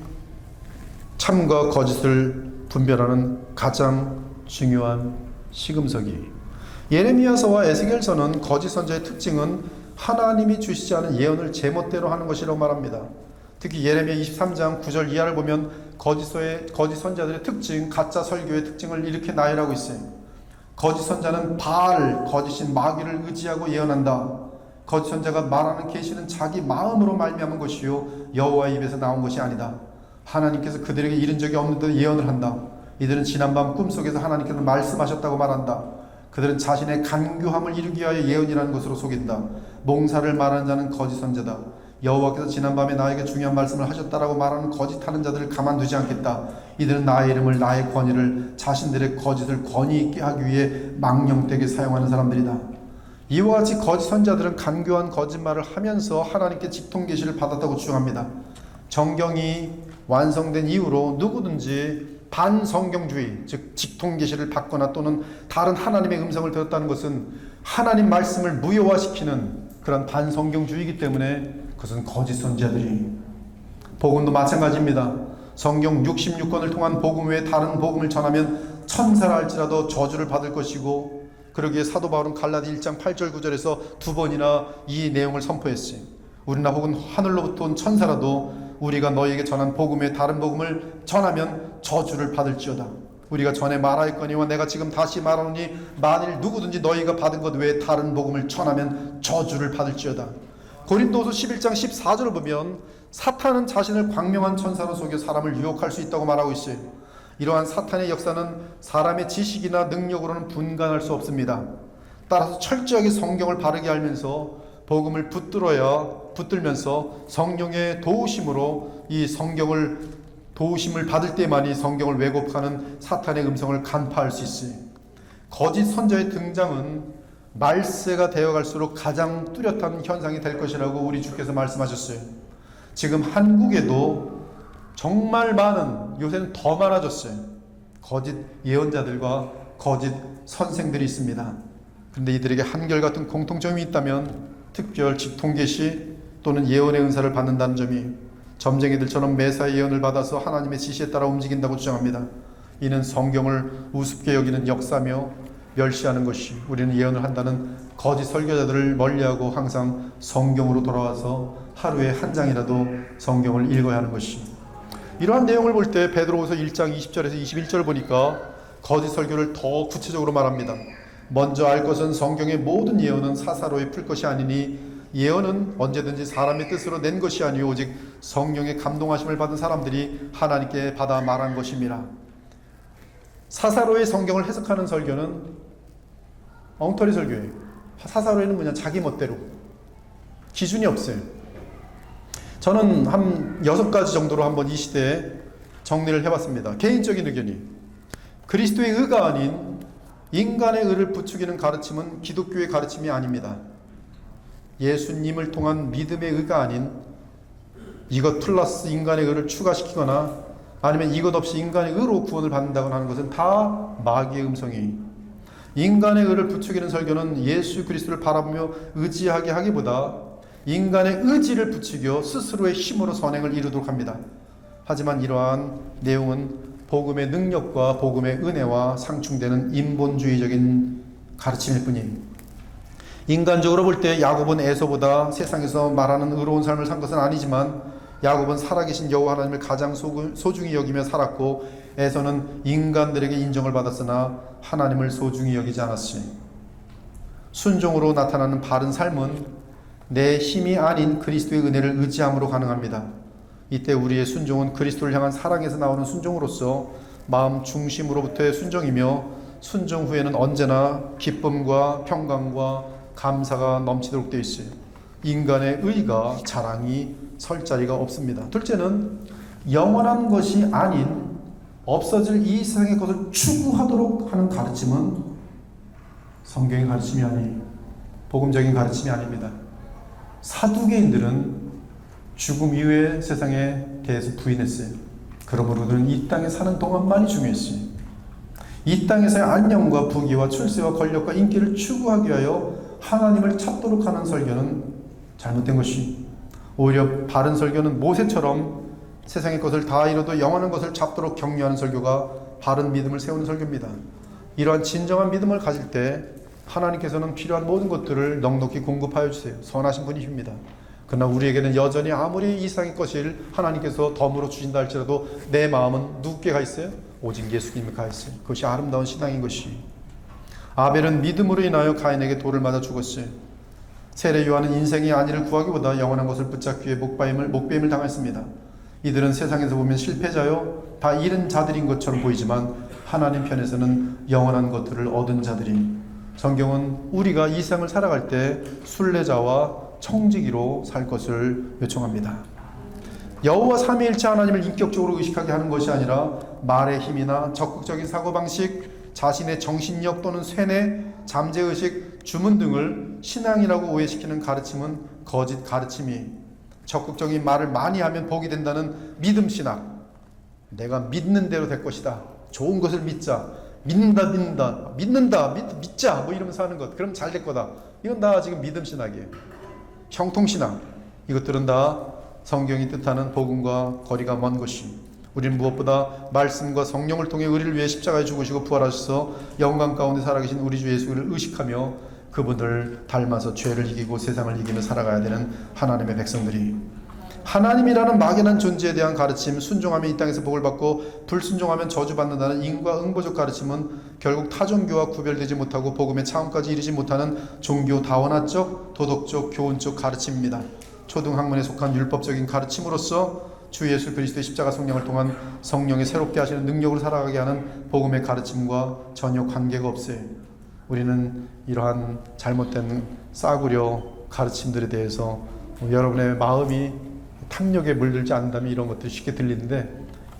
참과 거짓을 분별하는 가장 중요한 시금석이에요. 예레미야서와 에스겔서는 거짓 선자의 특징은 하나님이 주시지 않은 예언을 제멋대로 하는 것이라고 말합니다. 특히 예레미야 23장 9절 이하를 보면 거짓 선자들의 특징, 가짜 설교의 특징을 이렇게 나열하고 있어요. 거짓 선자는 바알, 거짓인 마귀를 의지하고 예언한다. 거짓 선자가 말하는 계시는 자기 마음으로 말미암은 것이요 여호와의 입에서 나온 것이 아니다. 하나님께서 그들에게 이른 적이 없는데 예언을 한다. 이들은 지난밤 꿈속에서 하나님께서 말씀하셨다고 말한다. 그들은 자신의 간교함을 이루기 위하여 예언이라는 것으로 속인다. 몽사를 말하는 자는 거짓 선자다. 여호와께서 지난밤에 나에게 중요한 말씀을 하셨다라고 말하는 거짓하는 자들을 가만두지 않겠다. 이들은 나의 이름을, 나의 권위를 자신들의 거짓을 권위 있게 하기 위해 망령되게 사용하는 사람들이다. 이와 같이 거짓 선자들은 간교한 거짓말을 하면서 하나님께 직통 계시를 받았다고 주장합니다. 정경이 완성된 이후로 누구든지 반성경주의, 즉 직통 계시를 받거나 또는 다른 하나님의 음성을 들었다는 것은 하나님 말씀을 무효화시키는 그런 반성경주의이기 때문에 그것은 거짓 선지자들이. 복음도 마찬가지입니다. 성경 66권을 통한 복음 외에 다른 복음을 전하면 천사라 할지라도 저주를 받을 것이고, 그러기에 사도 바울은 갈라디 1장 8절 9절에서 두 번이나 이 내용을 선포했어요. 우리나 혹은 하늘로부터 온 천사라도 우리가 너희에게 전한 복음 외에 다른 복음을 전하면 저주를 받을지어다. 우리가 전에 말하였거니와 내가 지금 다시 말하노니 만일 누구든지 너희가 받은 것 외에 다른 복음을 전하면 저주를 받을지어다. 고린도후서 11장 14절을 보면 사탄은 자신을 광명한 천사로 속여 사람을 유혹할 수 있다고 말하고 있어요. 이러한 사탄의 역사는 사람의 지식이나 능력으로는 분간할 수 없습니다. 따라서 철저하게 성경을 바르게 알면서 복음을 붙들면서 성령의 도우심으로 이 성경을 도우심을 받을 때만이 성경을 왜곡하는 사탄의 음성을 간파할 수 있어요. 거짓 선자의 등장은 말세가 되어갈수록 가장 뚜렷한 현상이 될 것이라고 우리 주께서 말씀하셨어요. 지금 한국에도 정말 많은, 요새는 더 많아졌어요. 거짓 예언자들과 거짓 선생들이 있습니다. 그런데 이들에게 한결같은 공통점이 있다면 특별 직통계시 또는 예언의 은사를 받는다는 점이, 점쟁이들처럼 매사의 예언을 받아서 하나님의 지시에 따라 움직인다고 주장합니다. 이는 성경을 우습게 여기는 역사며 멸시하는 것이, 우리는 예언을 한다는 거짓 설교자들을 멀리하고 항상 성경으로 돌아와서 하루에 한 장이라도 성경을 읽어야 하는 것이. 이러한 내용을 볼 때 베드로후서 1장 20절에서 21절을 보니까 거짓 설교를 더 구체적으로 말합니다. 먼저 알 것은 성경의 모든 예언은 사사로이 풀 것이 아니니 예언은 언제든지 사람의 뜻으로 낸 것이 아니오 오직 성령의 감동하심을 받은 사람들이 하나님께 받아 말한 것입니다. 사사로의 성경을 해석하는 설교는 엉터리 설교예요. 사사로이는 뭐냐, 자기 멋대로 기준이 없어요. 저는 한 6가지 정도로 한번 이 시대에 정리를 해봤습니다. 개인적인 의견이, 그리스도의 의가 아닌 인간의 의를 부추기는 가르침은 기독교의 가르침이 아닙니다. 예수님을 통한 믿음의 의가 아닌 이것 플러스 인간의 의를 추가시키거나 아니면 이것 없이 인간의 의로 구원을 받는다거나 하는 것은 다 마귀의 음성이. 인간의 의를 부추기는 설교는 예수 그리스도를 바라보며 의지하게 하기보다 인간의 의지를 부추겨 스스로의 힘으로 선행을 이루도록 합니다. 하지만 이러한 내용은 복음의 능력과 복음의 은혜와 상충되는 인본주의적인 가르침일 뿐입니다. 인간적으로 볼 때 야곱은 에서보다 세상에서 말하는 의로운 삶을 산 것은 아니지만 야곱은 살아계신 여호와 하나님을 가장 소중히 여기며 살았고 에서는 인간들에게 인정을 받았으나 하나님을 소중히 여기지 않았으니 순종으로 나타나는 바른 삶은 내 힘이 아닌 그리스도의 은혜를 의지함으로 가능합니다. 이때 우리의 순종은 그리스도를 향한 사랑에서 나오는 순종으로서 마음 중심으로부터의 순종이며 순종 후에는 언제나 기쁨과 평강과 감사가 넘치도록 되어 있어요. 인간의 의가 자랑이 설 자리가 없습니다. 둘째는 영원한 것이 아닌 없어질 이 세상의 것을 추구하도록 하는 가르침은 성경의 가르침이 아니에요. 복음적인 가르침이 아닙니다. 사두개인들은 죽음 이후의 세상에 대해서 부인했어요. 그러므로 그들은 이 땅에 사는 동안만이 중요했어요. 이 땅에서의 안녕과 부귀와 출세와 권력과 인기를 추구하기 위하여 하나님을 찾도록 하는 설교는 잘못된 것이, 오히려 바른 설교는 모세처럼 세상의 것을 다 잃어도 영원한 것을 잡도록 격려하는 설교가 바른 믿음을 세우는 설교입니다. 이러한 진정한 믿음을 가질 때 하나님께서는 필요한 모든 것들을 넉넉히 공급하여 주세요. 선하신 분이십니다. 그러나 우리에게는 여전히 아무리 이 세상의 것을 하나님께서 덤으로 주신다 할지라도 내 마음은 누구께 가 있어요? 오직 예수님께 가 있어요. 그것이 아름다운 신앙인 것이. 아벨은 믿음으로 인하여 가인에게 돌을 맞아 죽었어요. 세례 요한은 인생의 안위를 구하기보다 영원한 것을 붙잡기 위해 목배임을 당했습니다. 이들은 세상에서 보면 실패자요 다 잃은 자들인 것처럼 보이지만 하나님 편에서는 영원한 것들을 얻은 자들이. 성경은 우리가 이 세상을 살아갈 때 순례자와 청지기로 살 것을 요청합니다. 여호와 삼위일체 하나님을 인격적으로 의식하게 하는 것이 아니라 말의 힘이나 적극적인 사고방식, 자신의 정신력 또는 쇠뇌, 잠재의식, 주문 등을 신앙이라고 오해시키는 가르침은 거짓 가르침이, 적극적인 말을 많이 하면 복이 된다는 믿음신학, 내가 믿는 대로 될 것이다, 좋은 것을 믿자, 믿는다 믿자 뭐 이러면서 하는 것, 그럼 잘 될 거다, 이건 다 지금 믿음신학이에요. 형통신학, 이것들은 다 성경이 뜻하는 복음과 거리가 먼 것이, 우리는 무엇보다 말씀과 성령을 통해 우리를 위해 십자가에 죽으시고 부활하셔서 영광 가운데 살아계신 우리 주 예수를 의식하며 그분을 닮아서 죄를 이기고 세상을 이기며 살아가야 되는 하나님의 백성들이, 하나님이라는 막연한 존재에 대한 가르침, 순종하면 이 땅에서 복을 받고 불순종하면 저주받는다는 인과응보적 가르침은 결국 타종교와 구별되지 못하고 복음의 차원까지 이르지 못하는 종교 다원화적, 도덕적, 교훈적 가르침입니다. 초등학문에 속한 율법적인 가르침으로서 주 예수 그리스도의 십자가 성령을 통한 성령의 새롭게 하시는 능력으로 살아가게 하는 복음의 가르침과 전혀 관계가 없어요. 우리는 이러한 잘못된 싸구려 가르침들에 대해서 여러분의 마음이 탐욕에 물들지 않는다면 이런 것들이 쉽게 들리는데,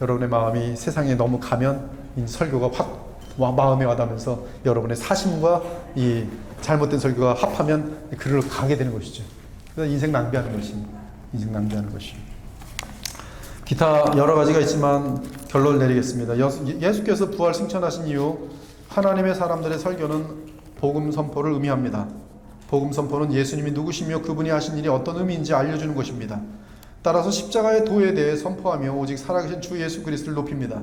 여러분의 마음이 세상에 너무 가면 이 설교가 확 마음에 와닿으면서 여러분의 사심과 이 잘못된 설교가 합하면 그리로 가게 되는 것이죠. 그래서 인생 낭비하는 것입니다. 인생 낭비하는 것이. 기타 여러 가지가 있지만 결론을 내리겠습니다. 예수께서 부활 승천하신 이후 하나님의 사람들의 설교는 복음 선포를 의미합니다. 복음 선포는 예수님이 누구시며 그분이 하신 일이 어떤 의미인지 알려주는 것입니다. 따라서 십자가의 도에 대해 선포하며 오직 살아계신 주 예수 그리스도를 높입니다.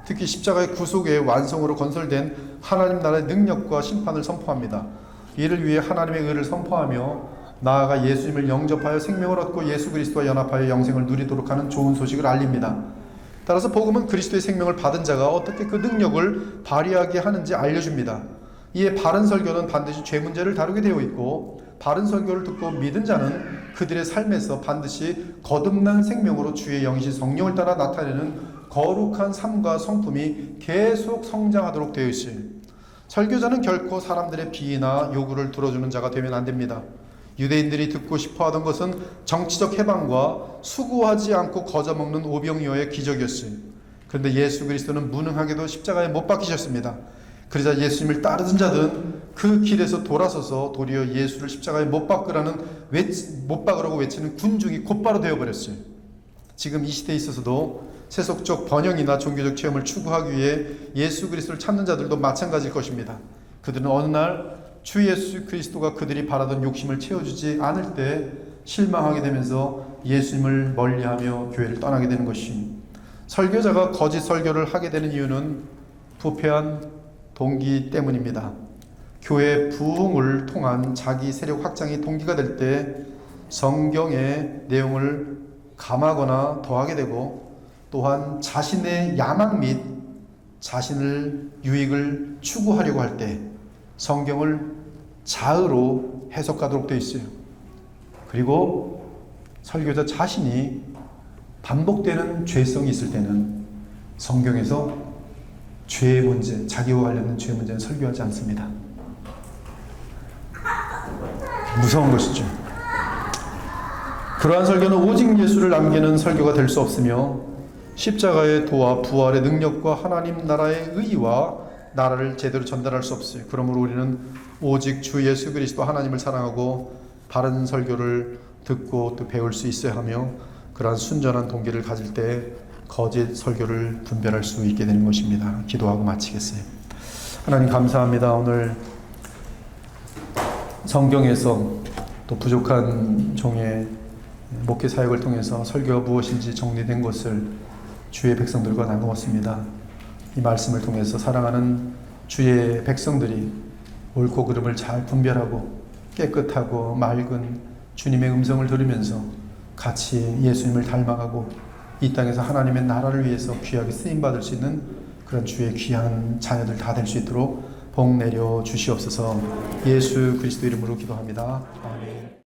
특히 십자가의 구속의 완성으로 건설된 하나님 나라의 능력과 심판을 선포합니다. 이를 위해 하나님의 의를 선포하며 나아가 예수님을 영접하여 생명을 얻고 예수 그리스도와 연합하여 영생을 누리도록 하는 좋은 소식을 알립니다. 따라서 복음은 그리스도의 생명을 받은 자가 어떻게 그 능력을 발휘하게 하는지 알려줍니다. 이에 바른 설교는 반드시 죄 문제를 다루게 되어 있고, 바른 설교를 듣고 믿은 자는 그들의 삶에서 반드시 거듭난 생명으로 주의 영이신 성령을 따라 나타내는 거룩한 삶과 성품이 계속 성장하도록 되어 있어요. 설교자는 결코 사람들의 비위나 요구를 들어주는 자가 되면 안 됩니다. 유대인들이 듣고 싶어하던 것은 정치적 해방과 수고하지 않고 거저먹는 오병이어의 기적이었어요. 그런데 예수 그리스도는 무능하게도 십자가에 못 박히셨습니다. 그러자 예수님을 따르던 자들은 그 길에서 돌아서서 도리어 예수를 십자가에 못 박으라고 외치는 군중이 곧바로 되어버렸어요. 지금 이 시대에 있어서도 세속적 번영이나 종교적 체험을 추구하기 위해 예수 그리스도를 찾는 자들도 마찬가지일 것입니다. 그들은 어느 날 주 예수 그리스도가 그들이 바라던 욕심을 채워주지 않을 때 실망하게 되면서 예수님을 멀리하며 교회를 떠나게 되는 것이, 설교자가 거짓 설교를 하게 되는 이유는 부패한 동기 때문입니다. 교회 부흥을 통한 자기 세력 확장이 동기가 될 때 성경의 내용을 감하거나 더하게 되고, 또한 자신의 야망 및 자신을 유익을 추구하려고 할 때 성경을 자의로 해석하도록 되어 있어요. 그리고 설교자 자신이 반복되는 죄성이 있을 때는 성경에서 죄의 문제, 자기와 관련된 죄 문제는 설교하지 않습니다. 무서운 것이죠. 그러한 설교는 오직 예수를 남기는 설교가 될 수 없으며, 십자가의 도와 부활의 능력과 하나님 나라의 의의와 나라를 제대로 전달할 수 없어요. 그러므로 우리는 오직 주 예수 그리스도 하나님을 사랑하고 바른 설교를 듣고 또 배울 수 있어야 하며, 그러한 순전한 동기를 가질 때 거짓 설교를 분별할 수 있게 되는 것입니다. 기도하고 마치겠어요. 하나님 감사합니다. 오늘 성경에서 또 부족한 종의 목회 사역을 통해서 설교가 무엇인지 정리된 것을 주의 백성들과 나누었습니다. 이 말씀을 통해서 사랑하는 주의 백성들이 옳고 그름을 잘 분별하고 깨끗하고 맑은 주님의 음성을 들으면서 같이 예수님을 닮아가고 이 땅에서 하나님의 나라를 위해서 귀하게 쓰임받을 수 있는 그런 주의 귀한 자녀들 다 될 수 있도록 복 내려 주시옵소서. 예수 그리스도 이름으로 기도합니다. 아멘.